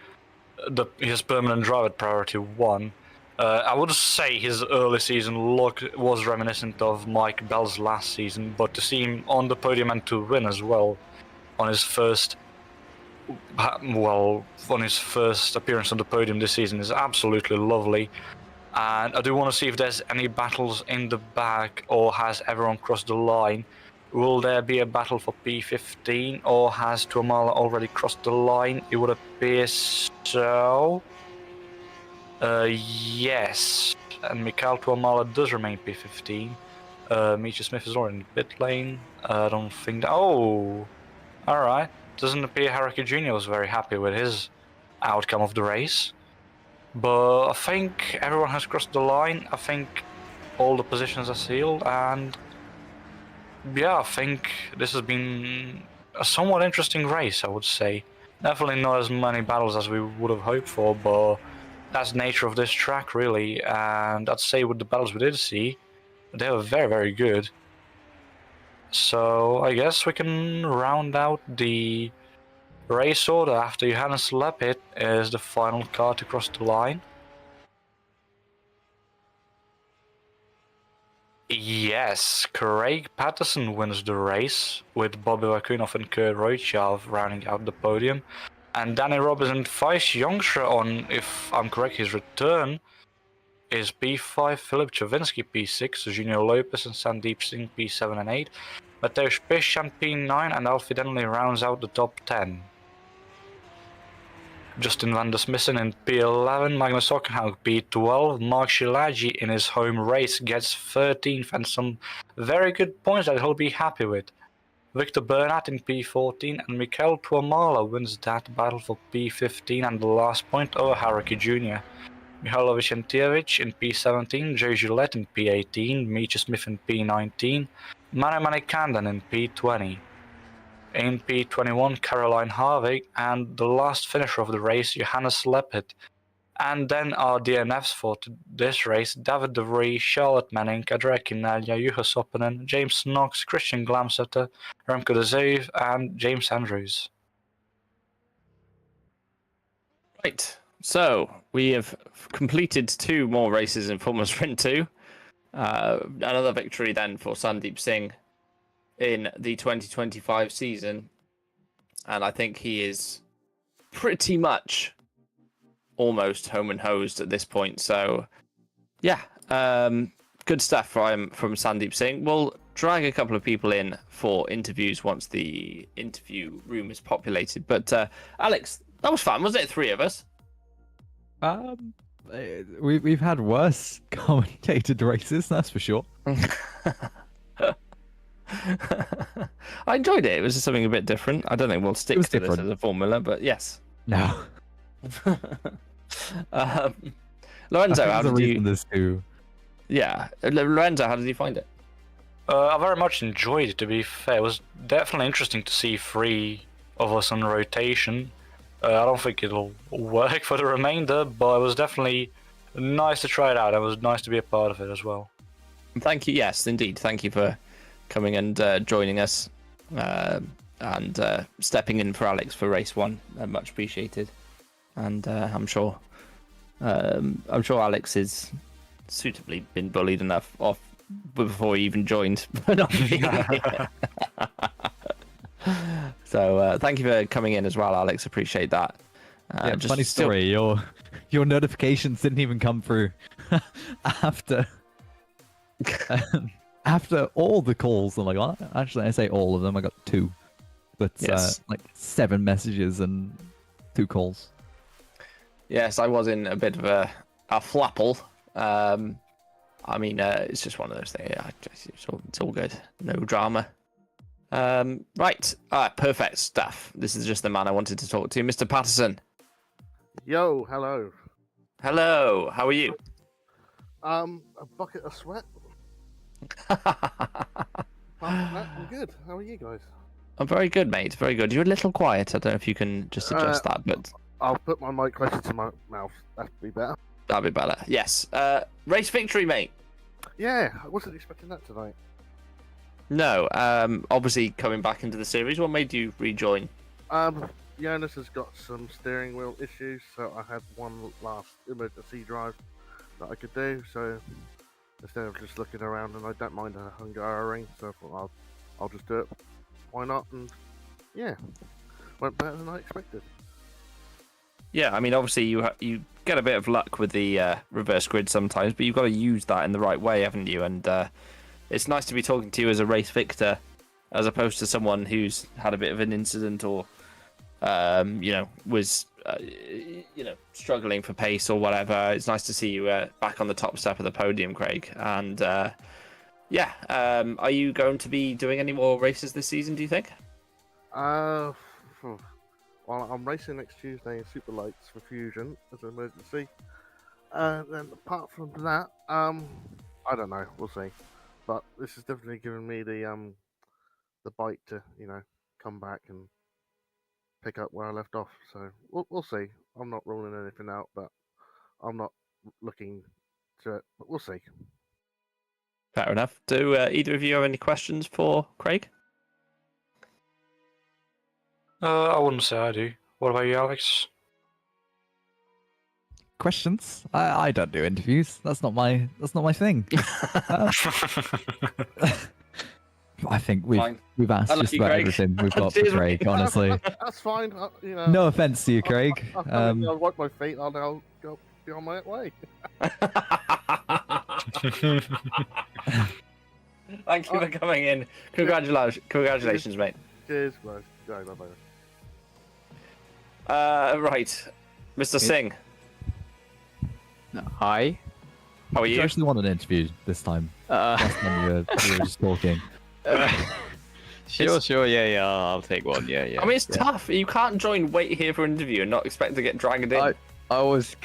his permanent drive at priority 1. I would say his early season look was reminiscent of Mike Bell's last season, but to see him on the podium and to win as well on his first appearance on the podium this season is absolutely lovely. And I do want to see if there's any battles in the back, or has everyone crossed the line. Will there be a battle for P15, or has Tuamala already crossed the line? It would appear so. Yes. And Mikhail Tuamala does remain P15. Misha Smith is already in the pit lane. I don't think that... Oh! Alright. Doesn't appear Haruki Jr. was very happy with his outcome of the race. But I think everyone has crossed the line. I think all the positions are sealed, and yeah, I think this has been a somewhat interesting race, I would say. Definitely not as many battles as we would have hoped for, but that's the nature of this track, really. And I'd say with the battles we did see, they were very, very good. So I guess we can round out the race order after Johannes Lepit is the final car to cross the line. Yes, Craig Patterson wins the race, with Bobby Vakunov and Kurt Roitschov rounding out the podium. And Danny Robinson Vice Youngstra on, if I'm correct, his return is P5, Philip Chavinsky P6, Junior Lopez and Sandeep Singh P7 and 8, Mateusz Pishan P9, and Alfie Denley rounds out the top 10. Justin van der Smissen in P11, Magnus Ockenhaug P12, Mark Shilagi in his home race gets 13th and some very good points that he'll be happy with. Victor Bernat in P14 and Mikhail Tuamala wins that battle for P15 and the last point over Haruki Jr. Mihailo Vicentievich in P17, Joe Gillette in P18, Misha Smith in P19, Mane Manikandan in P20. In P21, Caroline Harvey, and the last finisher of the race, Johannes Lepit. And then our DNFs for this race, David De Vries, Charlotte Manning, Kadrek Kinalja, Juha Soppinen, James Knox, Christian Glamsetter, Remco de Zeeuw, and James Andrews. Right, so we have completed 2 more races in Formula Sprint 2. Another victory then for Sandeep Singh in the 2025 season, and I think he is pretty much almost home and hosed at this point. So yeah, good stuff from Sandeep Singh. We'll drag a couple of people in for interviews once the interview room is populated. But Alex, that was fun, wasn't it? 3 of us. We've had worse commentated races, that's for sure. I enjoyed it. It was just something a bit different. I don't think we'll stick to this as a formula, but yes. No. Lorenzo, how did you? This too. Yeah, Lorenzo, how did you find it? I very much enjoyed it, to be fair. It was definitely interesting to see 3 of us on rotation. I don't think it'll work for the remainder, but it was definitely nice to try it out. It was nice to be a part of it as well. Thank you. Yes, indeed. Thank you for coming and joining us and stepping in for Alex for race 1. Much appreciated. And I'm sure Alex is suitably been bullied enough off before he even joined. So thank you for coming in as well, Alex. Appreciate that. Funny story. Your notifications didn't even come through after all the calls. I'm like, well, actually, I say all of them. I got 2, but yes. Like 7 messages and 2 calls. Yes, I was in a bit of a flapple. I mean, it's just one of those things. It's all good. No drama. Right. Perfect stuff. This is just the man I wanted to talk to, Mr. Patterson. Yo, hello. Hello. How are you? A bucket of sweat. Apart from that, I'm good. How are you guys? I'm very good, mate. Very good. You're a little quiet. I don't know if you can just adjust that, but I'll put my mic closer to my mouth. That'd be better. that'd be better. Yes. Race victory, mate. Yeah, I wasn't expecting that tonight. No. Obviously coming back into the series. What made you rejoin? Jonas has got some steering wheel issues, so I had one last emergency drive that I could do. So instead of just looking around, and I don't mind a Hungarian, so I thought I'll just do it. Why not? And yeah, went better than I expected. Yeah, I mean, obviously you get a bit of luck with the reverse grid sometimes, but you've got to use that in the right way, haven't you? And it's nice to be talking to you as a race victor, as opposed to someone who's had a bit of an incident or, was, struggling for pace or whatever. It's nice to see you back on the top step of the podium, Craig. And are you going to be doing any more races this season, do you think? Well, I'm racing next Tuesday in Super Lights for Fusion as an emergency. Then apart from that, I don't know. We'll see. But this has definitely given me the bite to come back and pick up where I left off. So we'll see. I'm not ruling anything out, but I'm not looking to it. But we'll see. Fair enough. Do either of you have any questions for Craig? I wouldn't say I do. What about you, Alex? Questions? I don't do interviews. That's not my thing. I think we've asked I love just you, about Craig. everything we've got for Cheers, Craig, mate. honestly. That's fine. No offense to you, Craig. I'll wipe my feet. I'll now go be on my way. Thank you for coming in. Congratulations, mate. Cheers, guys. Bye bye. Right, Mr. Singh, Hi. how are You you? actually want an interview this time. Last time you were just talking. Sure, yeah, I'll take one, yeah. I mean, it's tough. You can't join wait here for an interview and not expect to get dragged in. I was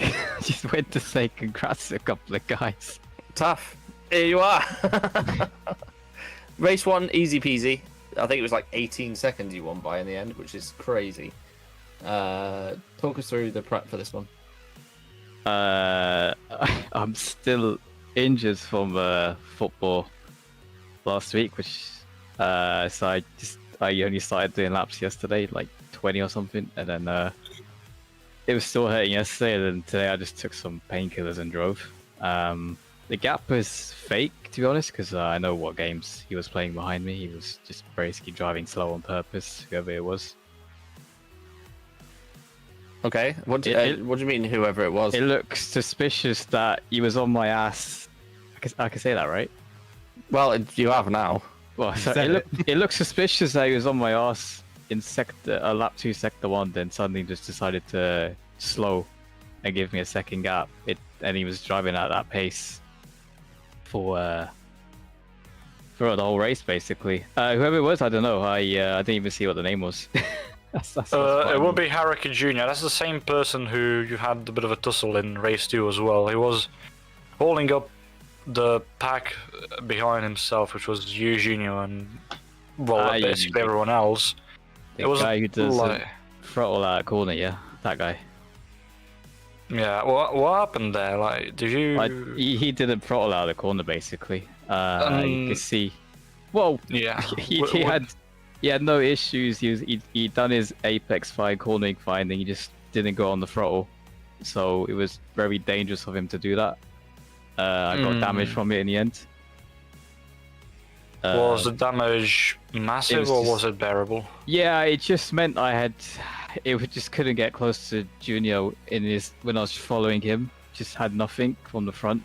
just went to say congrats to a couple of guys. Tough. Here you are. Race 1, easy peasy. I think it was like 18 seconds you won by in the end, which is crazy. Talk us through the prep for this one. I'm still injured from football last week, which so I only started doing laps yesterday, like 20 or something, and then it was still hurting yesterday, and then today I just took some painkillers and drove. The gap was fake, to be honest, because I know what games he was playing behind me. He was just basically driving slow on purpose, whoever it was. Okay, what do you mean, whoever it was? It looks suspicious that he was on my ass. I can say that, right? Well, you have now. Well, so said it looks suspicious that he was on my ass in lap 2, sector 1, then suddenly just decided to slow and give me a second gap. And he was driving at that pace for the whole race, basically. Whoever it was, I don't know. I didn't even see what the name was. That's It would be Haraki Jr. That's the same person who you had a bit of a tussle in race 2 as well. He was holding up the pack behind himself, which was you, Jr. and basically everyone else. The guy who does throttle out corner, yeah, that guy. Yeah, what happened there? Like, did you? He didn't throttle out the corner, basically. You can see. Well, Yeah, he had no issues. He done his apex fine, cornering fine, and he just didn't go on the throttle. So it was very dangerous of him to do that. I got damage from it in the end. Was the damage massive or was it bearable? Yeah, it just meant just couldn't get close to Junior when I was following him. Just had nothing from the front.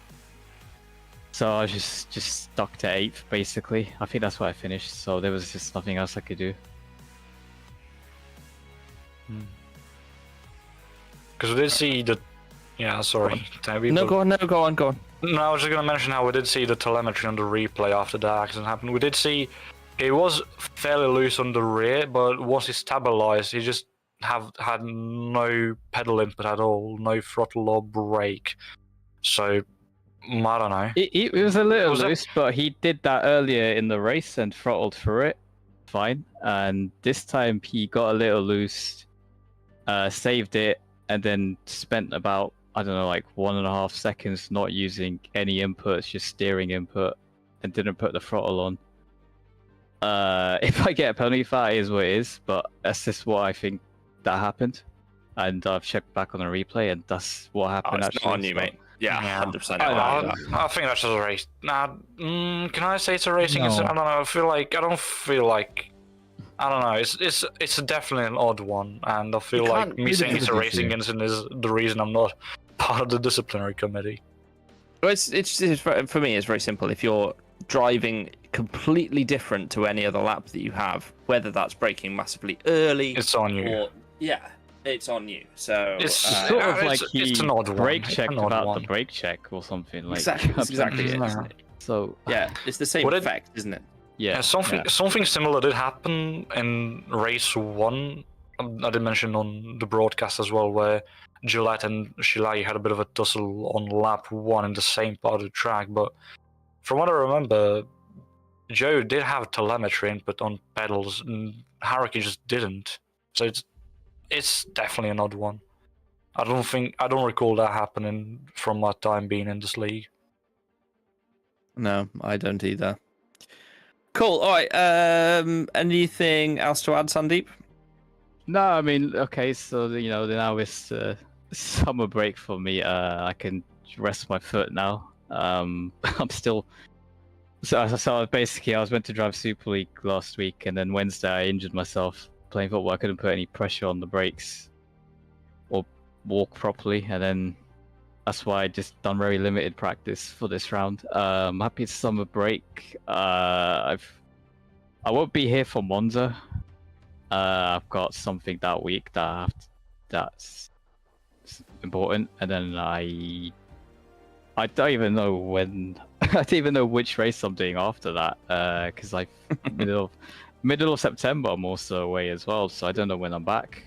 So I was just stuck to 8th, basically. I think that's where I finished, so there was just nothing else I could do. Because we did see the... Yeah, sorry, Toby. No, go on. No, I was just going to mention how we did see the telemetry on the replay after the accident happened. We did see it was fairly loose on the rear, but once he stabilized, he just had no pedal input at all, no throttle or brake. So, I don't know. It was a little loose, but he did that earlier in the race and throttled through it. Fine. And this time he got a little loose, saved it, and then spent about, I don't know, like 1.5 seconds not using any inputs, just steering input, and didn't put the throttle on. If I get a penalty for that, it is what it is, but that's just what I think that happened. And I've checked back on the replay, and that's what happened. It's actually. not on you, mate. Yeah, 100%. I think that's just a race. Can I say it's a racing No. incident? I don't know. I don't know. It's definitely an odd one, and I feel You like can't me do the saying it's a interview racing here. incident is the reason I'm not part of the disciplinary committee. Well, it's for me. It's very simple. If you're driving completely different to any other lap that you have, whether that's braking massively early, It's on you. or it's on you. So It's Sort of like it's he an odd one. brake It's checked an odd about one. the brake check or something. Like exactly, that's exactly it, No. isn't it? So Yeah, it's the same Would it- effect, isn't it? yeah, Something similar did happen in race 1. I did mention on the broadcast as well, where Gillette and Shilai had a bit of a tussle on lap 1 in the same part of the track. But from what I remember, Joe did have telemetry input on pedals, and Haruki just didn't. So it's definitely an odd one. I don't recall that happening from my time being in this league. No, I don't either. Cool. All right. Anything else to add, Sandeep? No, I mean, okay, so now it's summer break for me. I can rest my foot now. I'm still. So basically, I was meant to drive Super League last week, and then Wednesday I injured myself playing football. I couldn't put any pressure on the brakes or walk properly, and then that's why I just done very limited practice for this round. I'm happy it's summer break. I won't be here for Monza. I've got something that week that's important, and then I don't even know when. I don't even know which race I'm doing after that. Because middle of September I'm also away as well, so I don't know when I'm back.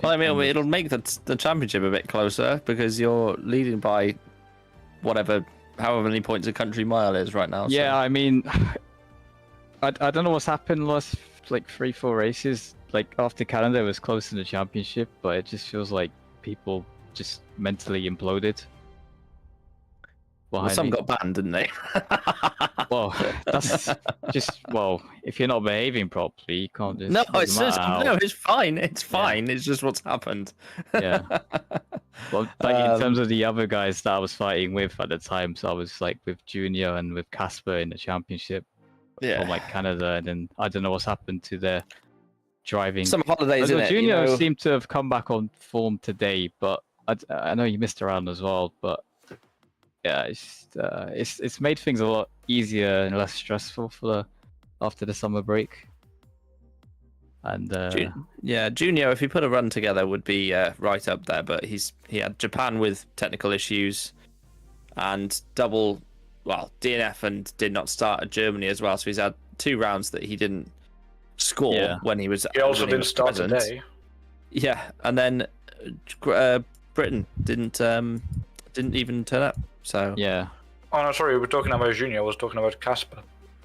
Well, I mean, it'll make the championship a bit closer because you're leading by however many points a country mile is right now. Yeah, So. I mean, I don't know what's happened last like 3-4 races. Like after Canada, it was close in the championship, but it just feels like people just mentally imploded. Well, behind some me. got banned, didn't they? Well, that's just if you're not behaving properly, you can't just. No, doesn't it's just matter no, how- it's fine. It's fine. It's just what's happened. Yeah. Well, like in terms of the other guys that I was fighting with at the time, so I was like with Junior and with Casper in the championship from like Canada, and then I don't know what's happened to their driving. Some holidays, Although in it. Junior You know? seemed to have come back on form today, but I know he missed around as well. But yeah, it's made things a lot easier and less stressful after the summer break. And Junior, if he put a run together, would be right up there. But he had Japan with technical issues, and DNF and did not start at Germany as well. So he's had 2 rounds that he didn't score when he was. He also when he didn't was start present. today. Yeah, and then Britain didn't even turn up. So yeah. Oh no, sorry, we were talking about Junior. I was talking about Casper.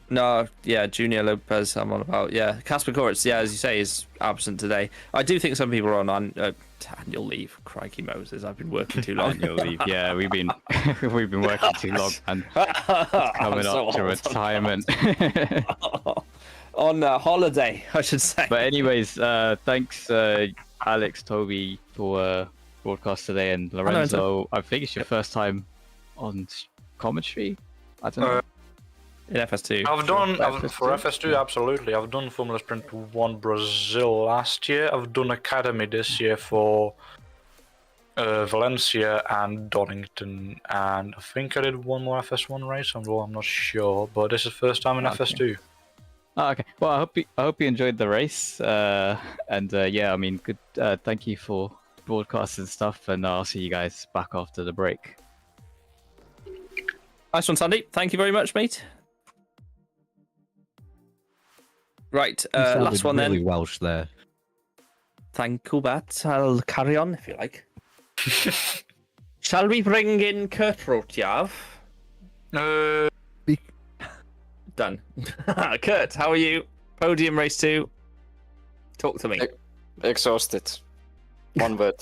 No, yeah, Junior Lopez, I'm on about. Yeah, Casper Koritz, yeah, as you say, is absent today. I do think some people are on annual leave. Crikey Moses, I've been working too long. Annual leave. Yeah, we've been working too long and coming up to retirement. On holiday, I should say. But anyways, thanks Alex, Toby for broadcast today, and Lorenzo. I think it's your first time on commentary. I don't know. In FS2. I've done FS2? for FS2 absolutely. I've done Formula Sprint 1 Brazil last year. I've done Academy this year for Valencia and Donington, and I think I did one more FS1 race. I'm not sure, but this is the first time in FS2. Oh, okay. Well, I hope you enjoyed the race. And yeah, I mean, good. Thank you for broadcasts and stuff, and I'll see you guys back after the break. Nice one, Sandy. Thank you very much, mate. Right, You sounded last one really then. Welsh there. Thank you, Bat. I'll carry on if you like. Shall we bring in Kurt Rotjav? Done. Kurt, how are you? Podium race 2. Talk to me. Exhausted. One word.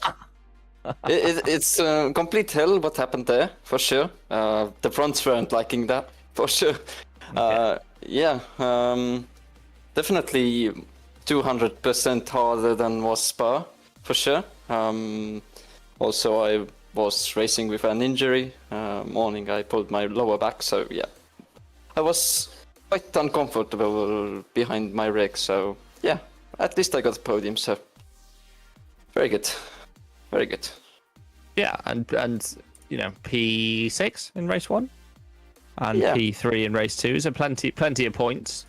It's complete hell what happened there, for sure. The fronts weren't liking that, for sure. Definitely 200% harder than was Spa, for sure. Also, I was racing with an injury. Morning I pulled my lower back, so yeah. I was quite uncomfortable behind my rig, so yeah. At least I got the podium, so very good. Very good. Yeah, and P6 in race 1 and Yeah. P3 in race 2, so plenty of points,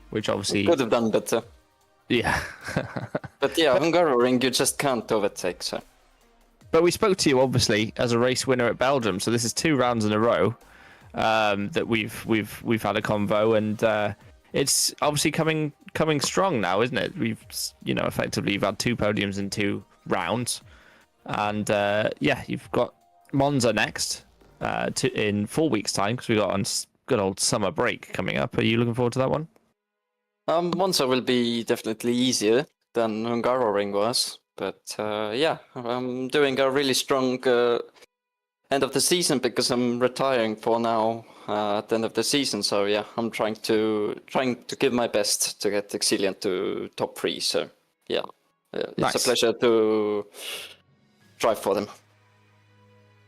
which obviously Could have done better. yeah. But yeah, Hungaroring you just can't overtake, so. But we spoke to you obviously as a race winner at Belgium, so this is 2 rounds in a row that we've had a convo, and it's obviously coming strong now, isn't it? We've effectively you've had 2 podiums in 2 rounds, and yeah, you've got Monza next in 4 weeks' time because we got on good old summer break coming up. Are you looking forward to that one? Monza will be definitely easier than Hungaroring was, but yeah, I'm doing a really strong end of the season because I'm retiring for now at the end of the season. So yeah, I'm trying to give my best to get Exilian to top 3. So yeah, it's Nice. a pleasure to drive for them.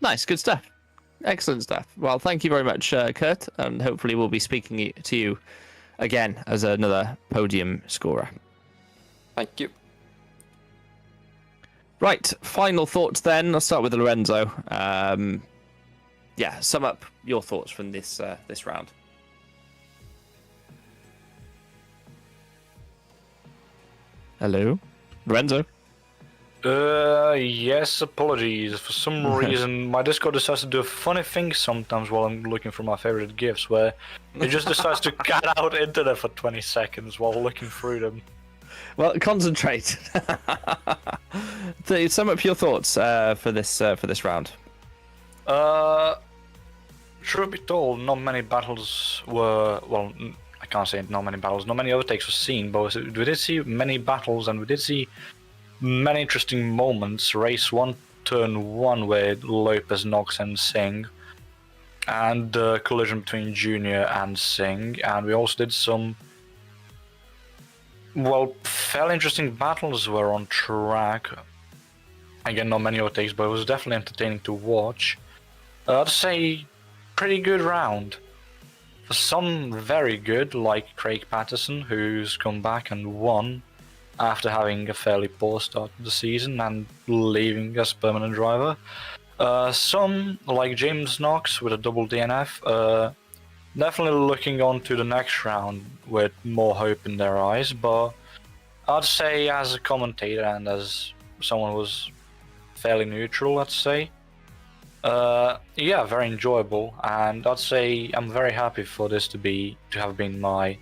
Nice, good stuff. Excellent stuff. Well, thank you very much, Kurt, and hopefully we'll be speaking to you again as another podium scorer. Thank you. Right, final thoughts then. I'll start with Lorenzo. Yeah, sum up your thoughts from this round. Hello, Lorenzo. Yes, apologies. For some reason, my Discord decides to do a funny thing sometimes while I'm looking for my favorite GIFs, where it just decides to cut out internet for 20 seconds while looking through them. Well, concentrate. Sum up your thoughts for this round. Truth be told, not many battles were, well, I can't say not many battles, not many overtakes were seen, but we did see many battles and we did see many interesting moments. Race 1, turn 1 with Lopez, Knox and Singh, and collision between Junior and Singh, and we also did some, well, fairly interesting battles were on track. Again, not many overtakes, but it was definitely entertaining to watch. I'd say pretty good round. For some, very good, like Craig Patterson, who's come back and won after having a fairly poor start to the season and leaving as permanent driver. Some, like James Knox with a double DNF, definitely looking on to the next round with more hope in their eyes, but I'd say as a commentator and as someone who was fairly neutral, I'd say, yeah, very enjoyable, and I'd say I'm very happy for this to have been my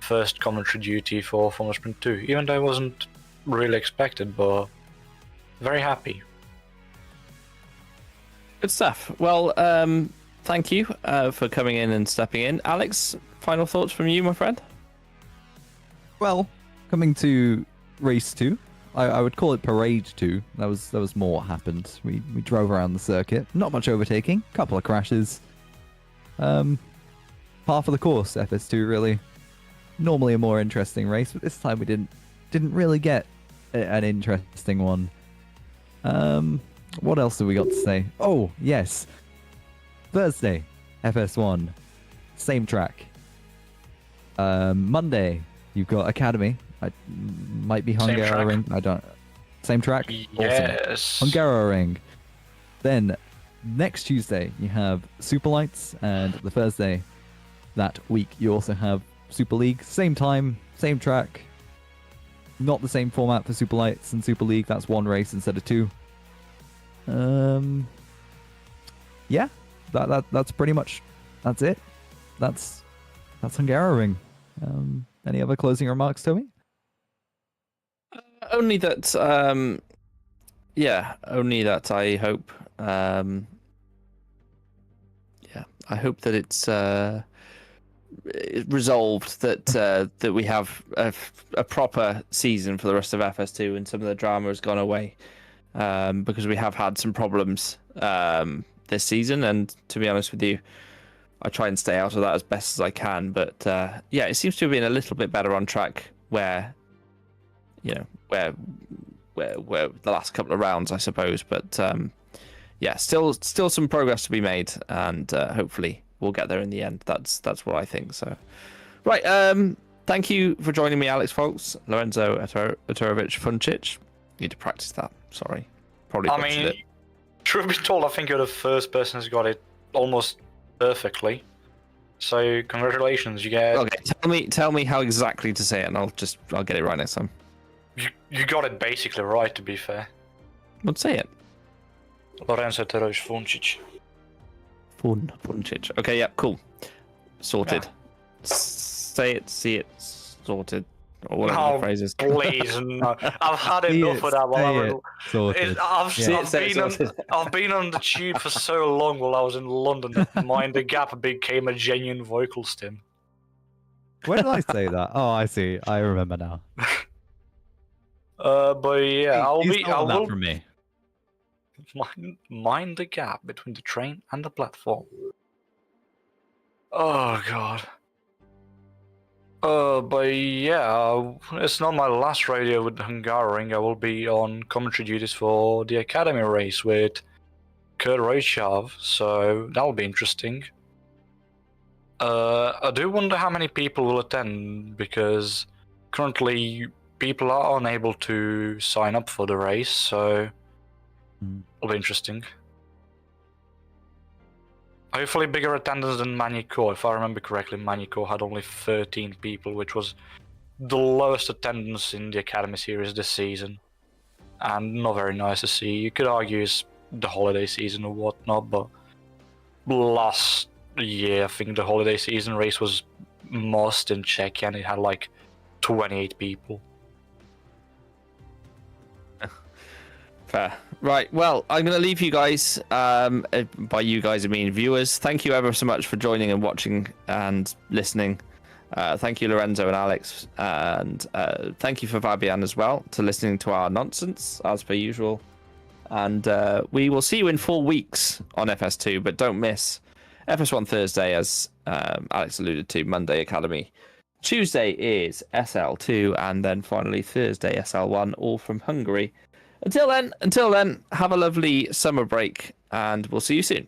first commentary duty for Formula Sprint 2, even though I wasn't really expected, but very happy. Good stuff. Well, thank you for coming in and stepping in. Alex, final thoughts from you, my friend? Well, coming to race 2, I would call it parade 2. That was more what happened. We drove around the circuit, not much overtaking, couple of crashes. Par for the course, FS2 really. Normally a more interesting race, but this time we didn't really get an interesting one. What else have we got to say? Oh yes, Thursday, FS1, same track. Monday, you've got Academy. Might be Hungaroring. I don't. Same track. Yes. Awesome. Hungaroring. Then next Tuesday you have Super Lights, and the Thursday that week you also have Super League. Same time, same track. Not the same format for Super Lights and Super League. That's one race instead of 2. Yeah, that's pretty much that's it. That's Hungaroring. Any other closing remarks, Toby? Only that, only that I hope, I hope that it's resolved, that we have a proper season for the rest of FS2 and some of the drama has gone away, because we have had some problems this season, and to be honest with you, I try and stay out of that as best as I can, but yeah, it seems to have been a little bit better on track where the last couple of rounds, I suppose, but yeah, still some progress to be made, and hopefully we'll get there in the end. That's what I think. So, right. Thank you for joining me, Alex Foulkes, Lorenzo Aturovic Funcic. Need to practice that. Sorry, probably. I butchered mean, it. truth be told, I think you're the first person who's got it almost perfectly. So congratulations, you get. Okay, tell me how exactly to say it, and I'll get it right next time. You got it basically right, to be fair. Let's say it. Lorenzo Aturovic Funcic. Funcic. Okay, yeah, cool. Sorted. Yeah. Say it, see it, sorted. Or whatever the Oh, phrase is. please, no. I've had enough of that. I've been on the tube for so long while I was in London that Mind the Gap became a genuine vocal stim. Where did I say that? Oh, I see. I remember now. But yeah, I will for me. mind the gap between the train and the platform. Oh god. But yeah, it's not my last radio with Hungarian. I will be on commentary duties for the Academy race with Kurt Roychav, so that'll be interesting. I do wonder how many people will attend, because currently people are unable to sign up for the race, so it'll be interesting. Hopefully bigger attendance than Manico. If I remember correctly, Manico had only 13 people, which was the lowest attendance in the Academy Series this season. And not very nice to see. You could argue it's the holiday season or whatnot, but last year, I think the holiday season race was most in Czechia, and it had like 28 people. Fair. Right, well, I'm going to leave you guys. By you guys, I mean viewers. Thank you ever so much for joining and watching and listening. Thank you, Lorenzo and Alex. And thank you for Fabian as well, to listening to our nonsense, as per usual. And we will see you in 4 weeks on FS2, but don't miss FS1 Thursday, as Alex alluded to, Monday Academy. Tuesday is SL2, and then finally Thursday SL1, all from Hungary. Until then, have a lovely summer break, and we'll see you soon.